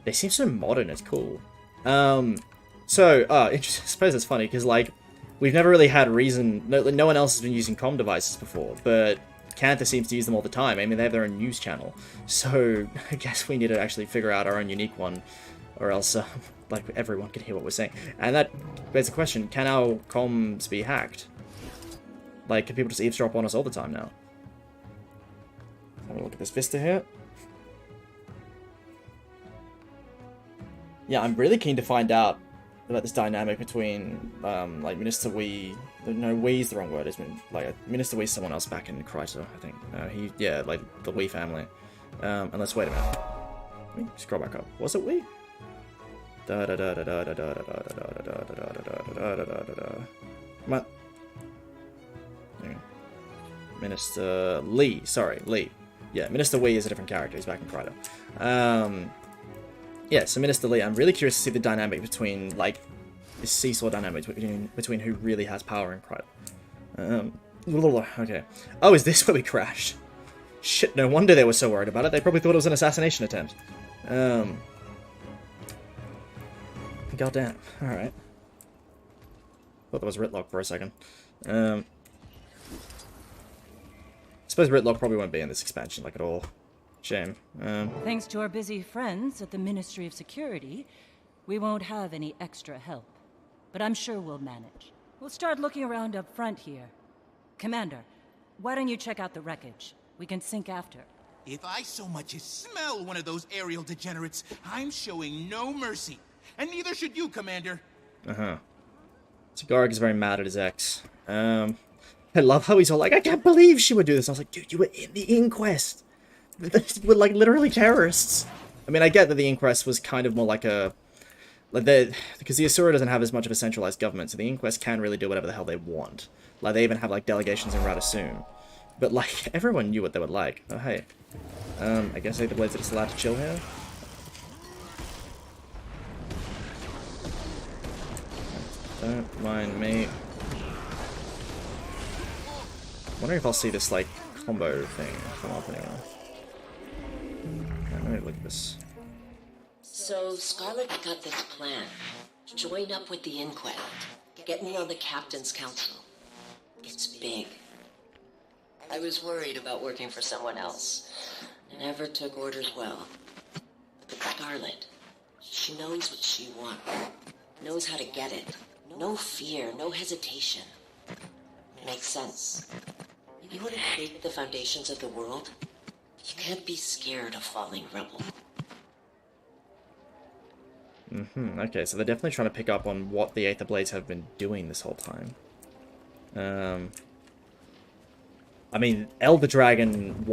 They seem so modern, it's cool. I suppose it's funny, because, like, we've never really had reason... No one else has been using comm devices before, but Cantha seems to use them all the time. I mean, they have their own news channel. So, I guess we need to actually figure out our own unique one, or else, like, everyone can hear what we're saying. And that begs the question, can our comms be hacked? Like, can people just eavesdrop on us all the time now? Have a look at this vista here. Yeah, I'm really keen to find out about this dynamic between, like, Minister Wee... No, Wee's the wrong word, isn't it? Like, Minister Wee's someone else back in Kryta, I think. Yeah, like, the Wee family. And let's wait a minute. Let me scroll back up. Was it Wee? What? Minister Lee, sorry, Lee. Yeah, Minister Wee is a different character, he's back in Kryta. Yeah, so Minister Lee, I'm really curious to see the dynamic between, like, this seesaw dynamic between who really has power in Kryta. Okay. Oh, is this where we crashed? Shit, no wonder they were so worried about it. They probably thought it was an assassination attempt. Goddamn. Alright. Thought that was Ritlock for a second. I suppose Ritlock probably won't be in this expansion, like, at all. Shame. Thanks to our busy friends at the Ministry of Security, we won't have any extra help. But I'm sure we'll manage. We'll start looking around up front here. Commander, why don't you check out the wreckage? We can sync after. If I so much as smell one of those aerial degenerates, I'm showing no mercy. And neither should you, Commander. Garg is very mad at his ex. I love how he's all like, I can't believe she would do this. I was like, dude, you were in the inquest. They were, like, literally terrorists. I mean, I get that the inquest was kind of more like a... because the Asura doesn't have as much of a centralized government, so the inquest can really do whatever the hell they want. Like, they even have, like, delegations in Radassoon. But, like, everyone knew what they would like. Oh, hey. I guess the Blades are just allowed to chill here. Don't mind me. Wondering if I'll see this, like, combo thing come up anyway. Let me look at this. So, Scarlet's got this plan. Join up with the Inquest. Get me on the Captain's Council. It's big. I was worried about working for someone else. Never took orders well. But Scarlet, she knows what she wants. Knows how to get it. No fear, no hesitation. Makes sense. You want to shake the foundations of the world? You can't be scared of falling rebel. Okay, so they're definitely trying to pick up on what the Aether Blades have been doing this whole time. I mean, Elder Dragon,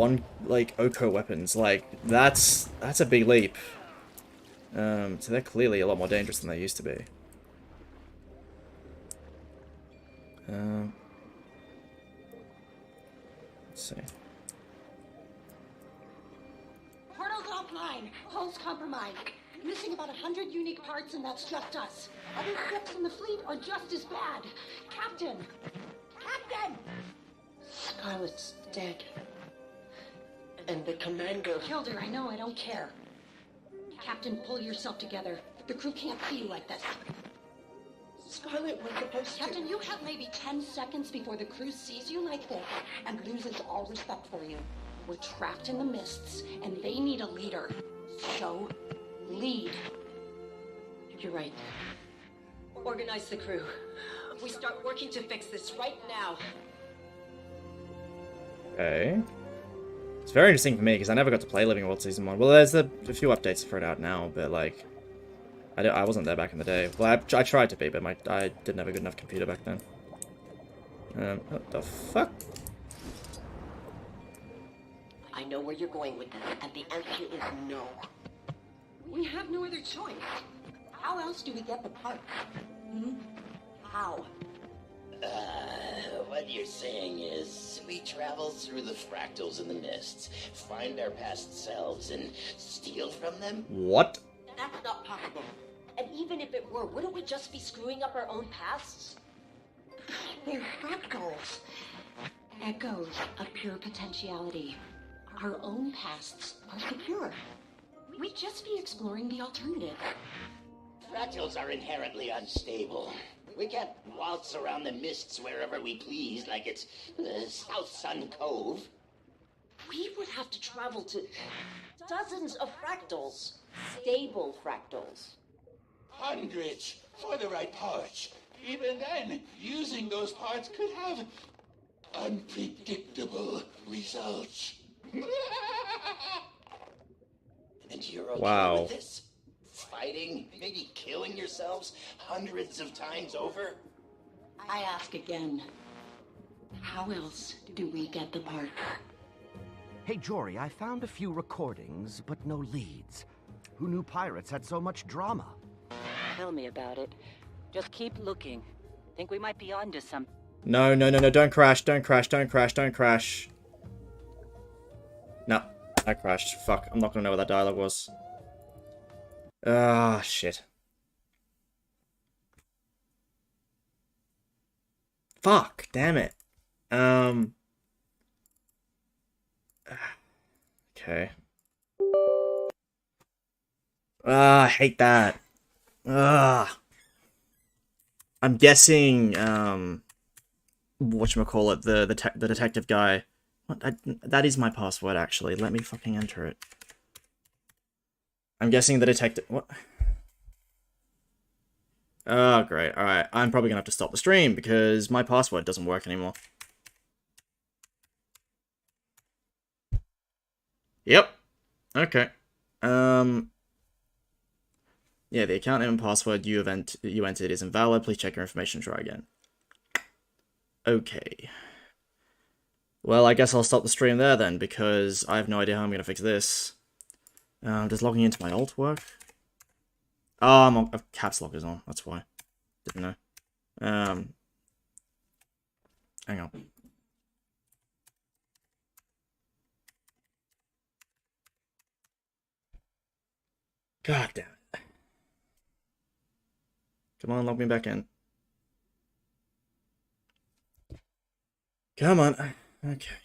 like, Oko weapons, like, that's a big leap. So they're clearly a lot more dangerous than they used to be. Let's see. Portal's offline. Hull's compromised. Missing about 100 unique parts, and that's just us. Other ships in the fleet are just as bad. Captain! Captain! Scarlet's dead. And the commander... Killed her, I know, I don't care. Captain, pull yourself together. The crew can't see you like this. Scarlet was supposed to... Captain, you have maybe 10 seconds before the crew sees you like this and loses all respect for you. We're trapped in the mists, and they need a leader. So, lead. You're right. Organize the crew. We start working to fix this right now. Okay. It's very interesting for me, because I never got to play Living World Season 1. Well, there's a few updates for it out now, but, like... I wasn't there back in the day. Well, I tried to be, but I didn't have a good enough computer back then. What the fuck? I know where you're going with this, and the answer is no. We have no other choice. How else do we get the parts? How? What you're saying is, we travel through the fractals in the mists, find our past selves, and steal from them? What? That's not possible. And even if it were, wouldn't we just be screwing up our own pasts? They're fractals. Echoes of pure potentiality. Our own pasts are secure. We'd just be exploring the alternative. Fractals are inherently unstable. We can't waltz around the mists wherever we please like it's South Sun Cove. We would have to travel to dozens of fractals. Stable fractals. Hundreds for the right parts. Even then, using those parts could have unpredictable results. And you're okay Wow. with this? Fighting, maybe killing yourselves hundreds of times over? I ask again. How else do we get the part? Hey, Jory, I found a few recordings, but no leads. Who knew pirates had so much drama? Tell me about it. Just keep looking. Think we might be onto something. No, no, no, no, don't crash, don't crash, don't crash, don't crash. No, I crashed. Fuck, I'm not gonna know what that dialogue was. Ah, shit. Fuck, damn it. Okay. Ah, I hate that. Ah. I'm guessing, whatchamacallit, the detective guy. What? That is my password, actually. Let me fucking enter it. I'm guessing the detective... What? Oh, great. Alright, I'm probably gonna have to stop the stream, because my password doesn't work anymore. Yep. Okay. Yeah, the account name and password you entered is invalid. Please check your information and try again. Okay. Well, I guess I'll stop the stream there then, because I have no idea how I'm going to fix this. Does logging into my alt work? Oh, I'm on, caps lock is on, that's why. Didn't know. Hang on. God damn it. Come on, log me back in. Come on. Okay.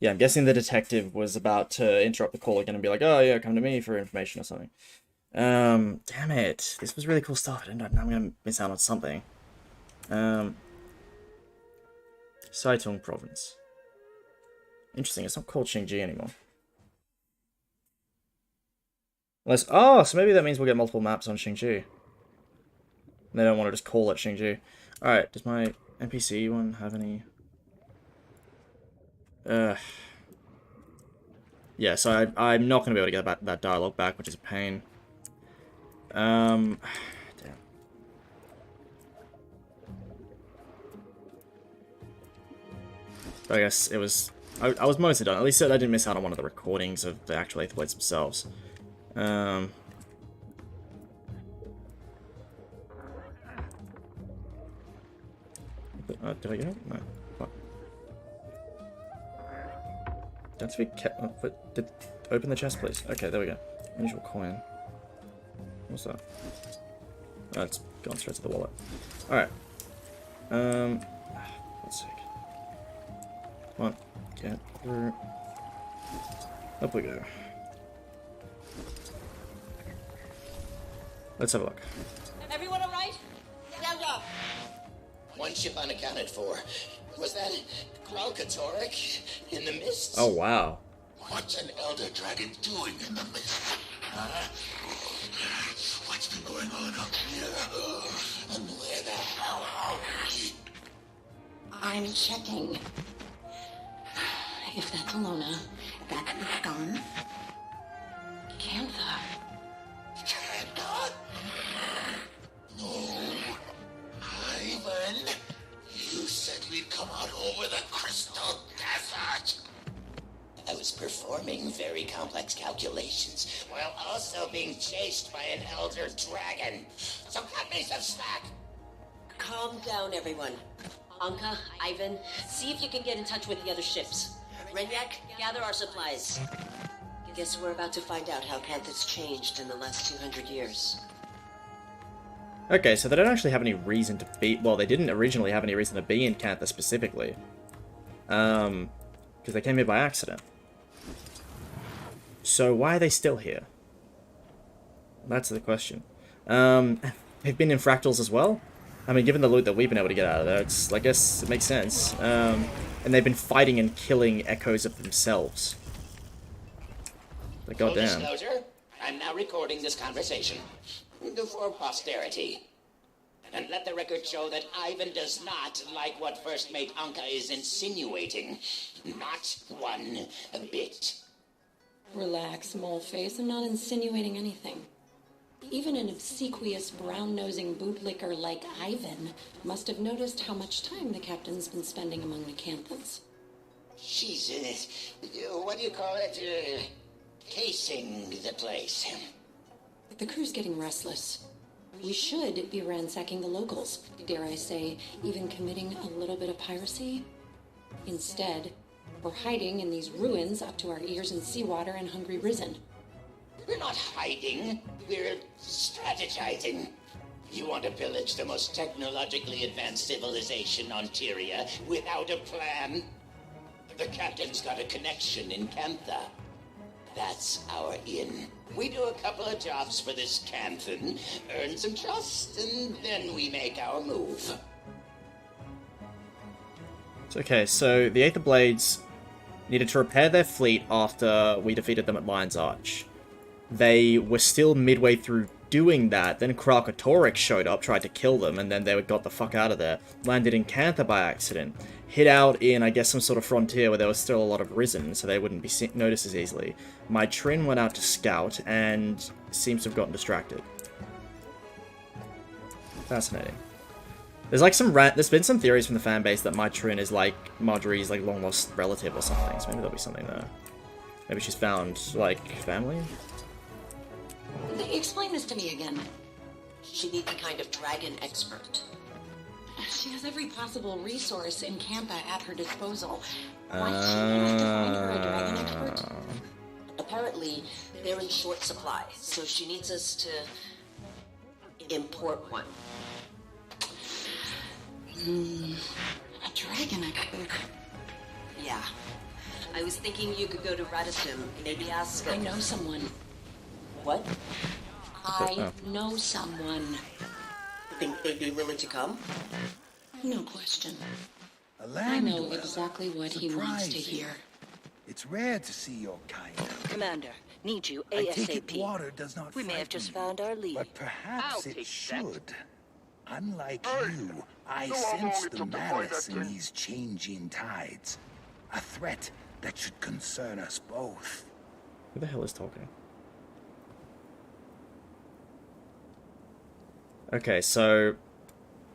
Yeah, I'm guessing the detective was about to interrupt the call again and be like, oh yeah, come to me for information or something. Damn it. This was really cool stuff. Now I'm gonna miss out on something. Saitung Province. Interesting, it's not called Xingji anymore. Unless, oh, so maybe that means we'll get multiple maps on Xingji. They don't want to just call it Xingji. Alright, does my NPC one have any... Yeah, so I'm not going to be able to get that dialogue back, which is a pain. Damn. But I guess it was... I was mostly done. At least I didn't miss out on one of the recordings of the actual Aetherblades themselves. Did I get it? No. What? Don't speak. Open the chest, please. Okay, there we go. Unusual coin. What's that? Oh, it's gone straight to the wallet. Alright. Let's see. Come on. Get through. Up we go. Let's have a look. Everyone alright? Yeah. One ship unaccounted for. Was that Gralkatoric in the mist? Oh, wow. What's an elder dragon doing in the mist? Huh? What's been going on up here? And where the hell are we? I'm checking. If that's Alona, that's the stone. Cantha. Cantha? No. Ivan, you said we'd come out over the Crystal Desert. I was performing very complex calculations while also being chased by an elder dragon. So cut me some slack. Calm down, everyone. Anka, Ivan, see if you can get in touch with the other ships. Renyak, gather our supplies. Guess we're about to find out how Cantha's changed in the last 200 years. Okay, so they don't actually have any reason to be... Well, they didn't originally have any reason to be in Cantha specifically. Because they came here by accident. So why are they still here? That's the question. They've been in fractals as well? I mean, given the loot that we've been able to get out of there, it's, I guess it makes sense. And they've been fighting and killing echoes of themselves. But goddamn. Full disclosure, I'm now recording this conversation. For posterity. And let the record show that Ivan does not like what First Mate Anka is insinuating. Not one bit. Relax, Moleface. I'm not insinuating anything. Even an obsequious, brown-nosing bootlicker like Ivan must have noticed how much time the captain's been spending among the Canthans. She's, what do you call it? Casing the place. The crew's getting restless. We should be ransacking the locals. Dare I say, even committing a little bit of piracy? Instead, we're hiding in these ruins up to our ears in seawater and hungry risen. We're not hiding. We're strategizing. You want to pillage the most technologically advanced civilization on Tyria without a plan? The captain's got a connection in Cantha. That's our in. We do a couple of jobs for this Canthan, earn some trust, and then we make our move. Okay, so the Aether Blades needed to repair their fleet after we defeated them at Lion's Arch. They were still midway through doing that, then Kralkatorix showed up, tried to kill them, and then they got the fuck out of there. Landed in Cantha by accident. Hid out in, I guess, some sort of frontier where there was still a lot of Risen, so they wouldn't be noticed as easily. My Trin went out to scout, and seems to have gotten distracted. Fascinating. There's like there's been some theories from the fanbase that my Trin is like Marjorie's like long lost relative or something, so maybe there'll be something there. Maybe she's found, like, family? Explain this to me again. She needs a kind of dragon expert. She has every possible resource in Cantha at her disposal. Why does she have to find her a dragon expert? Apparently, they're in short supply, so she needs us to import one. A dragon expert? Yeah. I was thinking you could go to Radisson, maybe ask... I know someone. What? I know someone. Think they'd be willing to come? No question. A land I know dweller. exactly what he wants to hear. It's rare to see your kind. Commander, need you I take it ASAP. water does not We may have frighten just you, found our lead. but perhaps I'll it take should. Unlike you, I sense the malice in these changing tides. A threat that should concern us both. Who the hell is talking? Okay, so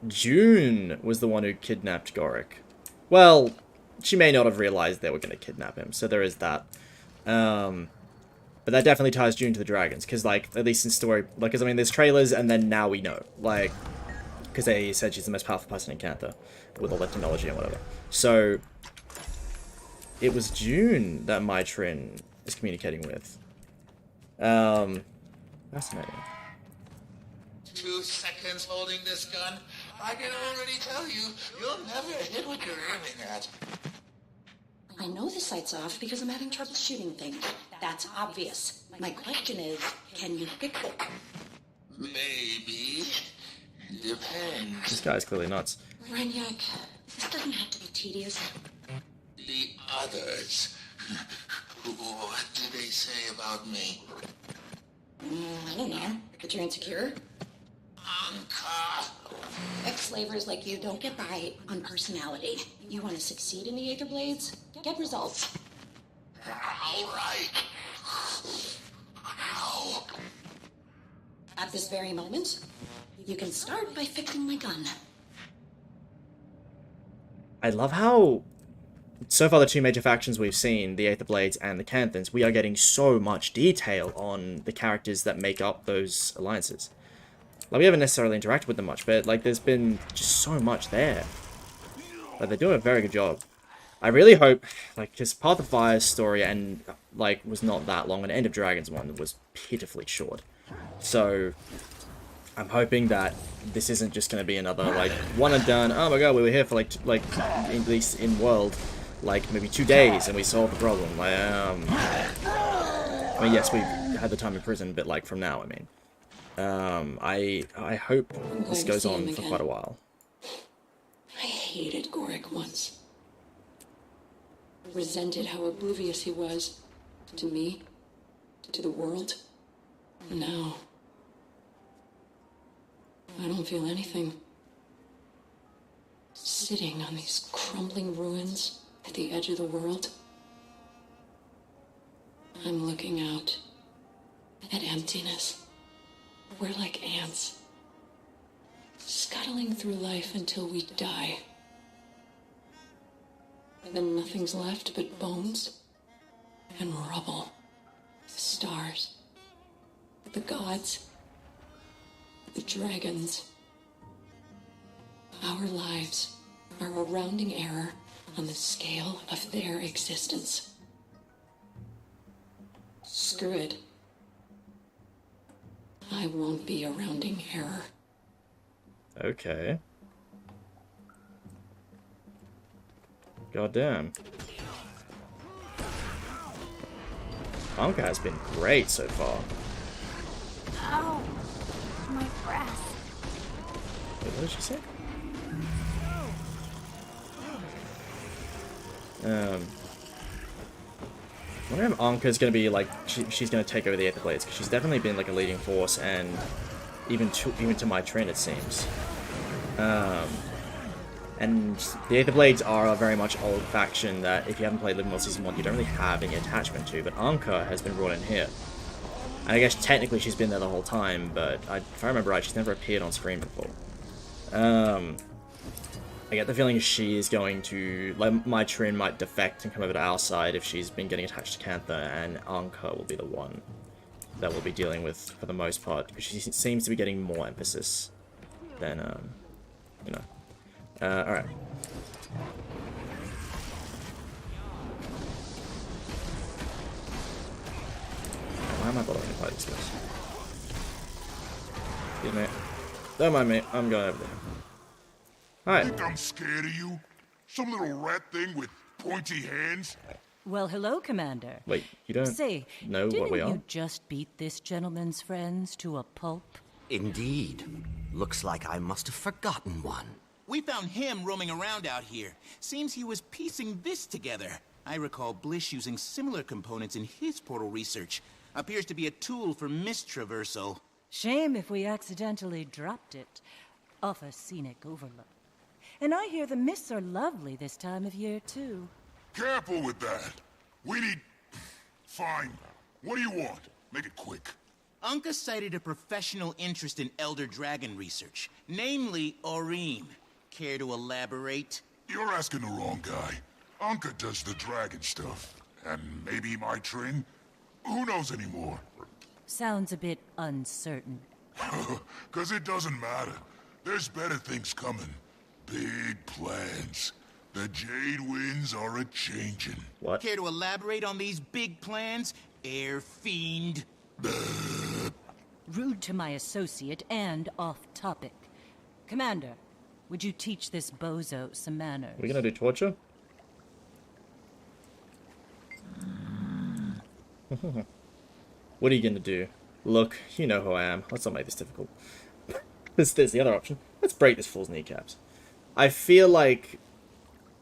June was the one who kidnapped Gorick. Well, she may not have realized they were going to kidnap him, so there is that. But that definitely ties June to the dragons, because, like, at least in story, like, because, I mean, there's trailers, and then now we know, like, because they said she's the most powerful person in Cantha, with all that technology and whatever. So, it was June that my Trin is communicating with. Fascinating. 2 seconds holding this gun, I can already tell you, you'll never hit what you're aiming at. I know the sight's off because I'm having trouble shooting things. That's obvious. My question is, can you fix it? Maybe. Depends. This guy's clearly nuts. Renyak, this doesn't have to be tedious. The others. What did they say about me? I don't know. That you're insecure? Anka! Ex-slavers like you don't get by on personality. You want to succeed in the Aether Blades? Get results. All right. How? At this very moment, you can start by fixing my gun. I love how, so far the two major factions we've seen, the Aether Blades and the Canthans, we are getting so much detail on the characters that make up those alliances. Like, we haven't necessarily interacted with them much, but, like, there's been just so much there. Like, they're doing a very good job. I really hope, like, because Path of Fire's story and, like, was not that long, and End of Dragons one was pitifully short. So, I'm hoping that this isn't just going to be another, like, one and done, oh my god, we were here for, like at least in world, like, maybe 2 days, and we solved the problem. Like, I mean, yes, we had the time in prison, but, like, from now, I mean. I hope this goes on for quite a while. I hated Gorick once. Resented how oblivious he was. To me. To the world. And now... I don't feel anything. Sitting on these crumbling ruins at the edge of the world, I'm looking out at emptiness. We're like ants, scuttling through life until we die. And then nothing's left but bones and rubble. The stars, the gods, the dragons. Our lives are a rounding error on the scale of their existence. Screw it. I won't be a rounding error. Okay. Goddamn. Anka has been great so far. Ow! My breast. Wait, what did she say? I wonder if Anka's gonna be like she's gonna take over the Aether Blades, because she's definitely been like a leading force, and even to my trend it seems. And the Aether Blades are a very much old faction that if you haven't played Living World Season 1 you don't really have any attachment to, but Anka has been brought in here. And I guess technically she's been there the whole time, but if I remember right, she's never appeared on screen before. I get the feeling she is going to, like, my Trin might defect and come over to our side if she's been getting attached to Cantha, and Anka will be the one that we'll be dealing with for the most part, because she seems to be getting more emphasis than, you know. Alright. Why am I bothering to fight these guys? Excuse me. Don't mind me, I'm going over there. Hi. Think I'm scared of you? Some little rat thing with pointy hands? Well, hello, Commander. Wait, you don't know what we are? Didn't you just beat this gentleman's friends to a pulp? Indeed. Looks like I must have forgotten one. We found him roaming around out here. Seems he was piecing this together. I recall Blish using similar components in his portal research. Appears to be a tool for mist traversal. Shame if we accidentally dropped it off a scenic overlook. And I hear the mists are lovely this time of year, too. Careful with that. We need... Fine. What do you want? Make it quick. Anka cited a professional interest in Elder Dragon research, namely Aurene. Care to elaborate? You're asking the wrong guy. Anka does the dragon stuff. And maybe my Trin? Who knows anymore? Sounds a bit uncertain. 'Cause it doesn't matter. There's better things coming. Big plans. The Jade winds are a-changin'. What? Care to elaborate on these big plans, Air Fiend? Rude to my associate and off-topic. Commander, would you teach this bozo some manners? Are we gonna do torture? What are you gonna do? Look, you know who I am. Let's not make this difficult. There's the other option. Let's break this fool's kneecaps. I feel like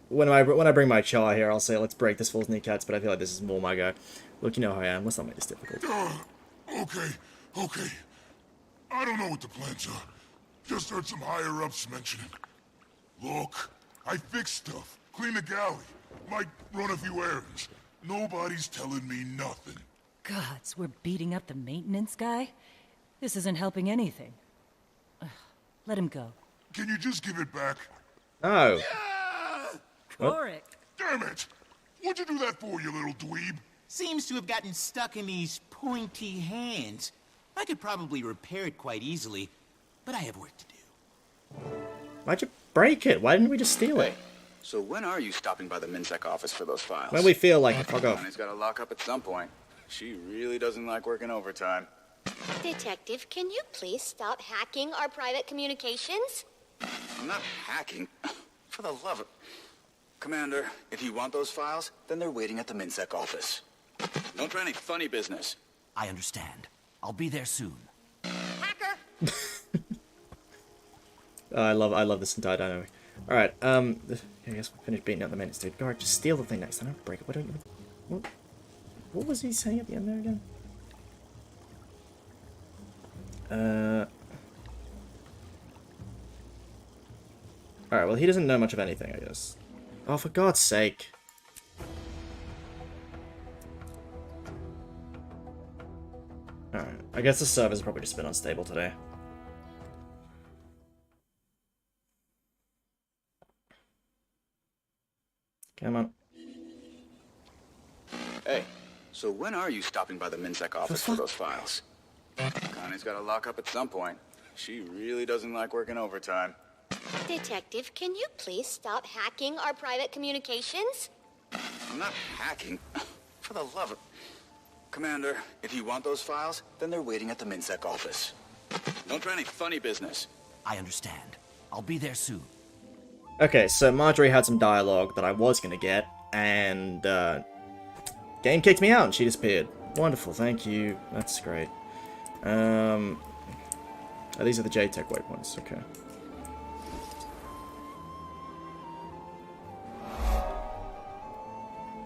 when I bring my char here, I'll say let's break this fool's kneecaps, but I feel like this is more my go. Look, you know who I am. Let's not make this difficult. Okay. I don't know what the plans are. Just heard some higher-ups mention it. Look, I fix stuff. Clean the galley. Might run a few errands. Nobody's telling me nothing. Gods, we're beating up the maintenance guy? This isn't helping anything. Let him go. Can you just give it back? No. Korik! Damn it! What'd you do that for, you little dweeb? Seems to have gotten stuck in these pointy hands. I could probably repair it quite easily, but I have work to do. Why'd you break it? Why didn't we just steal it? So when are you stopping by the MinSec office for those files? When we feel like it, fuck off. Honey's got to lock up at some point. She really doesn't like working overtime. Detective, can you please stop hacking our private communications? I'm not hacking. For the love of... Commander, if you want those files, then they're waiting at the MinSec office. Don't try any funny business. I understand. I'll be there soon. Hacker! I love this entire dynamic. Alright, I guess we'll finish beating up the maintenance dude. Alright, just steal the thing next time. Don't break it. Why don't you... What was he saying at the end there again? Alright, well, he doesn't know much of anything, I guess. Oh, for God's sake. Alright, I guess the servers are probably just been unstable today. Come on. Hey, so when are you stopping by the MinSec office for those files? Connie's got to lock up at some point. She really doesn't like working overtime. Detective, can you please stop hacking our private communications? I'm not hacking. For the love of... Commander, if you want those files, then they're waiting at the MinSec office. Don't try any funny business. I understand. I'll be there soon. Okay, so Marjorie had some dialogue that I was going to get, and game kicked me out and she disappeared. Wonderful, thank you. That's great. Oh, these are the Jade Tech waypoints, okay.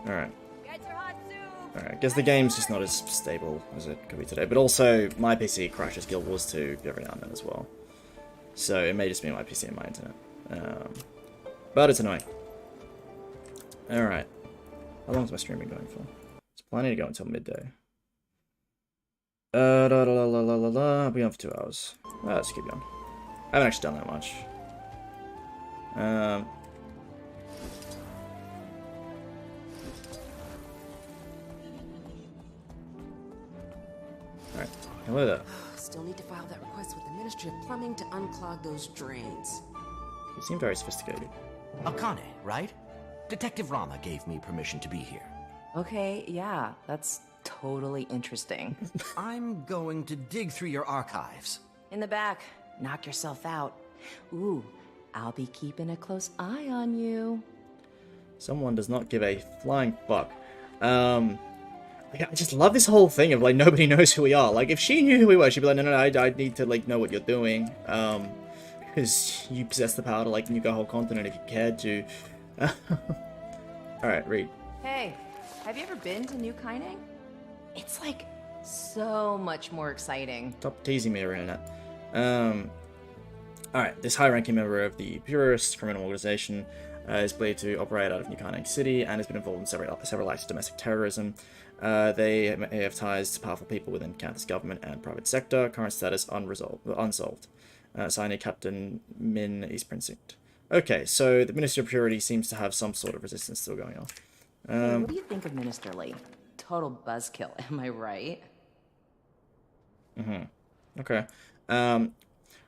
Alright. Alright, I guess the game's just not as stable as it could be today, but also my PC crashes Guild Wars 2 every now and then as well. So it may just be my PC and my internet. But it's annoying. Alright. How long is my stream been going for? It's planning to go until midday. I'll be on for 2 hours. Let's keep going. I haven't actually done that much. Alright. Hello there. Still need to file that request with the Ministry of Plumbing to unclog those drains. You seem very sophisticated. Aurene, right? Detective Rama gave me permission to be here. Okay, yeah, that's totally interesting. I'm going to dig through your archives. In the back, knock yourself out. Ooh, I'll be keeping a close eye on you. Someone does not give a flying fuck. Like, I just love this whole thing of, like, nobody knows who we are. Like, if she knew who we were, she'd be like, no, I need to, like, know what you're doing. Because you possess the power to, like, nuke a whole continent if you cared to. Alright, read. Hey, have you ever been to New Kaining? It's, like, so much more exciting. Stop teasing me, Aurene. Alright, this high-ranking member of the Purist criminal organization is believed to operate out of New Kaining City and has been involved in several acts of domestic terrorism. They may have ties to powerful people within Cantha's government and private sector. Current status unsolved. Signing Captain Min, East Precinct. Okay, so the Ministry of Purity seems to have some sort of resistance still going on. Hey, what do you think of Minister Lee? Total buzzkill, am I right? Okay.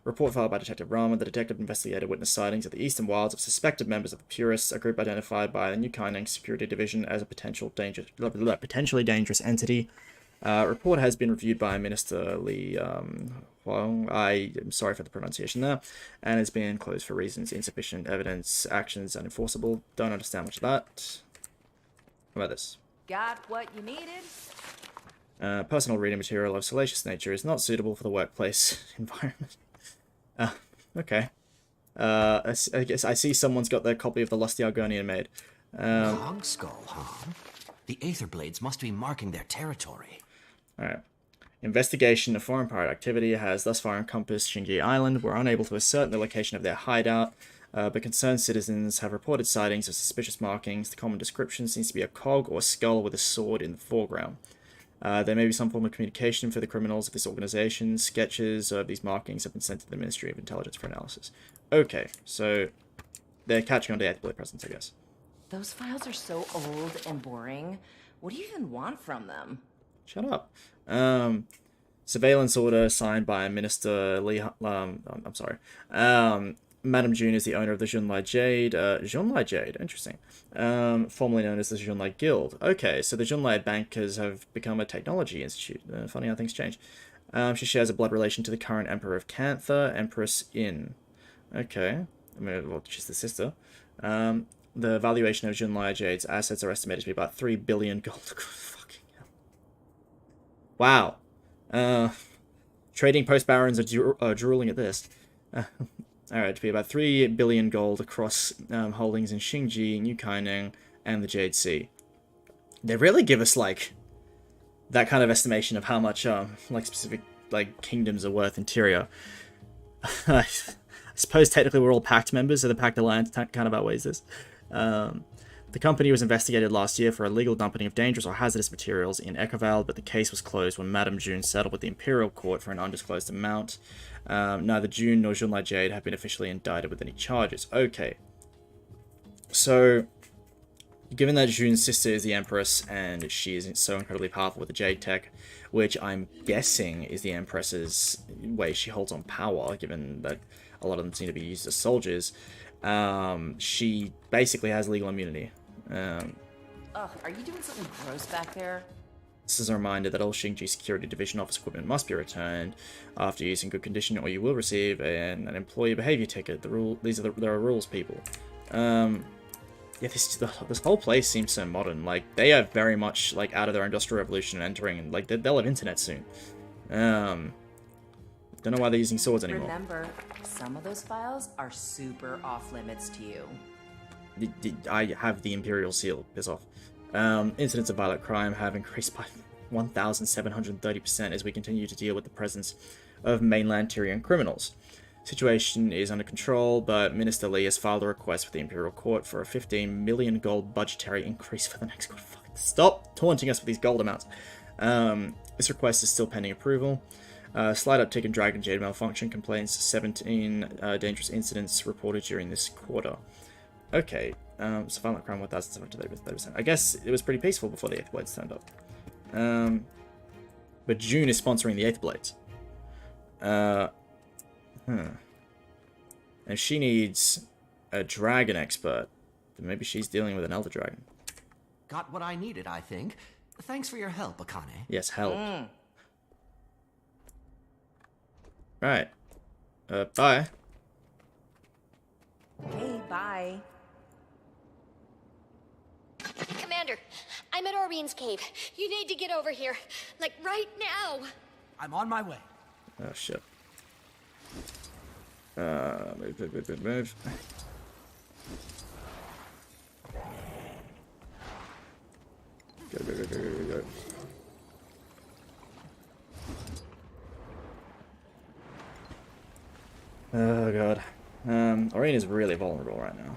Report filed by Detective Rama. The detective investigated witness sightings at the Eastern Wilds of suspected members of the Purists, a group identified by the New Kaining Security Division as a potentially dangerous entity. Report has been reviewed by Minister Lee Huang. I am sorry for the pronunciation there, and has been closed for reasons insufficient evidence, actions unenforceable. Don't understand much of that. How about this? Got what you needed? Personal reading material of salacious nature is not suitable for the workplace environment. Okay. I guess I see someone's got their copy of the Lusty Argonian made. Cog skull, huh? The Aether Blades must be marking their territory. Alright. Investigation of foreign pirate activity has thus far encompassed Shinji Island. We're unable to ascertain the location of their hideout, but concerned citizens have reported sightings of suspicious markings. The common description seems to be a cog or skull with a sword in the foreground. There may be some form of communication for the criminals of this organization. Sketches of these markings have been sent to the Ministry of Intelligence for analysis. Okay, so they're catching on to Aether Blade presence, I guess. Those files are so old and boring. What do you even want from them? Shut up. Surveillance order signed by Minister Lee. I'm sorry. Madam June is the owner of the Junlai Jade. Junlai Jade, interesting. Formerly known as the Junlai Guild. Okay, so the Junlai bankers have become a technology institute. Funny how things change. She shares a blood relation to the current Emperor of Cantha, Empress In. Okay. I mean, well, she's the sister. The valuation of Junlai Jade's assets are estimated to be about 3 billion gold. Fucking hell. Wow. Trading post barons are drooling at this. Alright, to be about 3 billion gold across holdings in Xingji, New Kaining, and the Jade Sea. They really give us, like, that kind of estimation of how much, like, specific, like, kingdoms are worth interior. I suppose technically we're all Pact members, so the Pact Alliance kind of outweighs this. The company was investigated last year for illegal dumping of dangerous or hazardous materials in Echoval, but the case was closed when Madame June settled with the Imperial Court for an undisclosed amount. Neither June nor Junlai Jade have been officially indicted with any charges. Okay. So, given that June's sister is the Empress, and she is so incredibly powerful with the Jade Tech, which I'm guessing is the Empress's way she holds on power, given that a lot of them seem to be used as soldiers, she basically has legal immunity. Ugh, are you doing something gross back there? This is a reminder that all Xingji Security Division office equipment must be returned after use in good condition, or you will receive an employee behavior ticket. There are rules, people. Yeah, this whole place seems so modern. Like, they are very much like out of their industrial revolution and entering, and like they'll have internet soon. Don't know why they're using swords anymore. Remember, some of those files are super off limits to you. I have the Imperial Seal. Piss off. Incidents of violent crime have increased by 1,730% as we continue to deal with the presence of mainland Tyrian criminals. Situation is under control, but Minister Lee has filed a request with the Imperial Court for a 15 million gold budgetary increase for the next... God, stop taunting us with these gold amounts. This request is still pending approval. Slight uptick in Dragon Jade malfunction complaints, 17 dangerous incidents reported during this quarter. Okay, so violent crime 1,730%. I guess it was pretty peaceful before the 8th Blades turned up. But June is sponsoring the 8th Blades. And she needs a dragon expert. Then maybe she's dealing with an Elder Dragon. Got what I needed, I think. Thanks for your help, Akane. Yes, help. Right. Bye. Hey, bye. Commander, I'm at Aurene's cave. You need to get over here. Like, right now. I'm on my way. Oh, shit. Move. Go. Oh, God. Aurene is really vulnerable right now.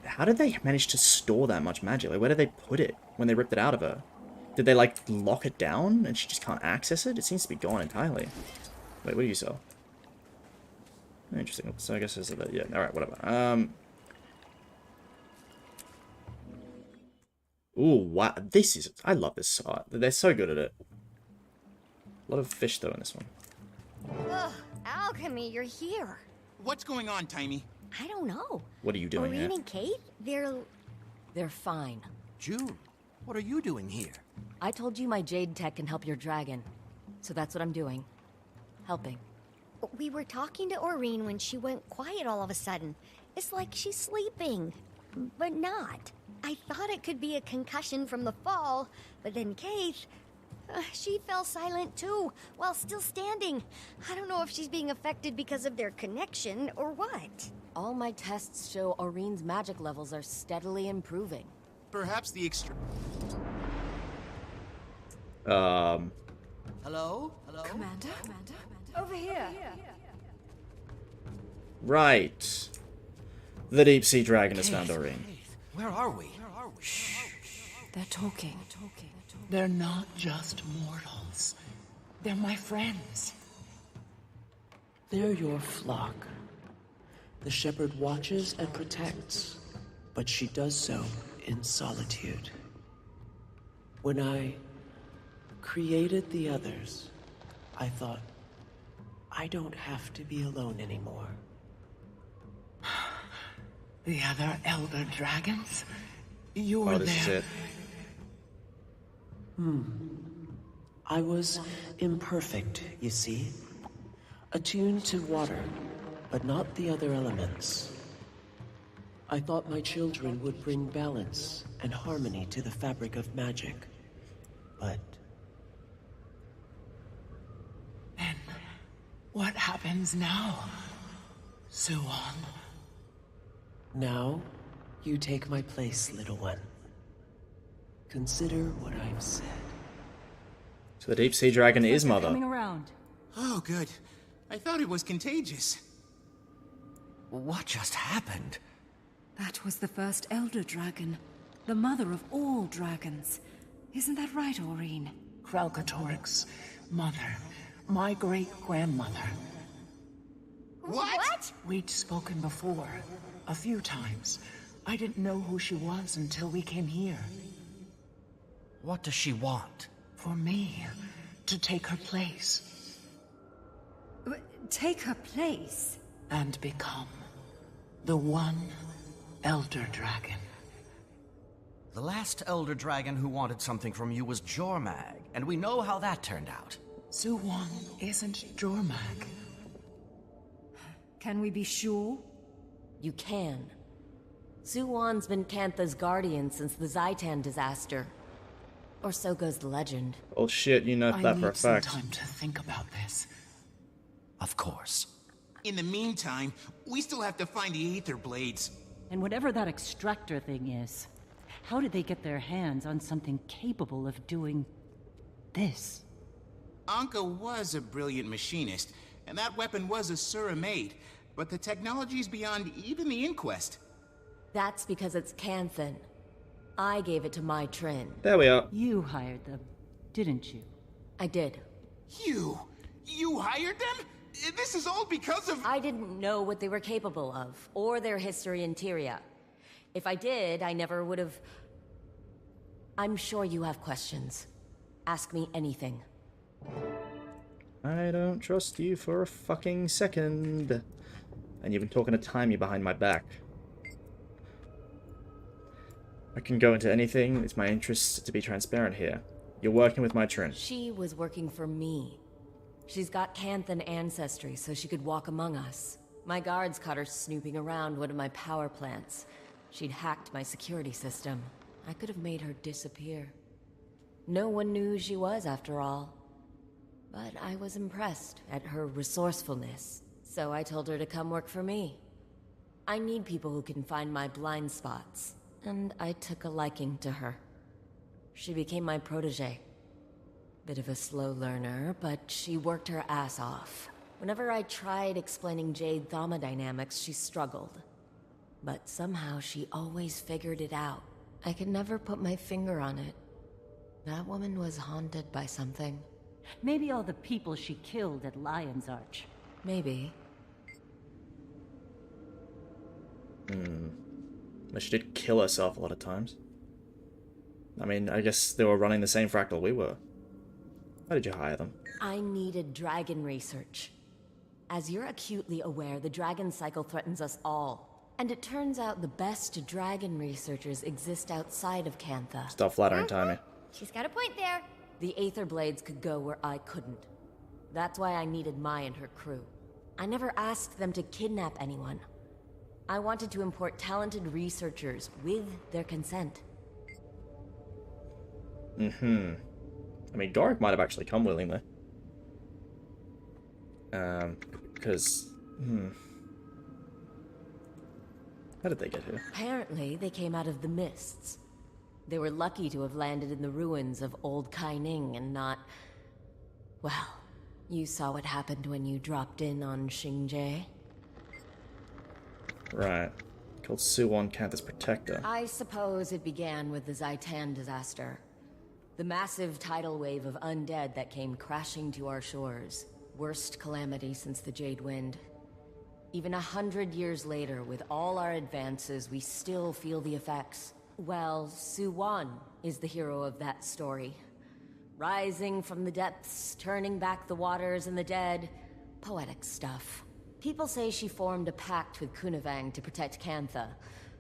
How did they manage to store that much magic? Like, where did they put it when they ripped it out of her? Did they, like, lock it down and she just can't access it? It seems to be gone entirely. Wait, what do you sell? Interesting. So I guess it's that. Yeah. All right. Whatever. Ooh, wow. This is... I love this art. They're so good at it. A lot of fish, though, in this one. Ugh, Alchemy, you're here. What's going on, Timey? I don't know. What are you doing here? Aurene and Kate, they're fine. June, what are you doing here? I told you my Jade Tech can help your dragon. So that's what I'm doing. Helping. We were talking to Aurene when she went quiet all of a sudden. It's like she's sleeping, but not. I thought it could be a concussion from the fall, but then Kate, she fell silent too, while still standing. I don't know if she's being affected because of their connection or what. All my tests show Aurene's magic levels are steadily improving. Perhaps the Hello? Hello? Commander? Over here. Right. The deep sea dragon has found Aurene. Where are we? Shh. They're talking. They're not just mortals. They're my friends. They're your flock. The shepherd watches and protects, but she does so in solitude. When I created the others, I thought, I don't have to be alone anymore. The other elder dragons? You were there. I was imperfect, you see. Attuned to water, but not the other elements. I thought my children would bring balance and harmony to the fabric of magic. But... then, what happens now, Suwon? Now, you take my place, little one. Consider what I've said. So the deep sea dragon is mother. Coming around. Oh, good. I thought it was contagious. What just happened? That was the first Elder Dragon. The mother of all dragons. Isn't that right, Aurene? Kralkatorik's mother. My great-grandmother. What? We'd spoken before. A few times. I didn't know who she was until we came here. What does she want? For me to take her place. Take her place? And become the one Elder Dragon. The last Elder Dragon who wanted something from you was Jormag, and we know how that turned out. Suwon isn't Jormag. Can we be sure? You can. Suwon's been Cantha's guardian since the Zaitan disaster. Or so goes the legend. Oh shit, you know that for a fact. I need some time to think about this. Of course. In the meantime, we still have to find the Aether Blades. And whatever that extractor thing is, how did they get their hands on something capable of doing this? Anka was a brilliant machinist, and that weapon was a Sura-made, but the technology's beyond even the Inquest. That's because it's Canthan. I gave it to my Trin. There we are. You hired them, didn't you? I did. You hired them? This is all because of— I didn't know what they were capable of, or their history in Tyria. If I did, I never would have... I'm sure you have questions. Ask me anything. I don't trust you for a fucking second. And you've been talking to Timey behind my back. I can go into anything. It's my interest to be transparent here. You're working with my Trin. She was working for me. She's got Canthan ancestry, so she could walk among us. My guards caught her snooping around one of my power plants. She'd hacked my security system. I could have made her disappear. No one knew who she was, after all. But I was impressed at her resourcefulness, so I told her to come work for me. I need people who can find my blind spots, and I took a liking to her. She became my protege. Bit of a slow learner, but she worked her ass off. Whenever I tried explaining Jade thermodynamics, she struggled. But somehow she always figured it out. I could never put my finger on it. That woman was haunted by something. Maybe all the people she killed at Lion's Arch. Maybe. But she did kill herself a lot of times. I mean, I guess they were running the same fractal we were. Why did you hire them? I needed dragon research. As you're acutely aware, the dragon cycle threatens us all. And it turns out the best dragon researchers exist outside of Cantha. Stop flattering Timey. She's got a point there. The Aether Blades could go where I couldn't. That's why I needed Mai and her crew. I never asked them to kidnap anyone. I wanted to import talented researchers with their consent. I mean, Gorik might have actually come willingly. Because... How did they get here? Apparently, they came out of the mists. They were lucky to have landed in the ruins of Old Kaining and not... Well, you saw what happened when you dropped in on Xingje. Right. Called Suwon Cantha's protector. I suppose it began with the Zaitan disaster. The massive tidal wave of undead that came crashing to our shores. Worst calamity since the Jade Wind. Even 100 years later, with all our advances, we still feel the effects. Well, Suwon is the hero of that story. Rising from the depths, turning back the waters and the dead. Poetic stuff. People say she formed a pact with Kunavang to protect Cantha.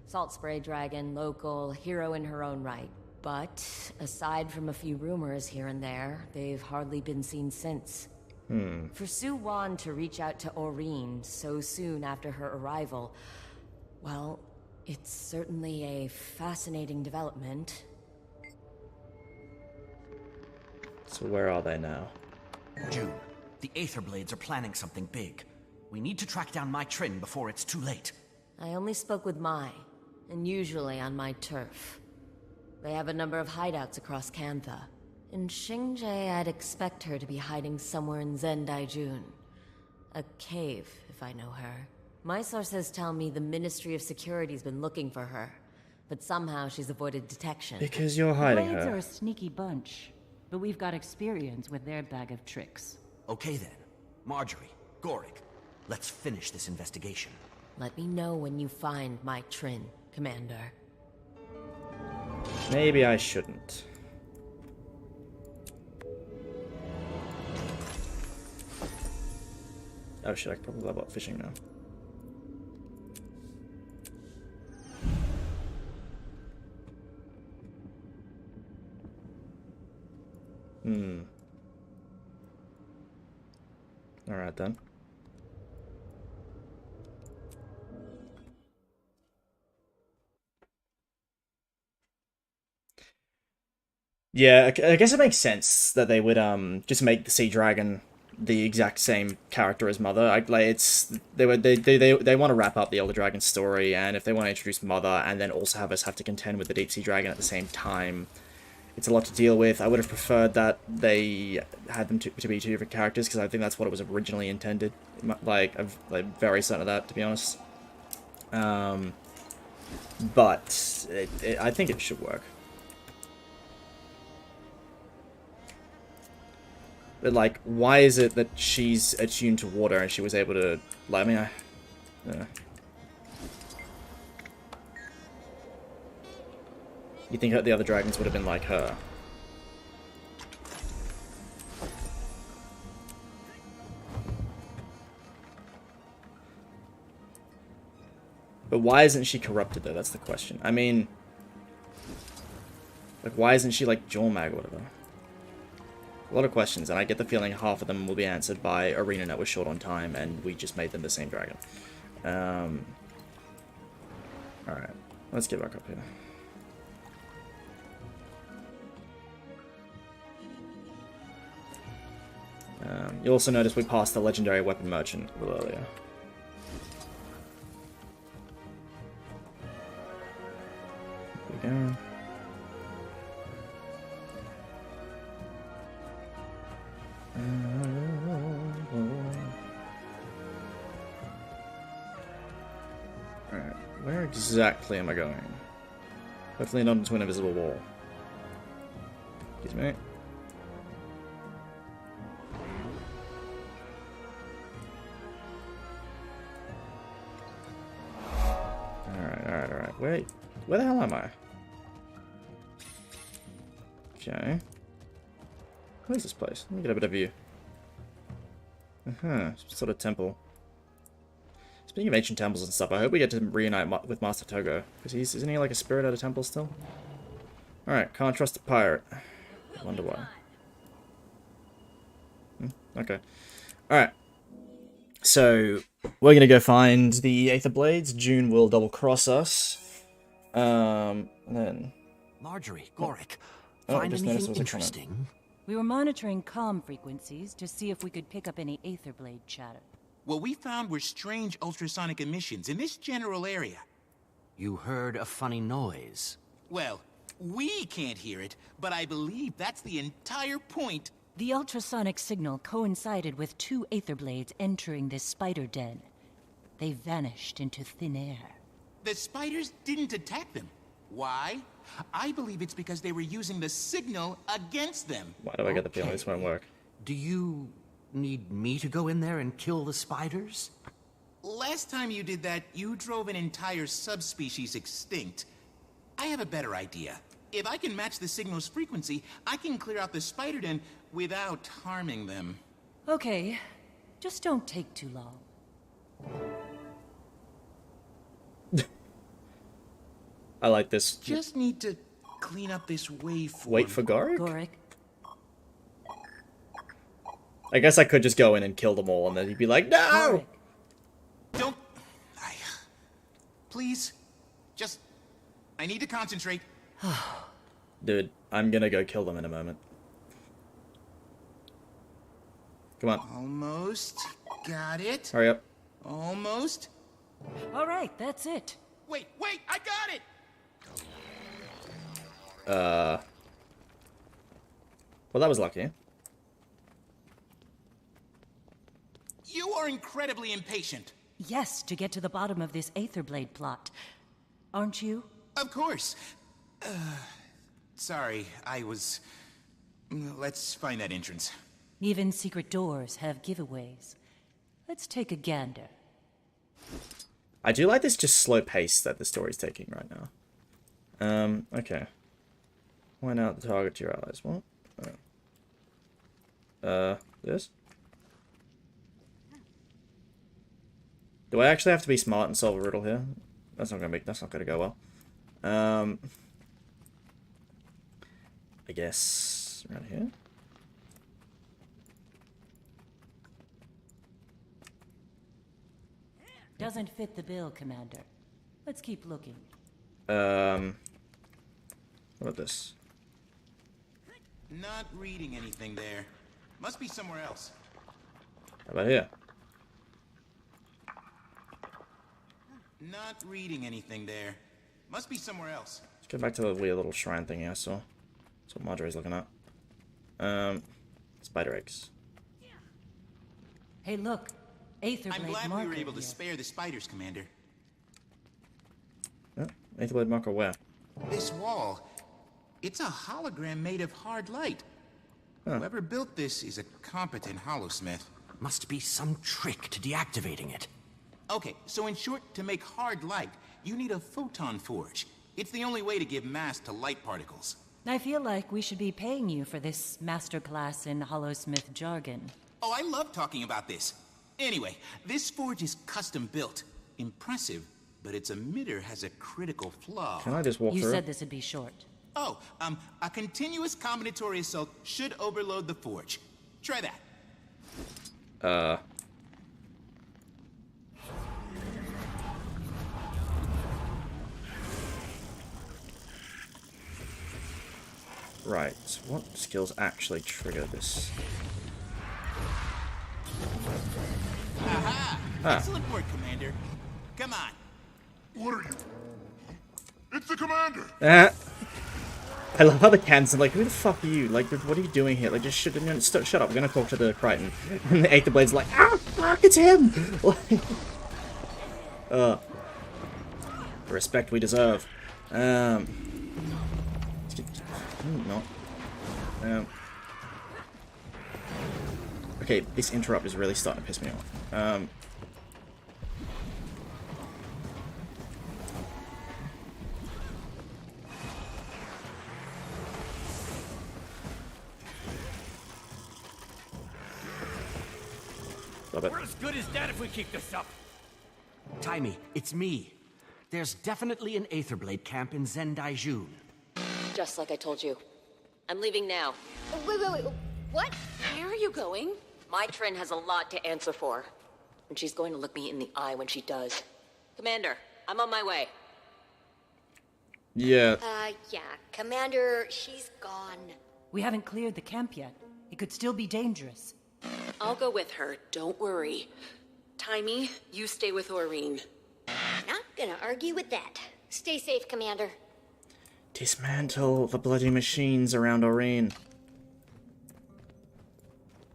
Salt Spray Dragon, local, hero in her own right. But, aside from a few rumors here and there, they've hardly been seen since. For Suwon to reach out to Aurene so soon after her arrival, well, it's certainly a fascinating development. So where are they now? June, the Aether Blades are planning something big. We need to track down my Trin before it's too late. I only spoke with Mai, and usually on my turf. They have a number of hideouts across Cantha. In Xingje, I'd expect her to be hiding somewhere in Zendaijun. A cave, if I know her. My sources tell me the Ministry of Security's been looking for her, but somehow she's avoided detection. Because you're hiding Blades her. are a sneaky bunch, but we've got experience with their bag of tricks. Okay then. Marjorie, Gorik, let's finish this investigation. Let me know when you find my Trin, Commander. Maybe I shouldn't. Oh shit, I could probably level up fishing now. Alright then. Yeah, I guess it makes sense that they would just make the Sea Dragon the exact same character as Mother. They want to wrap up the Elder Dragon story, and if they want to introduce Mother and then also have us have to contend with the Deep Sea Dragon at the same time, it's a lot to deal with. I would have preferred that they had them to be two different characters, because I think that's what it was originally intended. Like, I'm very certain of that, to be honest. But I think it should work. But, like, why is it that she's attuned to water and she was able to... Like, I mean, You think the other dragons would have been like her? But why isn't she corrupted, though? That's the question. I mean... Like, why isn't she, like, Jormag or whatever? A lot of questions, and I get the feeling half of them will be answered by Aurene that was short on time, and we just made them the same dragon. Alright, let's get back up here. You also notice we passed the legendary weapon merchant a little earlier. Here we go. Alright, where exactly am I going? Hopefully not into an invisible wall. Excuse me. Alright. Where the hell am I? Okay. What is this place? Let me get a bit of view. Some sort of temple. Speaking of ancient temples and stuff, I hope we get to reunite with Master Togo. Because isn't he like a spirit at a temple still? Alright, can't trust a pirate. I wonder why. Okay. Alright. So, we're gonna go find the Aether Blades. June will double cross us. And then... Marjorie, Gorik, find anything interesting? We were monitoring comm frequencies to see if we could pick up any Aether Blade chatter. What we found were strange ultrasonic emissions in this general area. You heard a funny noise. Well, we can't hear it, but I believe that's the entire point. The ultrasonic signal coincided with two Aether Blades entering this spider den. They vanished into thin air. The spiders didn't attack them. Why? I believe it's because they were using the signal against them. Why do I get the feeling this won't work? Do you need me to go in there and kill the spiders? Last time you did that, you drove an entire subspecies extinct. I have a better idea. If I can match the signal's frequency, I can clear out the spider den without harming them. Okay, just don't take too long. I like this. Just need to clean up this waveform. Wait for Gorik? Gorik. I guess I could just go in and kill them all, and then he'd be like, no! Don't... Please. I need to concentrate. Dude, I'm gonna go kill them in a moment. Come on. Almost. Got it. Hurry up. Almost. All right, that's it. Wait, I got it! Well, that was lucky. You are incredibly impatient. Yes, to get to the bottom of this Aetherblade plot. Aren't you? Of course. Sorry, I was... Let's find that entrance. Even secret doors have giveaways. Let's take a gander. I do like this just slow pace that the story's taking right now. Okay. Point out the target to your allies. What? This? Do I actually have to be smart and solve a riddle here? That's not gonna go well. I guess around here. Doesn't fit the bill, Commander. Let's keep looking. What about this? Not reading anything there. Must be somewhere else. How about here? Not reading anything there. Must be somewhere else. Let's go back to the weird little shrine thingy I saw. That's what Marjorie's looking at. Spider eggs. Hey, look. Aetherblade I'm glad marker we were able to here. spare the spiders, Commander. Oh, Aetherblade marker where? This wall, it's a hologram made of hard light. Huh. Whoever built this is a competent holosmith. Must be some trick to deactivating it. Okay, so in short, to make hard light, you need a photon forge. It's the only way to give mass to light particles. I feel like we should be paying you for this masterclass in holosmith jargon. Oh, I love talking about this. Anyway, this forge is custom built. Impressive, but its emitter has a critical flaw. Can I just walk through? You said this would be short. Oh, a continuous combinatory assault should overload the forge. Try that. Right, so what skills actually trigger this? Aha! Ah. Excellent work, Commander. Come on. What are you? It's the commander! I love how the cans are like, who the fuck are you? Like, what are you doing here? Like, just shut up, we're gonna talk to the Crichton. And the Aetherblade's like, ah, fuck, it's him! The respect we deserve. Okay, this interrupt is really starting to piss me off. Stop it. We're as good as dead if we keep this up. Timey, it's me. There's definitely an Aetherblade camp in Zendaijun. Just like I told you. I'm leaving now. Wait. What? Where are you going? My Trin has a lot to answer for. And she's going to look me in the eye when she does. Commander, I'm on my way. Yeah. Yeah. Commander, she's gone. We haven't cleared the camp yet. It could still be dangerous. I'll go with her, don't worry. Timey, you stay with Aurene. Not gonna argue with that. Stay safe, Commander. Dismantle the bloody machines around Aurene.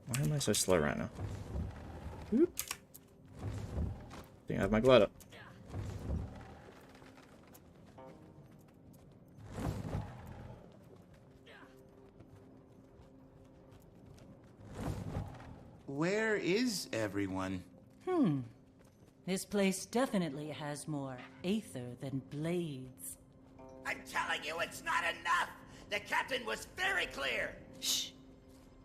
Why am I so slow right now? Oop. I think I have my glider. Where is everyone? This place definitely has more aether than blades. I'm telling you, it's not enough! The captain was very clear! Shh.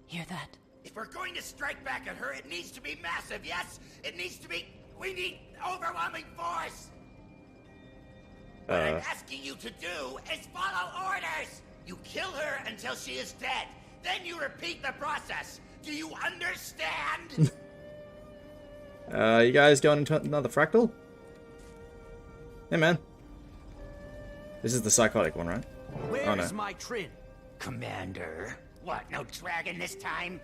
Hear that? If we're going to strike back at her, it needs to be massive, yes? It needs to be... We need overwhelming force! What I'm asking you to do is follow orders! You kill her until she is dead. Then you repeat the process. Do you understand? You guys going into another fractal? Hey, man. This is the psychotic one, right? Where's my Trin? Commander. What, no dragon this time?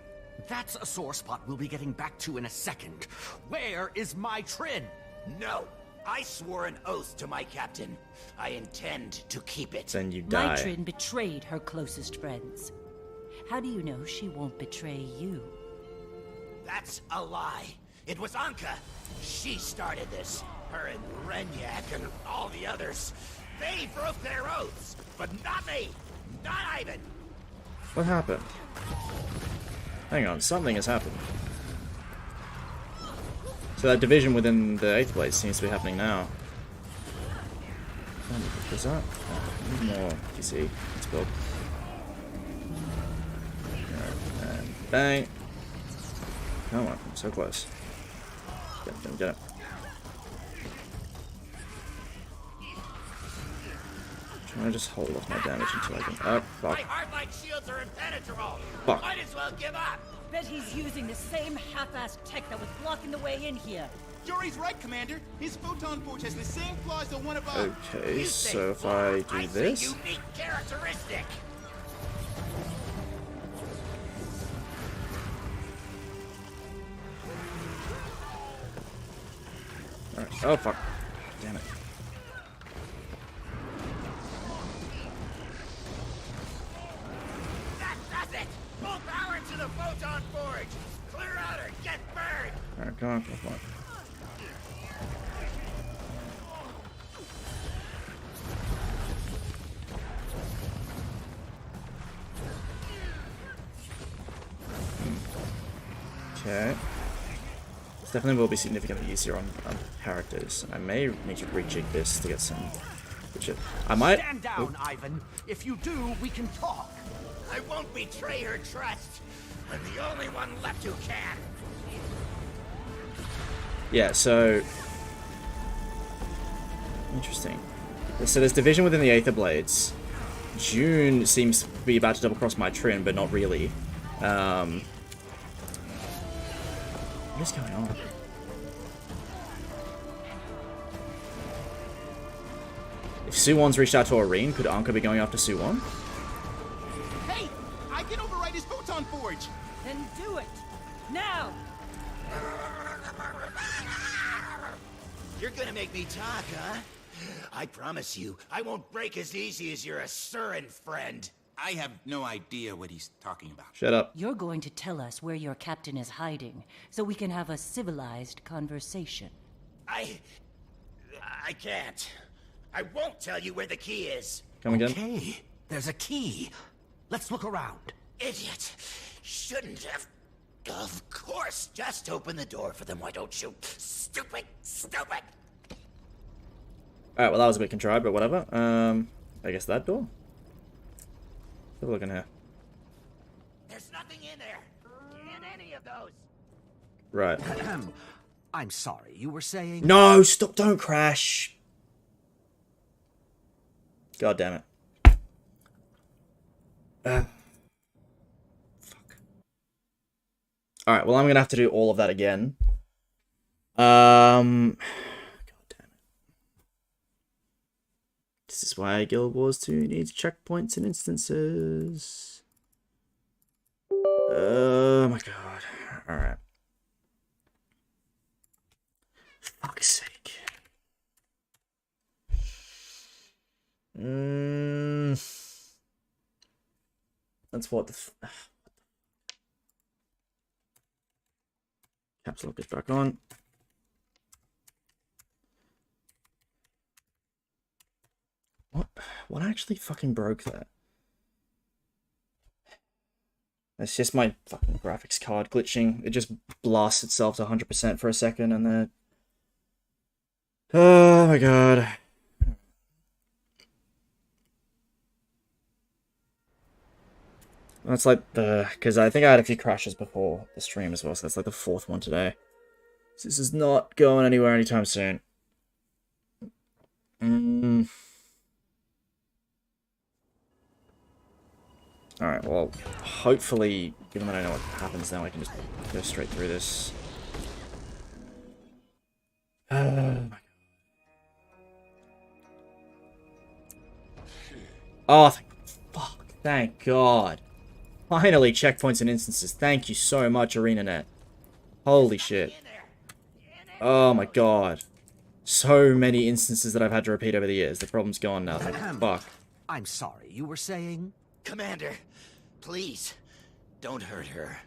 That's a sore spot we'll be getting back to in a second. Where is my Trin? No. I swore an oath to my captain. I intend to keep it. Then you die. Trin betrayed her closest friends. How do you know she won't betray you? That's a lie. It was Anka. She started this. Her and Renyak and all the others. They broke their oaths, but not me. Not Ivan. What happened? Hang on, something has happened. So that division within the 8th Blade seems to be happening now. Is that? Oh, need more PC. Let's build. And bang. Come on, I'm so close. Get it. Trying to just hold off my damage until I can. Oh, fuck. My hardline shields are impenetrable. Fuck. Might as well give up. Bet he's using the same half-assed tech that was blocking the way in here. Jory's right, Commander. His photon forge has the same flaws the one above. Okay, so if I do this. Unique characteristic. Alright. Oh fuck. Damn it. That does it. Full power to the photon forge. Clear out or get burned. Alright, come on. Okay. This definitely will be significantly easier on characters. I may need to rejig this to get some good shit. I might. Stand down, Ivan. If you do, we can talk. I won't betray her trust. I'm the only one left who can. Yeah, so interesting. So there's division within the Aether Blades. June seems to be about to double cross my Trin, but not really. What is going on? If Suwon's reached out to Aurene, could Anka be going after Suwon? Hey! I can override his photon forge! Then do it! Now! You're gonna make me talk, huh? I promise you, I won't break as easy as your Asuran friend. I have no idea what he's talking about. Shut up. You're going to tell us where your captain is hiding, so we can have a civilized conversation. I can't. I won't tell you where the key is. Come again? Okay, there's a key. Let's look around. Idiot. Shouldn't have. Of course. Just open the door for them, why don't you? Stupid. Alright, well that was a bit contrived, but whatever. I guess that door? Have a look in here. There's nothing in there. In any of those. Right. I'm sorry, you were saying... No, stop, don't crash. God damn it. Fuck. Alright, well I'm gonna have to do all of that again. God damn it. This is why Guild Wars 2 needs checkpoints and instances. Oh my god. Alright. Fuck's sake. That's what the caps lock is back on. What actually fucking broke that? It's just my fucking graphics card glitching. It just blasts itself to 100% for a second and then... Oh my god. That's like the... Because I think I had a few crashes before the stream as well, so that's like the 4th one today. So this is not going anywhere anytime soon. Alright, well, hopefully, given that I know what happens now, I can just go straight through this. Oh my god. Oh, thank god. Finally, checkpoints and instances. Thank you so much, ArenaNet. Holy shit. Oh my god. So many instances that I've had to repeat over the years. The problem's gone now. Thank fuck. I'm sorry, you were saying... Commander, please, don't hurt her.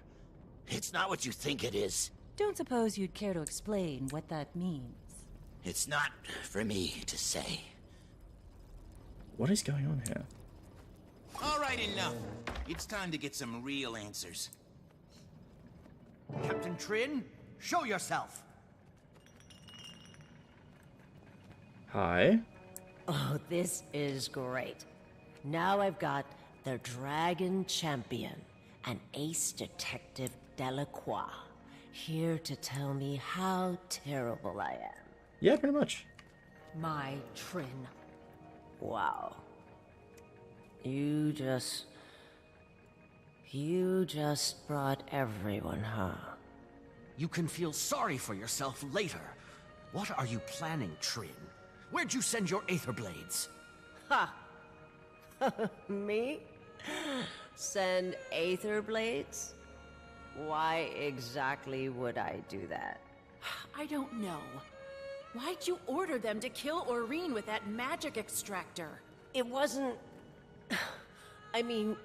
It's not what you think it is. Don't suppose you'd care to explain what that means? It's not for me to say. What is going on here? All right, enough. It's time to get some real answers. Captain Trin, show yourself. Hi. Oh, this is great. Now I've got the Dragon Champion, an ace detective Delacroix, here to tell me how terrible I am. Yeah, pretty much. My Trin. Wow. You just brought everyone, huh? You can feel sorry for yourself later. What are you planning, Trin? Where'd you send your Aether Blades? Ha! Me? Send Aether Blades? Why exactly would I do that? I don't know. Why'd you order them to kill Aurene with that magic extractor? It wasn't... I mean,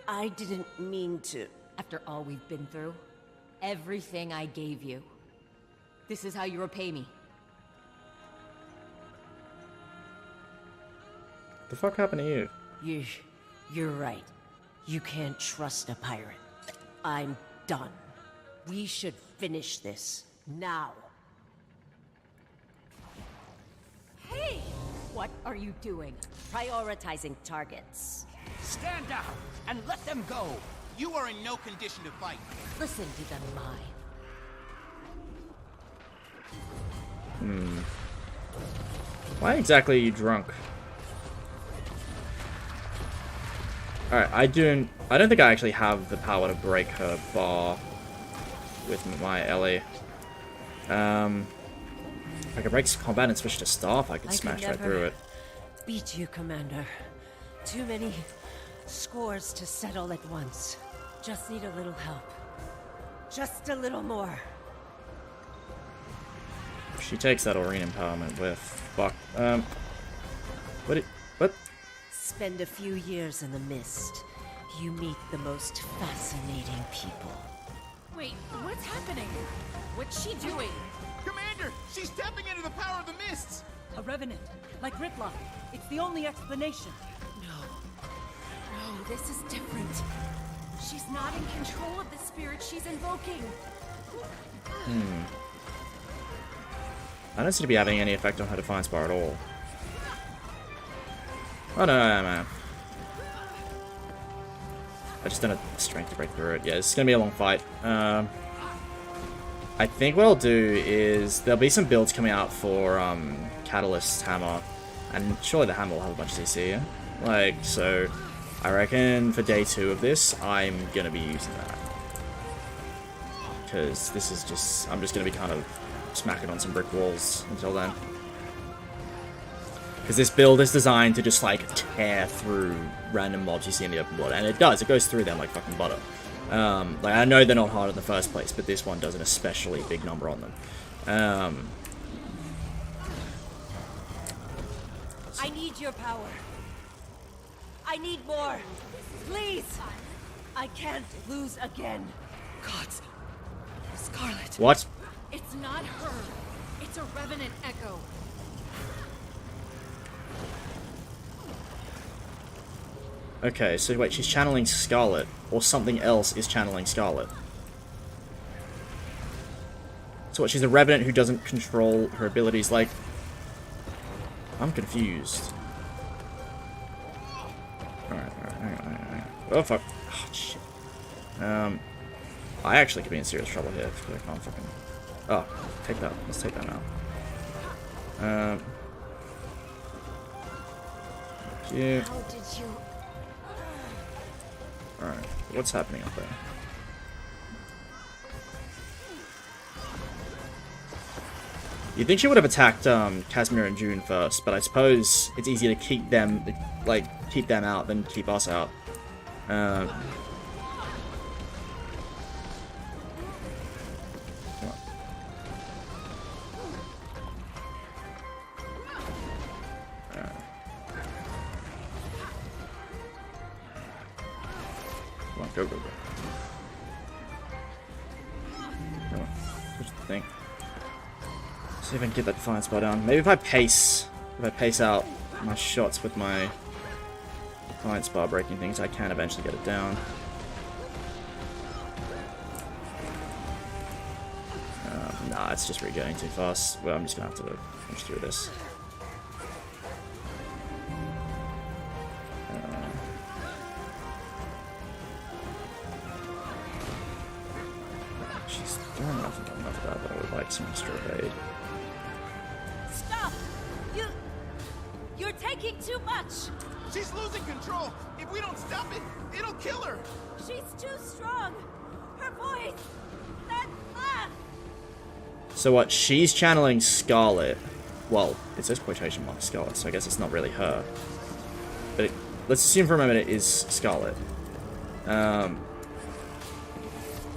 I didn't mean to. After all we've been through, everything I gave you, this is how you repay me. The fuck happened to you? You're right. You can't trust a pirate. I'm done. We should finish this, now. Hey! What are you doing? Prioritizing targets. Stand down and let them go. You are in no condition to fight. Listen to them, Mai. Why exactly are you drunk? Alright, I don't think I actually have the power to break her bar with my Ellie. If I could break combat and switch to staff, I could smash right through it. Beat you, Commander. Too many scores to settle at once. Just need a little help. Just a little more. She takes that Aurene empowerment with. Fuck. What? Spend a few years in the mist. You meet the most fascinating people. Wait, what's happening? What's she doing? Commander, she's tapping into the power of the mists! A revenant, like Gridlock. It's the only explanation. No, this is different. She's not in control of the spirit she's invoking. I don't seem to be having any effect on her Defiance bar at all. Oh no, man. I just don't have the strength to break through it. Yeah, it's gonna be a long fight. I think what I'll do is there'll be some builds coming out for Catalyst Hammer, and surely the hammer will have a bunch of CC. Like, so I reckon for day 2 of this, I'm gonna be using that. Because this is just, I'm just gonna be kind of smacking on some brick walls until then. Because this build is designed to just like tear through random mobs you see in the open world, and it does. It goes through them like fucking butter. Like I know they're not hard in the first place, but this one does an especially big number on them. I need your power. I need more. Please. I can't lose again. Gods. Scarlet. What? It's not her. It's a revenant echo. Okay, so wait, she's channeling Scarlet, or something else is channeling Scarlet. So what, she's a revenant who doesn't control her abilities, like... I'm confused. Alright, hang on. Oh, fuck. Oh, shit. I actually could be in serious trouble here, because I can't fucking... Oh, take that. Let's take that now. Yeah. How did you... Alright, what's happening up there? You'd think she would have attacked Casimir and June first, but I suppose it's easier to keep them, like, keep them out than keep us out. Come on, go. Come on. think. See if I can get that Defiance bar down. Maybe if I pace out my shots with my Defiance bar breaking things, I can eventually get it down. Nah, it's just regenerating too fast. Well, I'm just gonna have to push through this. She's throwing enough of that, but I would like some extra aid. Stop! You're taking too much! She's losing control! If we don't stop it, it'll kill her! She's too strong! Her voice! So what, she's channeling Scarlet. Well, it says quotation mark Scarlet, so I guess it's not really her. But let's assume for a moment it is Scarlet.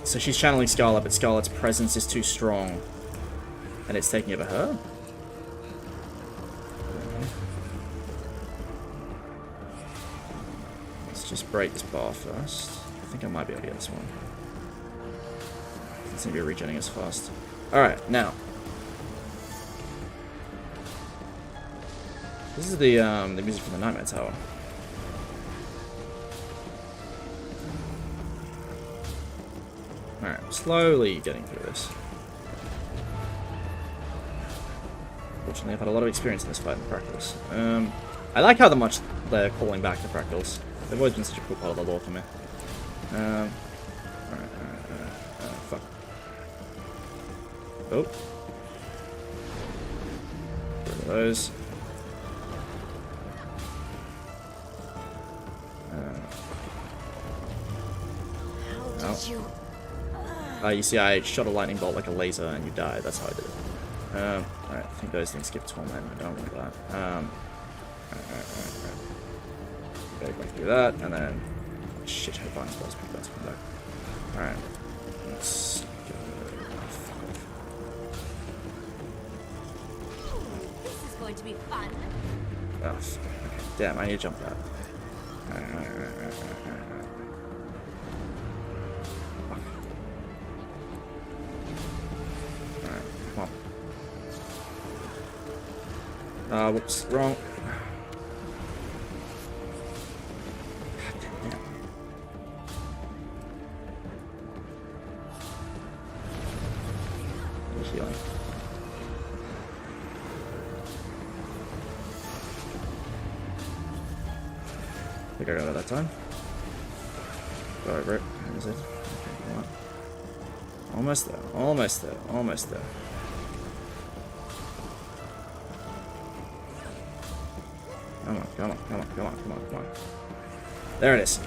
So she's channeling Scarlet, but Scarlet's presence is too strong. And it's taking over her? Let's just break this bar first. I think I might be able to get this one. It's going to be regenerating as fast. Alright, now. This is the music from the Nightmare Tower. Alright, slowly getting through this. Fortunately, I've had a lot of experience in this fight in practice. I like how much they're calling back the Fractals. They've always been such a cool part of the lore for me. Alright, fuck. Oh. Rid of those. You see, I shot a lightning bolt like a laser and you died. That's how I did it. Alright, I think those things skip torment. I don't want that. Alright. Okay, go through that, and then... Shit, I find spells. That's come back. Alright. Let's go... This is going to be fun. Oh, okay. Damn, I need to jump that. Alright. Come on. Whoops, wrong. Healing. I think I got it that time. Go over it. Where is it? Okay, come on. Almost there. Almost there. Almost there. Come on, come on, come on, come on, come on, come on. There it is.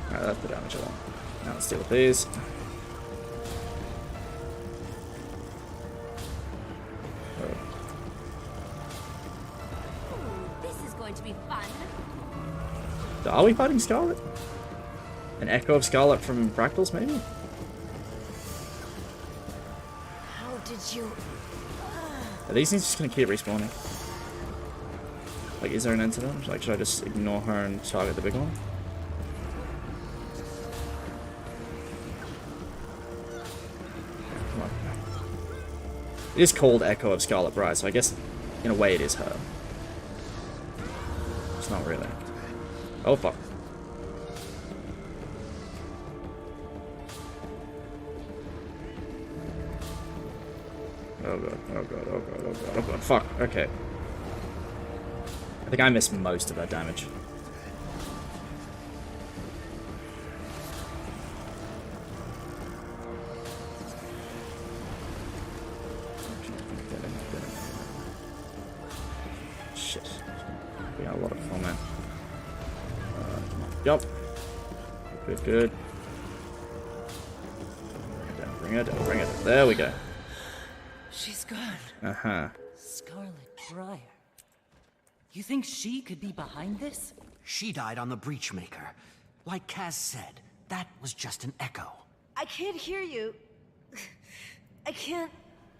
Alright, that's the damage I want. Now let's deal with these. This is going to be fun. Are we fighting Scarlet? An echo of Scarlet from Fractals, maybe? How did you... Are these things just gonna keep respawning? Like, is there an end to them? Like, should I just ignore her and target the big one? Come on. It is called Echo of Scarlet Bride, so I guess, in a way, it is her. It's not really. Oh, fuck. Oh god, oh god, oh god, oh god, oh god, fuck, okay. I think I missed most of that damage. Shit. We got a lot of comment. Yup. Good, good. Bring it down, bring it down. There we go. She's gone. Uh-huh. Scarlet Briar. You think she could be behind this? She died on the Breachmaker. Like Kaz said, that was just an echo. I can't hear you. I can't...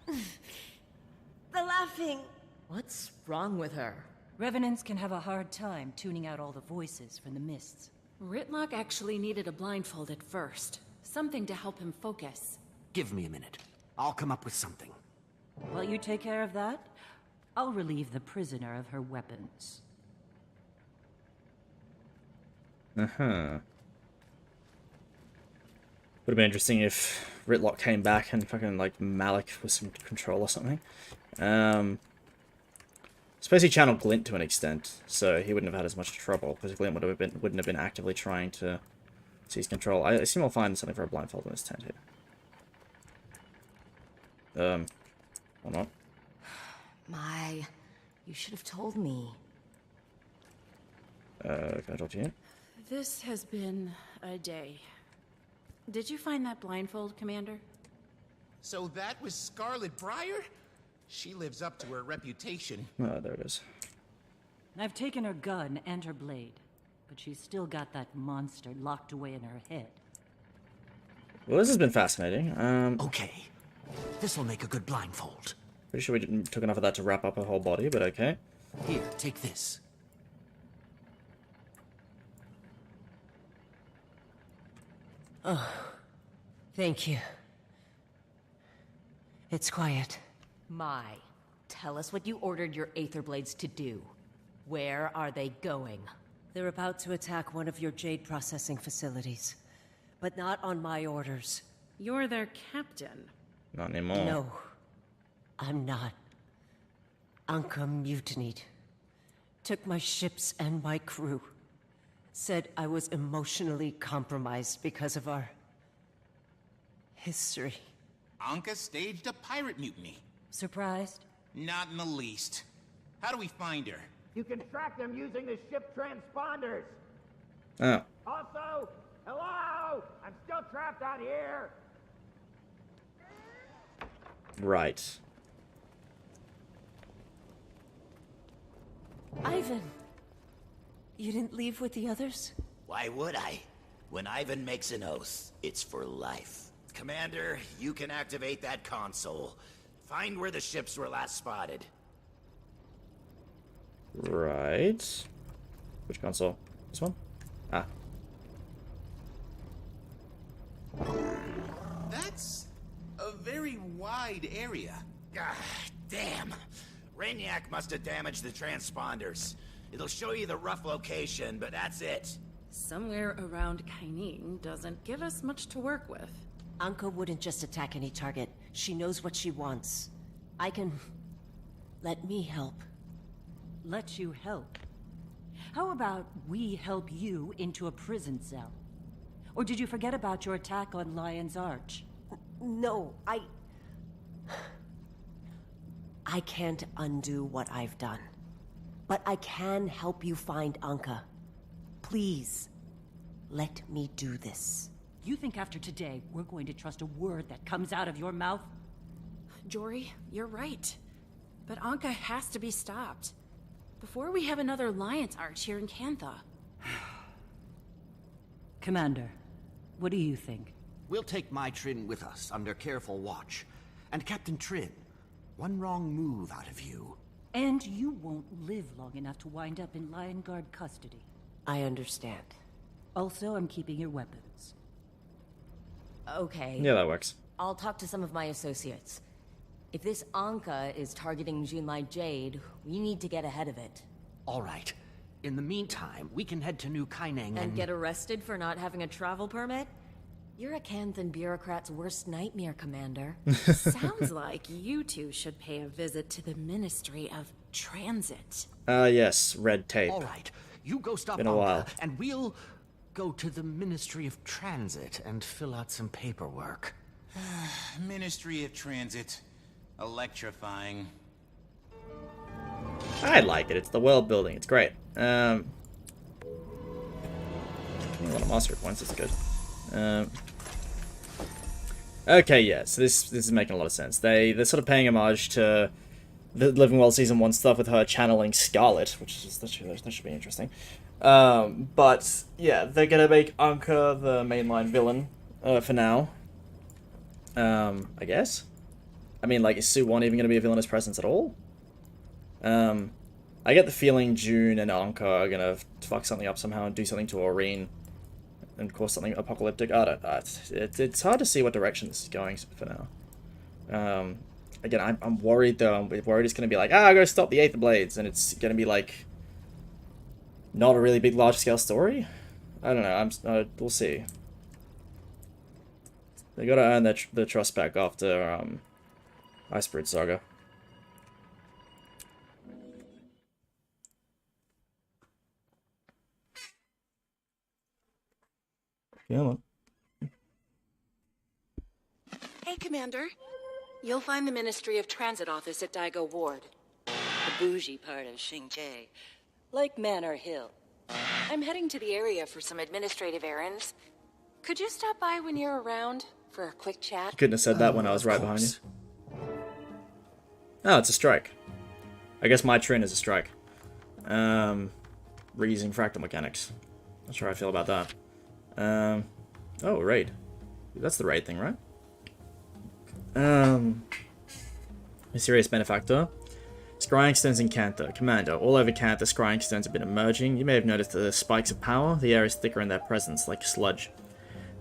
The laughing... What's wrong with her? Revenants can have a hard time tuning out all the voices from the mists. Ritlock actually needed a blindfold at first. Something to help him focus. Give me a minute. I'll come up with something. While you take care of that, I'll relieve the prisoner of her weapons. Uh-huh. Would have been interesting if Ritlock came back and fucking, like, Malik with some control or something. Suppose he channeled Glint to an extent, so he wouldn't have had as much trouble, because Glint wouldn't have been actively trying to seize control. I assume I'll find something for a blindfold in this tent here. Or not. My, you should have told me. Can I talk to you? This has been a day. Did you find that blindfold, Commander? So that was Scarlet Briar? She lives up to her reputation. Oh, there it is. I've taken her gun and her blade, but she's still got that monster locked away in her head. Well, this has been fascinating. Okay. This'll make a good blindfold. Pretty sure we took enough of that to wrap up her whole body, but okay. Here, take this. Oh, thank you. It's quiet. My, tell us what you ordered your Aether Blades to do. Where are they going? They're about to attack one of your jade processing facilities, but not on my orders. You're their captain. Not anymore. No, I'm not. Anka mutinied. Took my ships and my crew. Said I was emotionally compromised because of our history. Anka staged a pirate mutiny. Surprised? Not in the least. How do we find her? You can track them using the ship transponders. Oh. Also, hello! I'm still trapped out here. Right. Ivan! You didn't leave with the others? Why would I? When Ivan makes an oath, it's for life. Commander, you can activate that console. Find where the ships were last spotted. Right. Which console? This one? Ah. That's a very wide area. Ah, damn. Rainiac must have damaged the transponders. It'll show you the rough location, but that's it. Somewhere around Kaining doesn't give us much to work with. Anka wouldn't just attack any target. She knows what she wants. I can... Let me help. Let you help? How about we help you into a prison cell? Or did you forget about your attack on Lion's Arch? No, I can't undo what I've done. But I can help you find Anka. Please, let me do this. You think after today, we're going to trust a word that comes out of your mouth? Jory, you're right. But Anka has to be stopped. Before we have another Lion's Arch here in Cantha. Commander, what do you think? We'll take my Trin with us under careful watch. And Captain Trin, one wrong move out of you. And you won't live long enough to wind up in Lion Guard custody. I understand. Also, I'm keeping your weapons. Okay. Yeah, that works. I'll talk to some of my associates. If this Anka is targeting Junlai Jade, we need to get ahead of it. All right. In the meantime, we can head to New Kaining and get arrested for not having a travel permit? You're a Canthan bureaucrat's worst nightmare, Commander. Sounds like you two should pay a visit to the Ministry of Transit. Yes, red tape. All right. You go stop Been a while. Anka, and we'll go to the Ministry of Transit and fill out some paperwork. Ministry of Transit. Electrifying. I like it. It's the world building. It's great. A lot of mastery points. That's good. Okay, yeah. So this is making a lot of sense. They're sort of paying homage to the Living Well Season 1 stuff with her channeling Scarlet, which is that should be interesting. But yeah, they're gonna make Anka the mainline villain for now. I guess. I mean, like, is Suwon even going to be a villainous presence at all? I get the feeling June and Anka are going to fuck something up somehow and do something to Aurene and cause something apocalyptic. I don't know. It's hard to see what direction this is going for now. Again, I'm worried though. I'm worried it's going to be like, go stop the Aether Blades, and it's going to be like not a really big, large-scale story. I don't know. We'll see. They got to earn their trust back after Icebridge Saga. Come on. Hey, Commander. You'll find the Ministry of Transit office at Daigo Ward. The bougie part of Xingjie. Like Manor Hill. I'm heading to the area for some administrative errands. Could you stop by when you're around for a quick chat? You couldn't have said that when I was right behind you. Oh, it's a strike. I guess my trend is a strike. Reusing fractal mechanics. Not sure how I feel about that. Oh, raid. That's the raid thing, right? Mysterious benefactor. Scrying stones in Cantha. Commander, all over Cantha, scrying stones have been emerging. You may have noticed the spikes of power. The air is thicker in their presence, like sludge.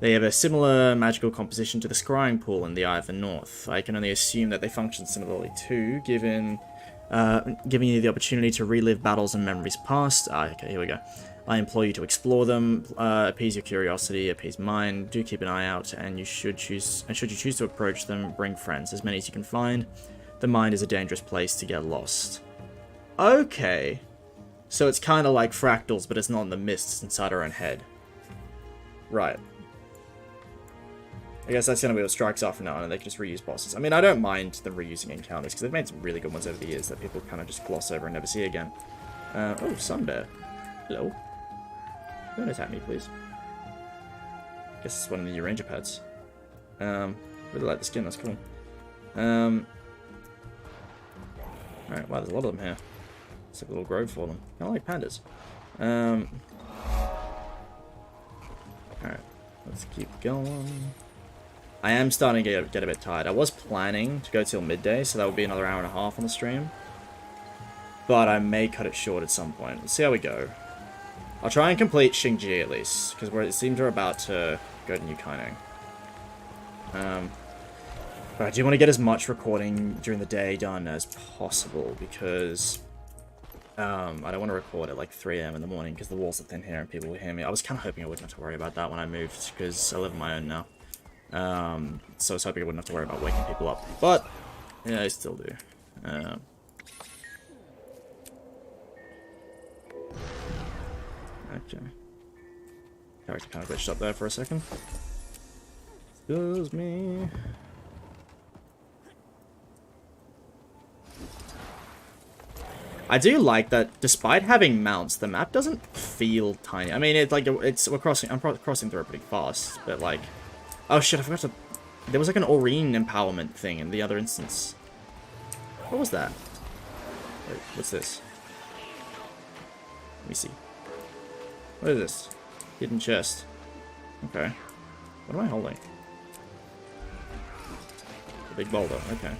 They have a similar magical composition to the scrying pool in the Eye of the North. I can only assume that they function similarly too, giving you the opportunity to relive battles and memories past. Okay, here we go. I implore you to explore them, appease your curiosity, appease mine. Do keep an eye out, and should you choose to approach them, bring friends, as many as you can find. The mind is a dangerous place to get lost. Okay. So it's kind of like fractals, but it's not in the mists inside our own head. Right. I guess that's going to be what strikes off now, and they can just reuse bosses. I mean, I don't mind them reusing encounters, because they've made some really good ones over the years that people kind of just gloss over and never see again. Oh, Sunbear. Hello. Don't attack me, please. Guess it's one of the new ranger pets. Really like the skin, that's cool. Alright, wow, there's a lot of them here. It's like a little grove for them. Kind of like pandas. Alright, let's keep going. I am starting to get a bit tired. I was planning to go till midday, so that would be another hour and a half on the stream. But I may cut it short at some point. Let's see how we go. I'll try and complete Xingjie at least, because it seems we're about to go to New Kaineng. But I do want to get as much recording during the day done as possible, because I don't want to record at like 3 AM in the morning, because the walls are thin here and people will hear me. I was kind of hoping I wouldn't have to worry about that when I moved, because I live on my own now. So I was hoping I wouldn't have to worry about waking people up. But, yeah, I still do. Okay. Character kind of glitched up there for a second. Excuse me. I do like that, despite having mounts, the map doesn't feel tiny. I mean, I'm crossing through it pretty fast, but like, oh shit, I forgot to. There was like an Aurene empowerment thing in the other instance. What was that? Wait, what's this? Let me see. What is this? Hidden chest. Okay. What am I holding? A big boulder. Okay.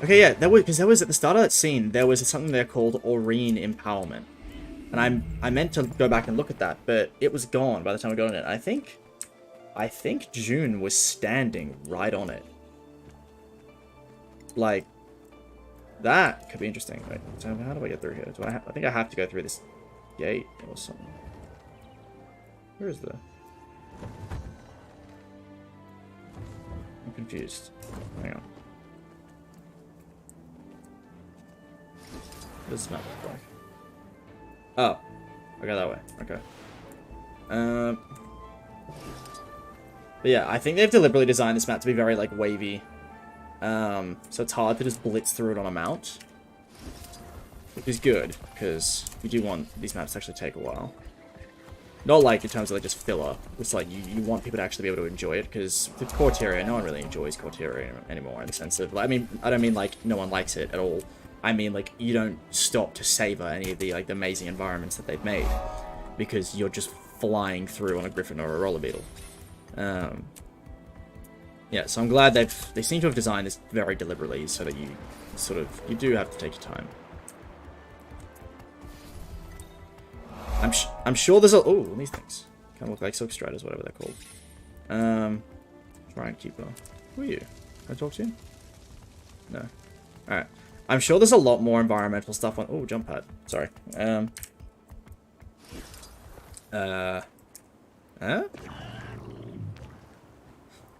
Okay, yeah, because there was at the start of that scene, there was something there called Aurene empowerment, and I meant to go back and look at that, but it was gone by the time I got on it. I think June was standing right on it. Like, that could be interesting. Wait, so how do I get through here? I think I have to go through this gate or something. Where is the? I'm confused. Hang on. What does this map look like? Oh, I go that way. Okay. But yeah, I think they've deliberately designed this map to be very like wavy. So it's hard to just blitz through it on a mount, which is good because you do want these maps to actually take a while. Not like in terms of like just filler. It's like you want people to actually be able to enjoy it, because with Corteria, no one really enjoys Corteria anymore in the sense of, I mean, I don't mean like no one likes it at all. I mean like you don't stop to savor any of the like the amazing environments that they've made, because you're just flying through on a griffin or a roller beetle. Yeah, so I'm glad they seem to have designed this very deliberately so that you do have to take your time. I'm sure there's these things. of look like silk striders, whatever they're called. Try and keep her. Who are you? Can I talk to you? No. Alright. I'm sure there's a lot more environmental stuff on... Oh, jump pad. Sorry. Huh?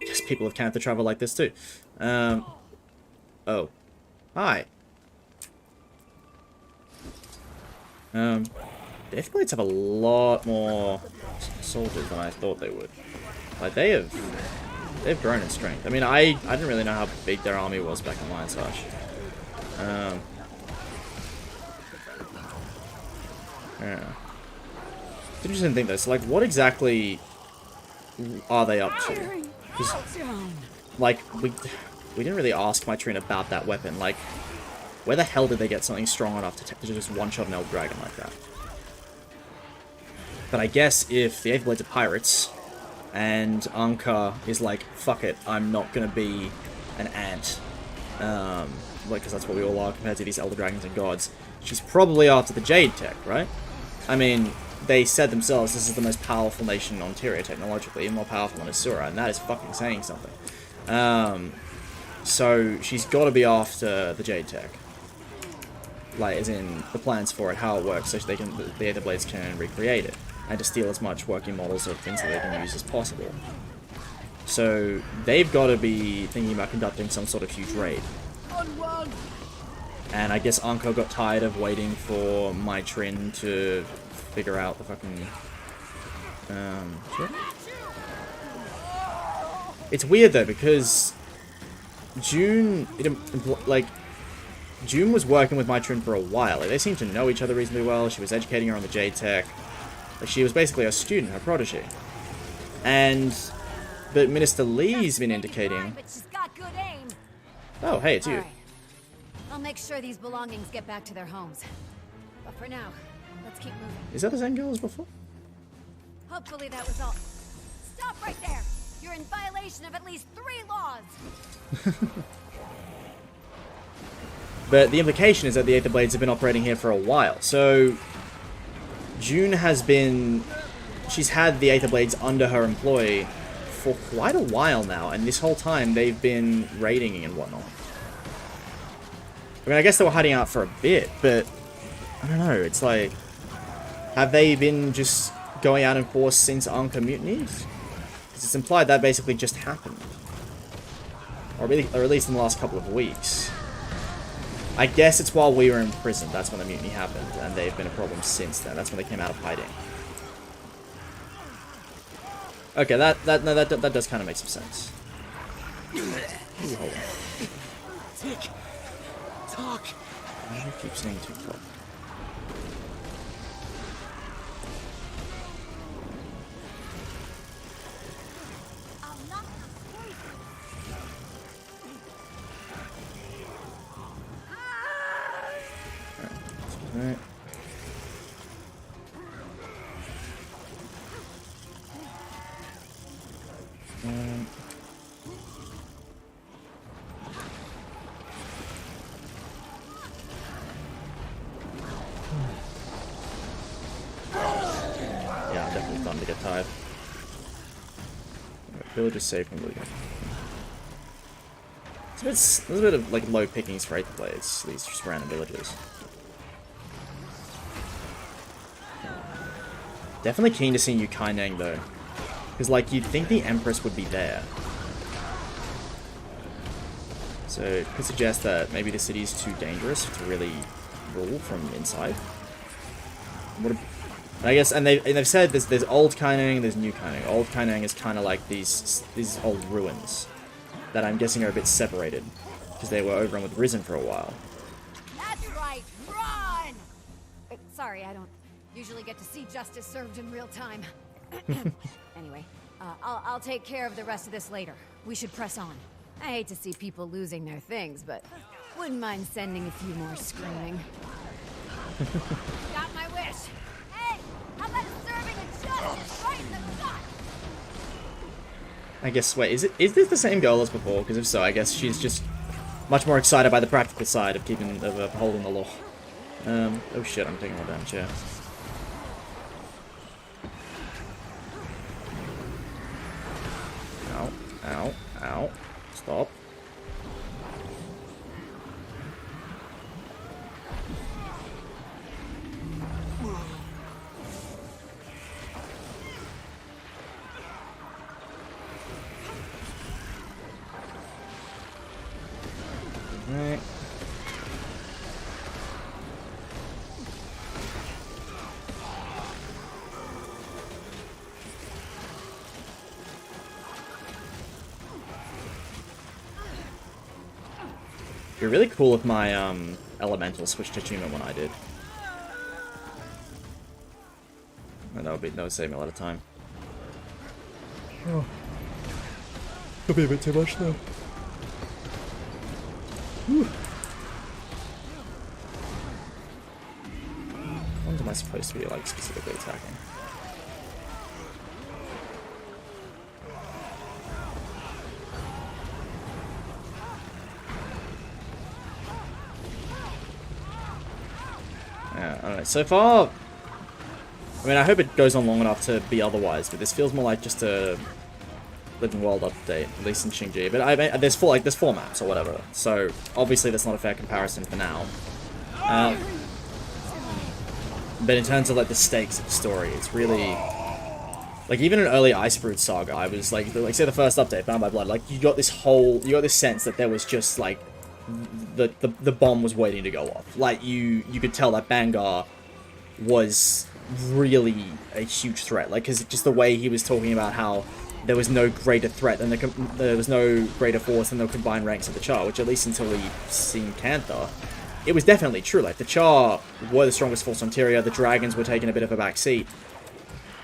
Guess people of Cantha travel like this too. Oh. Hi. The Aetherblades have a lot more soldiers than I thought they would. Like, they've grown in strength. I mean, I didn't really know how big their army was back in Lion's Arch. Yeah. It's interesting to think though, so like, what exactly are they up to? 'Cause, like, we didn't really ask Mytrine about that weapon. Like, where the hell did they get something strong enough to just one-shot an Elder Dragon like that? But I guess if the Aetherblades are pirates, and Anka is like, fuck it, I'm not gonna be an ant, like, because that's what we all are compared to these Elder Dragons and Gods, she's probably after the Jade Tech, right? I mean, they said themselves this is the most powerful nation on Tyria technologically, even more powerful than Asura, and that is fucking saying something. So she's got to be after the Jade Tech. Like, as in, the plans for it, how it works, so the Aetherblades can recreate it, and to steal as much working models of things that they can use as possible. So, they've got to be thinking about conducting some sort of huge raid. And I guess Anko got tired of waiting for Mytrine to figure out the fucking... shit? It's weird though, because June, June was working with Mytrine for a while. Like, they seemed to know each other reasonably well. She was educating her on the Jade Tech. Like, she was basically a student, her protege. But Minister Lee's been indicating... Oh, hey, it's you. I'll make sure these belongings get back to their homes. But for now, let's keep moving. Is that the same girl as before? Hopefully that was all. Stop right there! You're in violation of at least 3 laws! But the implication is that the Aetherblades have been operating here for a while. So, June has been... She's had the Aetherblades under her employ for quite a while now, and this whole time they've been raiding and whatnot. I mean, I guess they were hiding out for a bit, but I don't know, it's like, have they been just going out in force since Anka mutinied? Because it's implied that basically just happened. Or at least in the last couple of weeks. I guess it's while we were in prison, that's when the mutiny happened, and they've been a problem since then. That's when they came out of hiding. Okay, that does kind of make some sense. Ooh, hold on. Talk. Why do I keep saying TikTok? Alright. Yeah, I'm definitely starting to get tired. Village is safe from looting. There's a bit of like low pickings for Aetherblades, these just random villages. Definitely keen to see New Kaineng though. Because like you'd think the Empress would be there. So it could suggest that maybe the city is too dangerous to really rule from inside. I guess, and they've said there's old Kaineng, there's new Kaineng. Old Kaineng is kind of like these old ruins that I'm guessing are a bit separated because they were overrun with Risen for a while. That's right, run! Sorry, I don't usually get to see justice served in real time. Anyway, I'll take care of the rest of this later. We should press on. I hate to see people losing their things, but wouldn't mind sending a few more screaming. Got my wish. Hey, how about serving a justice right in the gut? I guess, wait, is this the same girl as before? Because if so, I guess she's just much more excited by the practical side of upholding the law. Oh shit, I'm taking more damage, yeah. Ow. Ow. Stop. Alright. It'd be really cool if my elemental switched to attunement when I did. And that would save me a lot of time. Oh. Could be a bit too much though. Whew. What am I supposed to be like specifically attacking? Yeah, I don't know. So far, I mean, I hope it goes on long enough to be otherwise, but this feels more like just a Living World update, at least in Xingji. But I mean, there's four maps or whatever, so obviously that's not a fair comparison for now. But in terms of like the stakes of the story, it's really like even in early Icebrood Saga, I was like say the first update, Bound by Blood, like you got this sense that there was just like the bomb was waiting to go off. Like you could tell that Bangar was really a huge threat, like because just the way he was talking about how there was no greater threat than there was no greater force than the combined ranks of the Char, which at least until we seen Cantha, it was definitely true. Like the Char were the strongest force on Tyria, the dragons were taking a bit of a back seat,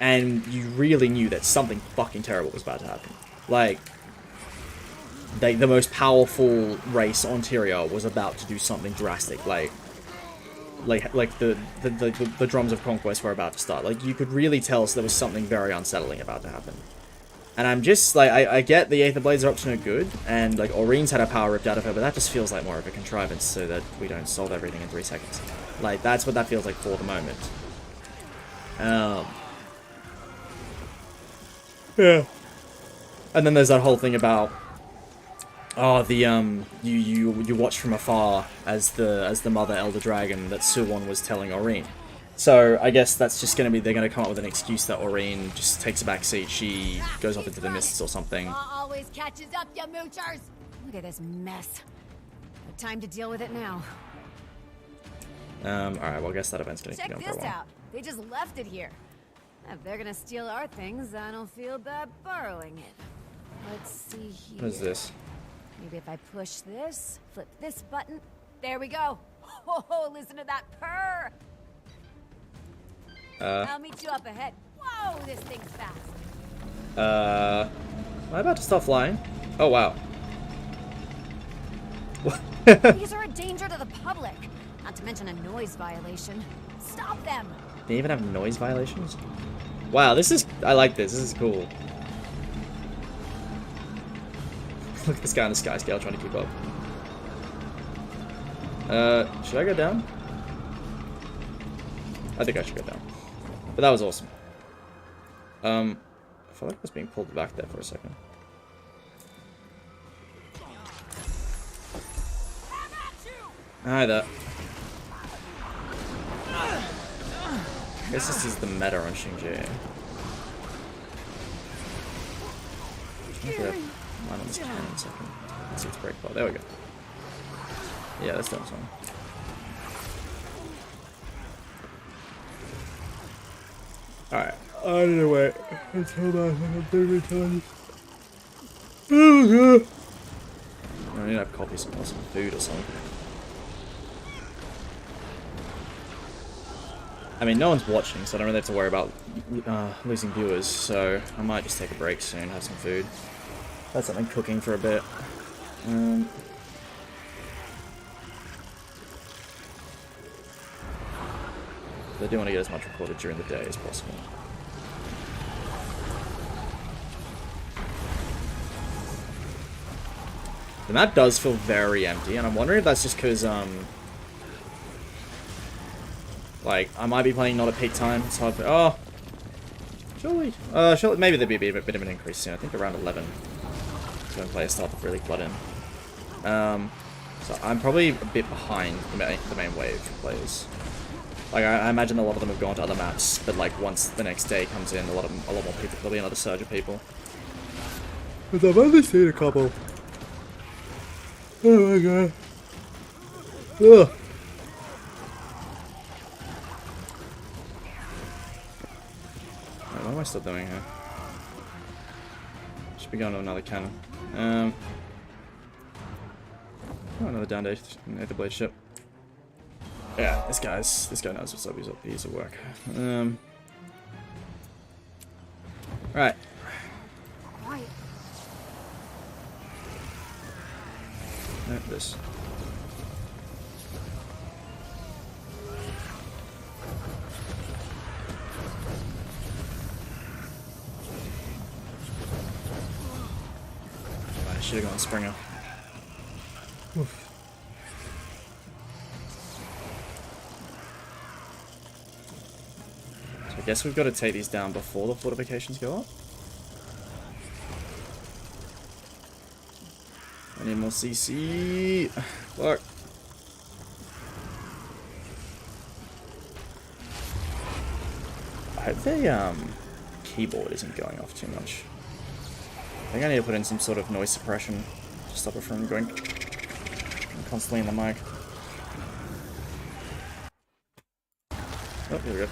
and you really knew that something fucking terrible was about to happen. Like the most powerful race on Tyria was about to do something drastic, like the drums of conquest were about to start. Like you could really tell there was something very unsettling about to happen. And I'm just like, I get the Aether Blades are up to no good, and like Aurene's had her power ripped out of her, but that just feels like more of a contrivance so that we don't solve everything in 3 seconds. Like that's what that feels like for the moment. Yeah. And then there's that whole thing about you watch from afar as the mother Elder Dragon that Suwon was telling Aurene. So I guess that's just gonna be, they're gonna come up with an excuse that Aurene just takes a back seat, she goes off into the mists or something. Always catches up, you moochers. Look at this mess. No time to deal with it now. Alright, well I guess that event's gonna keep going for a while. Check this out. They just left it here. If they're gonna steal our things, I don't feel bad borrowing it. Let's see here. What is this? Maybe if I push this, flip this button. There we go. Oh, listen to that purr. I'll meet you up ahead. Whoa, this thing's fast. Am I about to start flying? Oh, wow. These are a danger to the public. Not to mention a noise violation. Stop them! They even have noise violations? Wow, I like this. This is cool. Look at this guy on the sky scale trying to keep up. Should I go down? I think I should go down. But that was awesome. I felt like I was being pulled back there for a second. Hi there. I guess this is the meta on Xingji. Okay. Mine on this cannon second. Let's see its break bar. There we go. Yeah, that's done something. Alright. I don't know, wait. Let's hold on. I'm very tired. Oh, God. I need to have coffee, some food or something. I mean, no one's watching, so I don't really have to worry about losing viewers, so I might just take a break soon, have some food. Have something cooking for a bit. I do want to get as much recorded during the day as possible. The map does feel very empty, and I'm wondering if that's just because, like, I might be playing not at peak time. It's hard for... Oh! Surely... maybe there'd be a bit of an increase soon. I think around 11. So when players start to really flood in. So I'm probably a bit behind the main wave of players. Like I imagine a lot of them have gone to other maps, but like once the next day comes in, a lot more people. There'll be another surge of people. But I've only seen a couple. Oh my god. Ugh. What am I still doing here? Should be going to another cannon. Oh, another downed Aether Blade ship. Yeah, this guy knows what's up. He's at work. Right. This. I should have gone Springer. Oof. So I guess we've got to take these down before the fortifications go up. I need more CC. Fuck. I hope the keyboard isn't going off too much. I think I need to put in some sort of noise suppression to stop it from going constantly in the mic. Oh, here we go.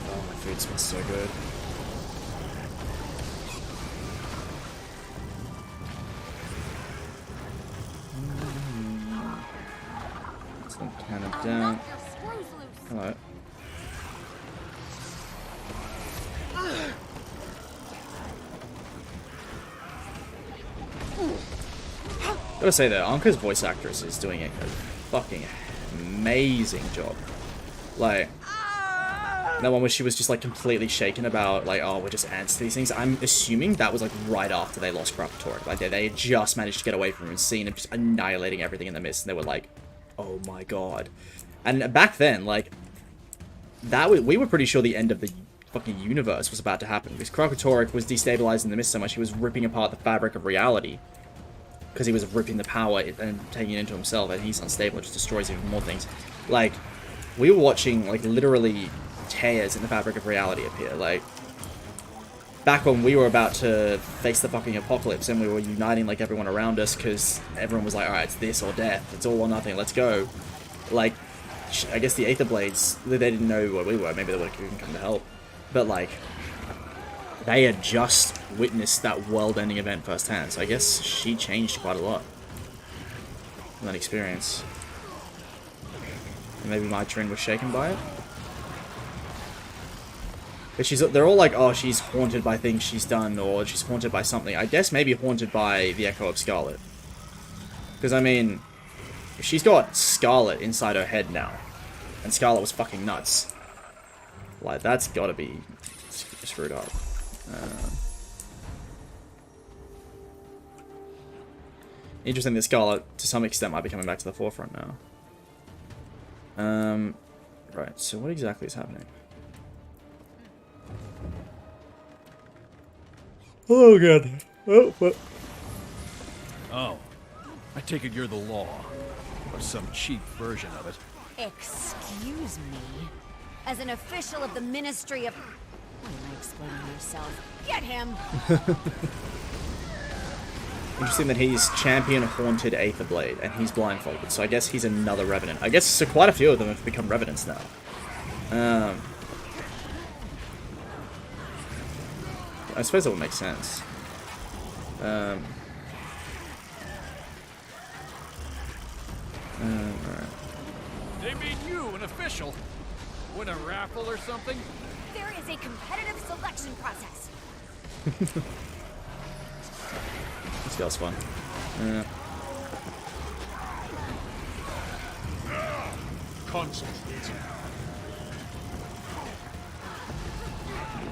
Oh, my food smells so good. Cannon down. Hello. Gotta say though, Anka's voice actress is doing a fucking amazing job. Like that one where she was just like completely shaken about like, oh, we're just ants to these things. I'm assuming that was like right after they lost Krakatorrik. Like they had just managed to get away from him and seen him just annihilating everything in the mist, and they were like, oh my god. And back then, like, we were pretty sure the end of the fucking universe was about to happen, because Krakatorrik was destabilizing the mist so much he was ripping apart the fabric of reality, because he was ripping the power and taking it into himself, and he's unstable, it just destroys even more things. Like, we were watching, like, literally tears in the fabric of reality appear. Like, back when we were about to face the fucking apocalypse, and we were uniting, like, everyone around us, because everyone was like, alright, it's this or death, it's all or nothing, let's go. Like, I guess the Aether Blades, they didn't know where we were, maybe they would have even come to help, but, like, they had just witnessed that world-ending event firsthand, so I guess she changed quite a lot from that experience. And maybe my Trin was shaken by it. But they're all like, oh, she's haunted by things she's done, or she's haunted by something. I guess maybe haunted by the echo of Scarlet. Because, I mean, if she's got Scarlet inside her head now, and Scarlet was fucking nuts, like, that's gotta be screwed up. Interesting that Scarlet, to some extent, might be coming back to the forefront now. Right, so what exactly is happening? Oh god. Oh, what? Oh, I take it you're the law, or some cheap version of it. Excuse me? As an official of the Ministry of... Why am I explaining yourself? Get him! Interesting that he's champion haunted Aether Blade, and he's blindfolded, so I guess he's another Revenant. I guess so quite a few of them have become Revenants now. I suppose that would make sense. Alright. They made you an official. Win a raffle or something? There is a competitive selection process. This guy's fun. Concentrate.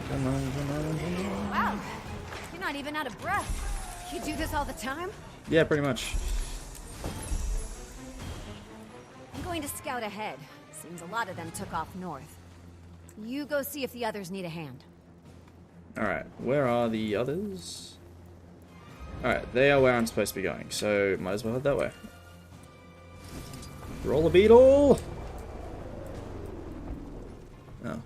Come on, come on, come on. Wow, you're not even out of breath. You do this all the time? Yeah, pretty much. I'm going to scout ahead. Seems a lot of them took off north. You go see if the others need a hand. Alright, where are the others? Alright, they are where I'm supposed to be going, so might as well head that way. Roll a beetle! Oh.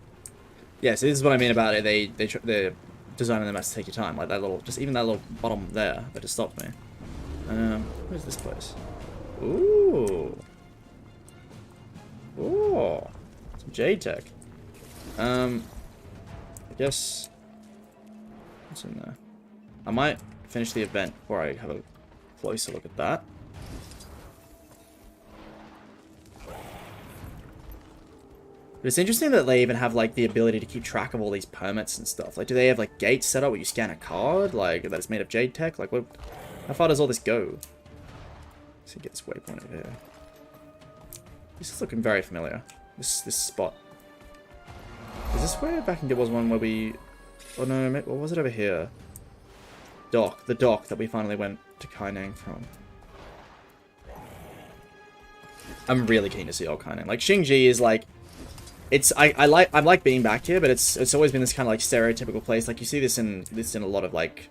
Yeah, so this is what I mean about it. They're designing them as to take your time. Like that little, just even that little bottom there, that just stopped me. Where's this place? Ooh. Ooh. Some Jade Tech. I guess... What's in there? I might finish the event before I have a closer look at that. But it's interesting that they even have, like, the ability to keep track of all these permits and stuff. Like, do they have, like, gates set up where you scan a card? Like, that it's made of Jade Tech? Like, what? How far does all this go? Let's see, get this waypoint over here. This is looking very familiar. This spot. Is this where back in there was one where we... Oh, no, what was it over here? Dock. The dock that we finally went to Kaineng from. I'm really keen to see old Kaineng. Like, Xingji is, like... I like being back here, but it's always been this kind of like stereotypical place. Like you see this in a lot of like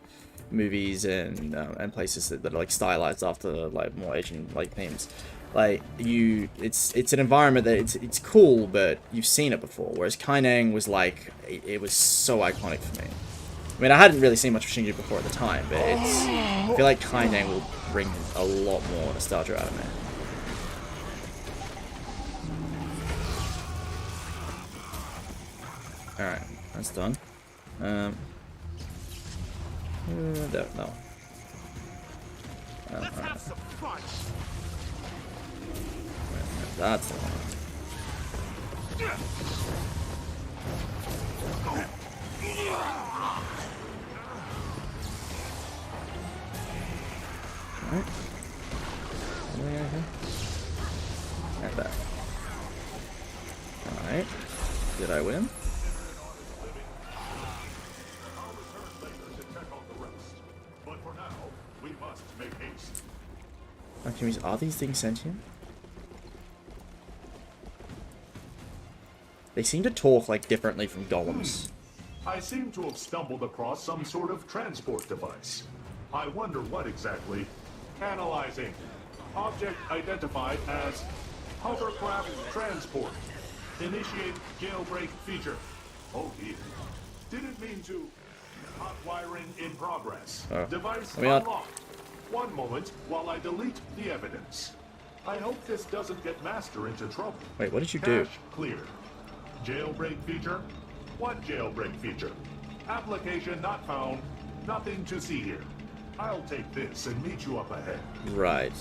movies and places that are like stylized after like more Asian like themes. Like it's an environment that it's cool, but you've seen it before. Whereas Kaineng was like it was so iconic for me. I mean, I hadn't really seen much of Xingji before at the time, but I feel like Kaineng will bring a lot more nostalgia out of me. Alright, that's done. No. Let's have some fun. That's the one. Alright. And that. Alright. Did I win? Are these things sentient? They seem to talk like differently from golems. I seem to have stumbled across some sort of transport device. I wonder what exactly. Analyzing. Object identified as hovercraft transport. Initiate jailbreak feature. Oh dear. Didn't mean to. Hot wiring in progress. Device unlocked. One moment while I delete the evidence. I hope this doesn't get Master into trouble. Wait, what did you do? Clear. Jailbreak feature? What jailbreak feature? Application not found. Nothing to see here. I'll take this and meet you up ahead. Right.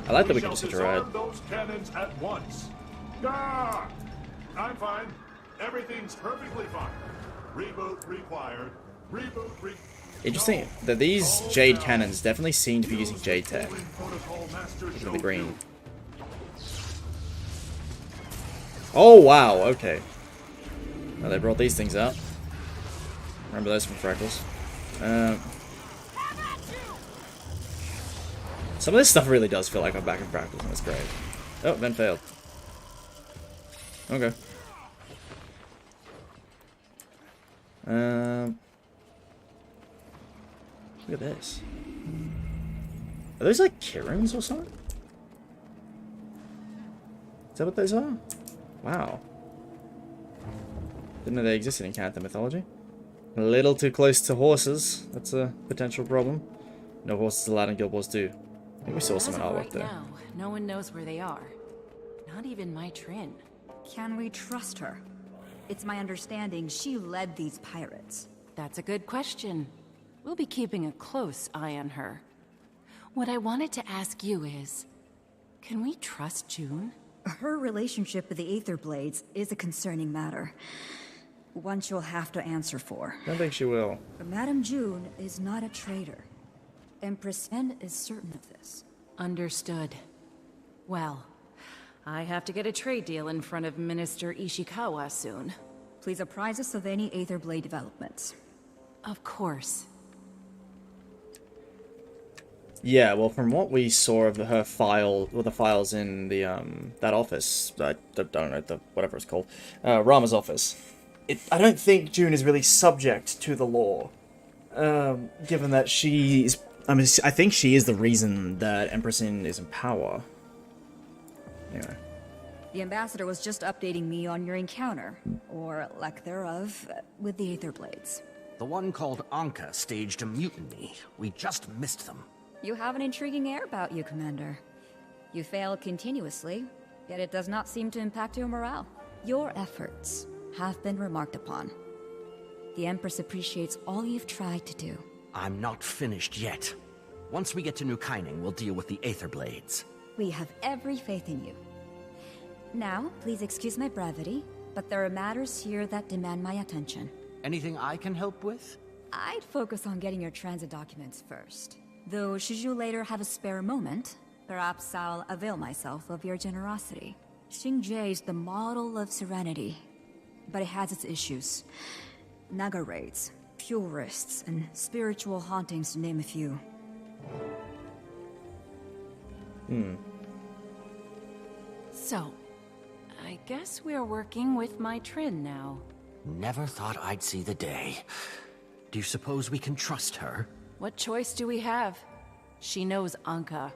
I like that we can just ride. Those cannons at once. Ah! I'm fine. Everything's perfectly fine. Reboot required. Interesting that these Jade cannons definitely seem to be using Jade Tech. Look at the green. Oh wow, okay. Now they brought these things out. Remember those from Freckles. Some of this stuff really does feel like I'm back in Freckles, and it's great. Oh, then failed. Okay. Look at this. Are those like Kirins or something? Is that what those are? Wow. Didn't know they existed in Cantha mythology. A little too close to horses. That's a potential problem. No horses allowed in Guild Wars 2. I think we saw some in artwork right there. Now, no one knows where they are. Not even my Trin. Can we trust her? It's my understanding she led these pirates. That's a good question. We'll be keeping a close eye on her. What I wanted to ask you is, can we trust June? Her relationship with the Aether Blades is a concerning matter. One she'll have to answer for. Don't think she will. But Madame June is not a traitor. Empress N is certain of this. Understood. Well, I have to get a trade deal in front of Minister Ishikawa soon. Please apprise us of any Aether Blade developments. Of course. Yeah, well, from what we saw of her file, or the files in the that office, I don't know, whatever it's called, Rama's office, I don't think June is really subject to the law, given that she's. I mean, I think she is the reason that Empress Yin is in power. Anyway. The ambassador was just updating me on your encounter, or lack thereof, with the Aether Blades. The one called Anka staged a mutiny. We just missed them. You have an intriguing air about you, Commander. You fail continuously, yet it does not seem to impact your morale. Your efforts have been remarked upon. The Empress appreciates all you've tried to do. I'm not finished yet. Once we get to New Kaining, we'll deal with the Aether Blades. We have every faith in you. Now, please excuse my brevity, but there are matters here that demand my attention. Anything I can help with? I'd focus on getting your transit documents first. Though, should you later have a spare moment, perhaps I'll avail myself of your generosity. Xingjie is the model of serenity, but it has its issues. Naga raids, purists, and spiritual hauntings, to name a few. So, I guess we're working with my Trin now. Never thought I'd see the day. Do you suppose we can trust her? What choice do we have? She knows Anka.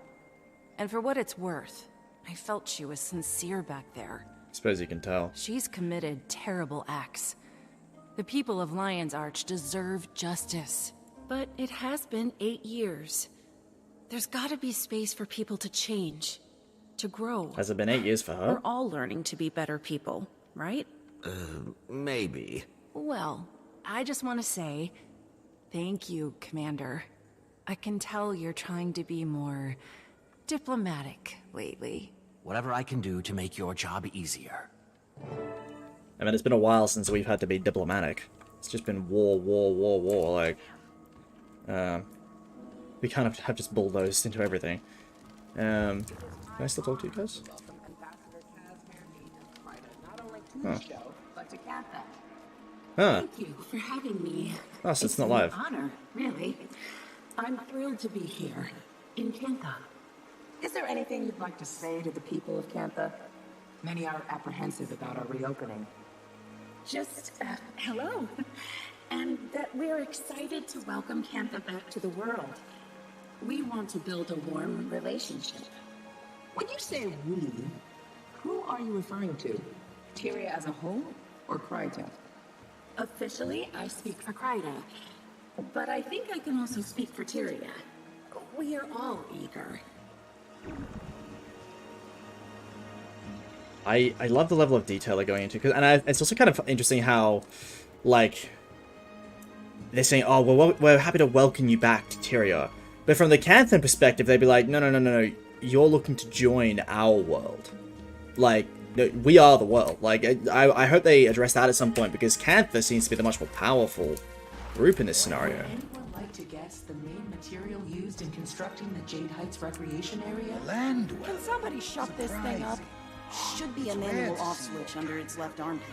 And for what it's worth, I felt she was sincere back there. Suppose you can tell. She's committed terrible acts. The people of Lion's Arch deserve justice. But it has been 8 years. There's gotta be space for people to change. To grow. Has it been 8 years for her? We're all learning to be better people, right? Maybe. Well, I just want to say, thank you, Commander. I can tell you're trying to be more diplomatic lately. Whatever I can do to make your job easier. I mean, it's been a while since we've had to be diplomatic. It's just been war, war, war, war. Like, we kind of have just bulldozed into everything. Can I still talk to you guys? Huh. Huh. Thank you for having me. Oh, so it's not live. An honor, really. I'm thrilled to be here in Cantha. Is there anything you'd like to say to the people of Cantha? Many are apprehensive about our reopening. Just hello, and that we're excited to welcome Cantha back to the world. We want to build a warm relationship. When you say we, who are you referring to? Tyria as a whole, or Kryta? Officially, I speak for Kryta, but I think I can also speak for Tyria. We are all eager. I love the level of detail they're going into, and it's also kind of interesting how, like, they're saying, oh, well, we're happy to welcome you back to Tyria. But from the Canthan perspective, they'd be like, no, you're looking to join our world. Like, we are the world. Like, I hope they address that at some point, because Cantha seems to be the much more powerful group in this scenario. Would anyone like to guess the main material used in constructing the Jade Heights recreation area? Land. Can somebody shut this thing up? Should be a manual off switch under its left armpit.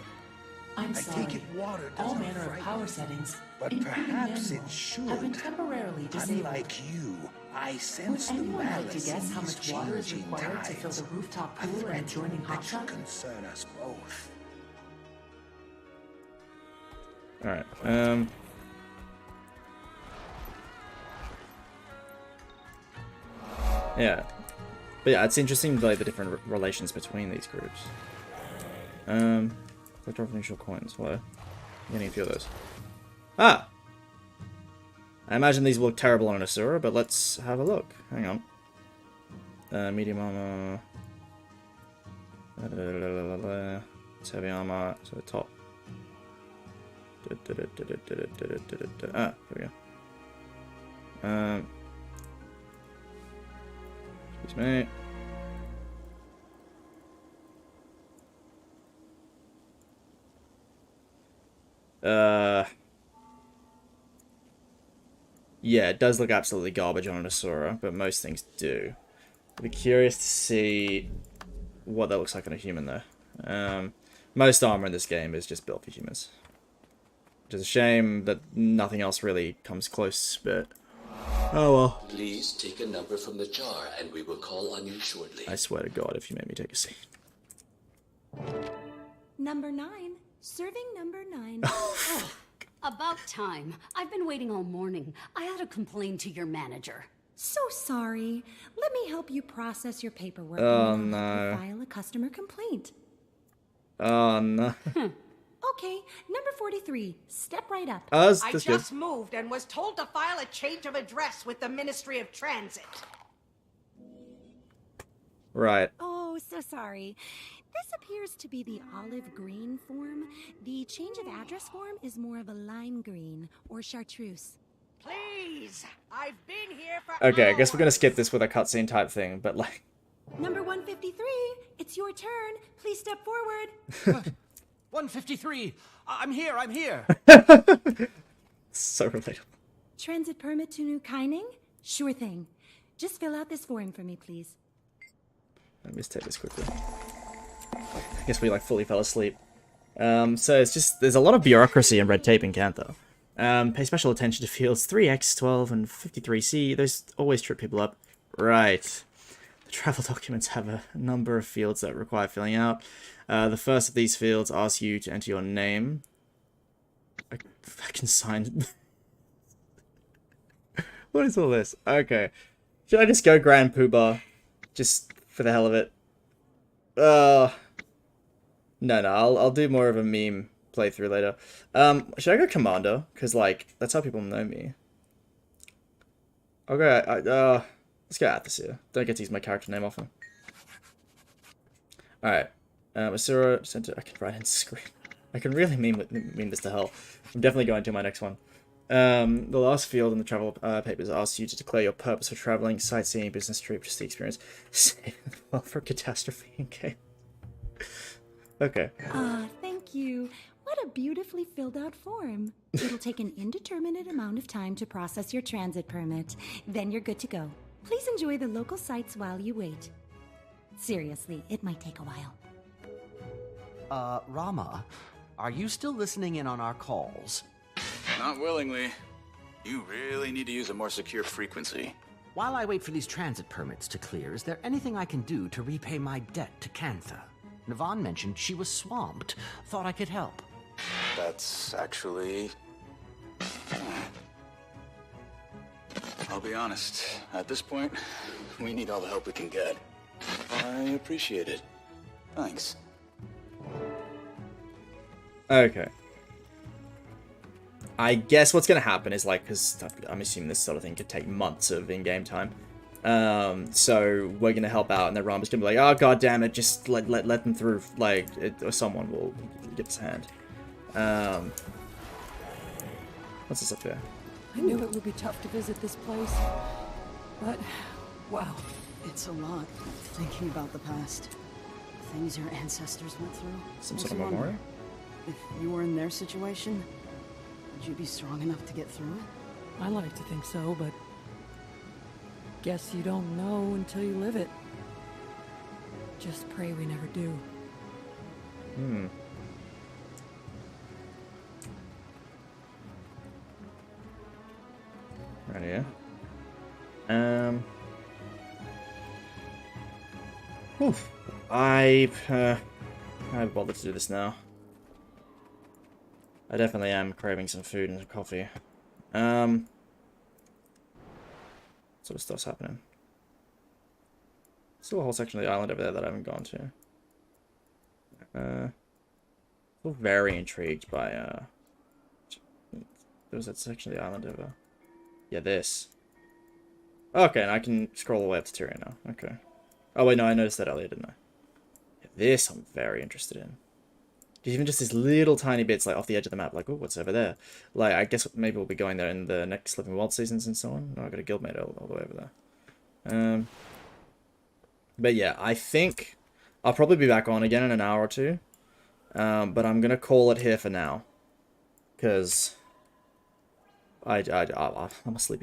I'm sorry. take it water All doesn't manner of frighten power me, settings, but including perhaps manual, it should. have been temporarily disabled. Unlike you, I Would sense the anyone like to malice guess in how these much water is changing required to fill tides. the rooftop A pool and threat adjoining hot that should tub? concern us both. Alright, yeah. But yeah, it's interesting, like, the different relations between these groups. Collect initial coins. What? I'm getting a few of those. Ah! I imagine these will look terrible on an Asura, but let's have a look. Hang on. Medium armor. It's heavy armor. So the top. Ah, here we go. Excuse me. Yeah, it does look absolutely garbage on an Asura, but most things do. I'd be curious to see what that looks like on a human, though. Most armor in this game is just built for humans. Which is a shame that nothing else really comes close, but... oh well. Please take a number from the jar, and we will call on you shortly. I swear to God if you make me take a seat. Number 9. Serving number 9. Oh, about time. I've been waiting all morning. I had to complain to your manager. So sorry. Let me help you process your paperwork. Oh, and no. I'll help you file a customer complaint. Oh, no. Okay, number 43. Step right up. I just moved and was told to file a change of address with the Ministry of Transit. Right. Oh, so sorry. This appears to be the olive green form. The change of address form is more of a lime green or chartreuse. Please, I've been here for Okay, I guess we're gonna skip this with a cutscene type thing, but like... Number 153, it's your turn. Please step forward. 153! I'm here! So relatable. Transit permit to New Kining? Sure thing. Just fill out this form for me, please. Let me just take this quickly. I guess we like fully fell asleep. So it's just, there's a lot of bureaucracy and red tape in Cantha. Pay special attention to fields 3X, 12, and 53C. Those always trip people up. Right. The travel documents have a number of fields that require filling out. The first of these fields asks you to enter your name. I can sign. What is all this? Okay. Should I just go Grand Poobah? Just for the hell of it? No, I'll do more of a meme playthrough later. Should I go Commando? Because, like, that's how people know me. Okay, let's go Athos here. Don't get to use my character name often. Alright. Asura, Center, I can write in screen. I can really meme this to hell. I'm definitely going to my next one. The last field in the travel papers asks you to declare your purpose for traveling, sightseeing, business trip, just the experience. Save well for catastrophe in game. Okay. Thank you. What a beautifully filled out form. It'll take an indeterminate amount of time to process your transit permit. Then you're good to go. Please enjoy the local sights while you wait. Seriously, it might take a while. Rama, are you still listening in on our calls? Not willingly. You really need to use a more secure frequency. While I wait for these transit permits to clear, is there anything I can do to repay my debt to Cantha? Navon mentioned she was swamped. Thought I could help. That's actually... I'll be honest. At this point, we need all the help we can get. I appreciate it. Thanks. Okay. I guess what's going to happen is, like, because I'm assuming this sort of thing could take months of in-game time. So we're going to help out, and then Rama's going to be like, oh, god damn it, just let them through, like, or someone will give us a hand. What's this up there? I knew it would be tough to visit this place, but, wow. It's a lot, thinking about the past. Things your ancestors went through. Some sort of memorial? If you were in their situation, would you be strong enough to get through it? I like to think so, but guess you don't know until you live it. Just pray we never do. Right here. Oof. I bother to do this now. I definitely am craving some food and coffee. What sort of stuff's happening? Still a whole section of the island over there that I haven't gone to. Still very intrigued by there was that section of the island over. Yeah, this. Okay, and I can scroll all the way up to Tyrion now. Okay. Oh wait, no, I noticed that earlier, didn't I? Yeah, this I'm very interested in. Even just these little tiny bits, like, off the edge of the map, like, oh, what's over there? Like, I guess maybe we'll be going there in the next Living Wild seasons and so on. Oh, I got a guildmate all the way over there. But yeah, I think I'll probably be back on again in an hour or two. But I'm gonna call it here for now. Because I'm a sleepy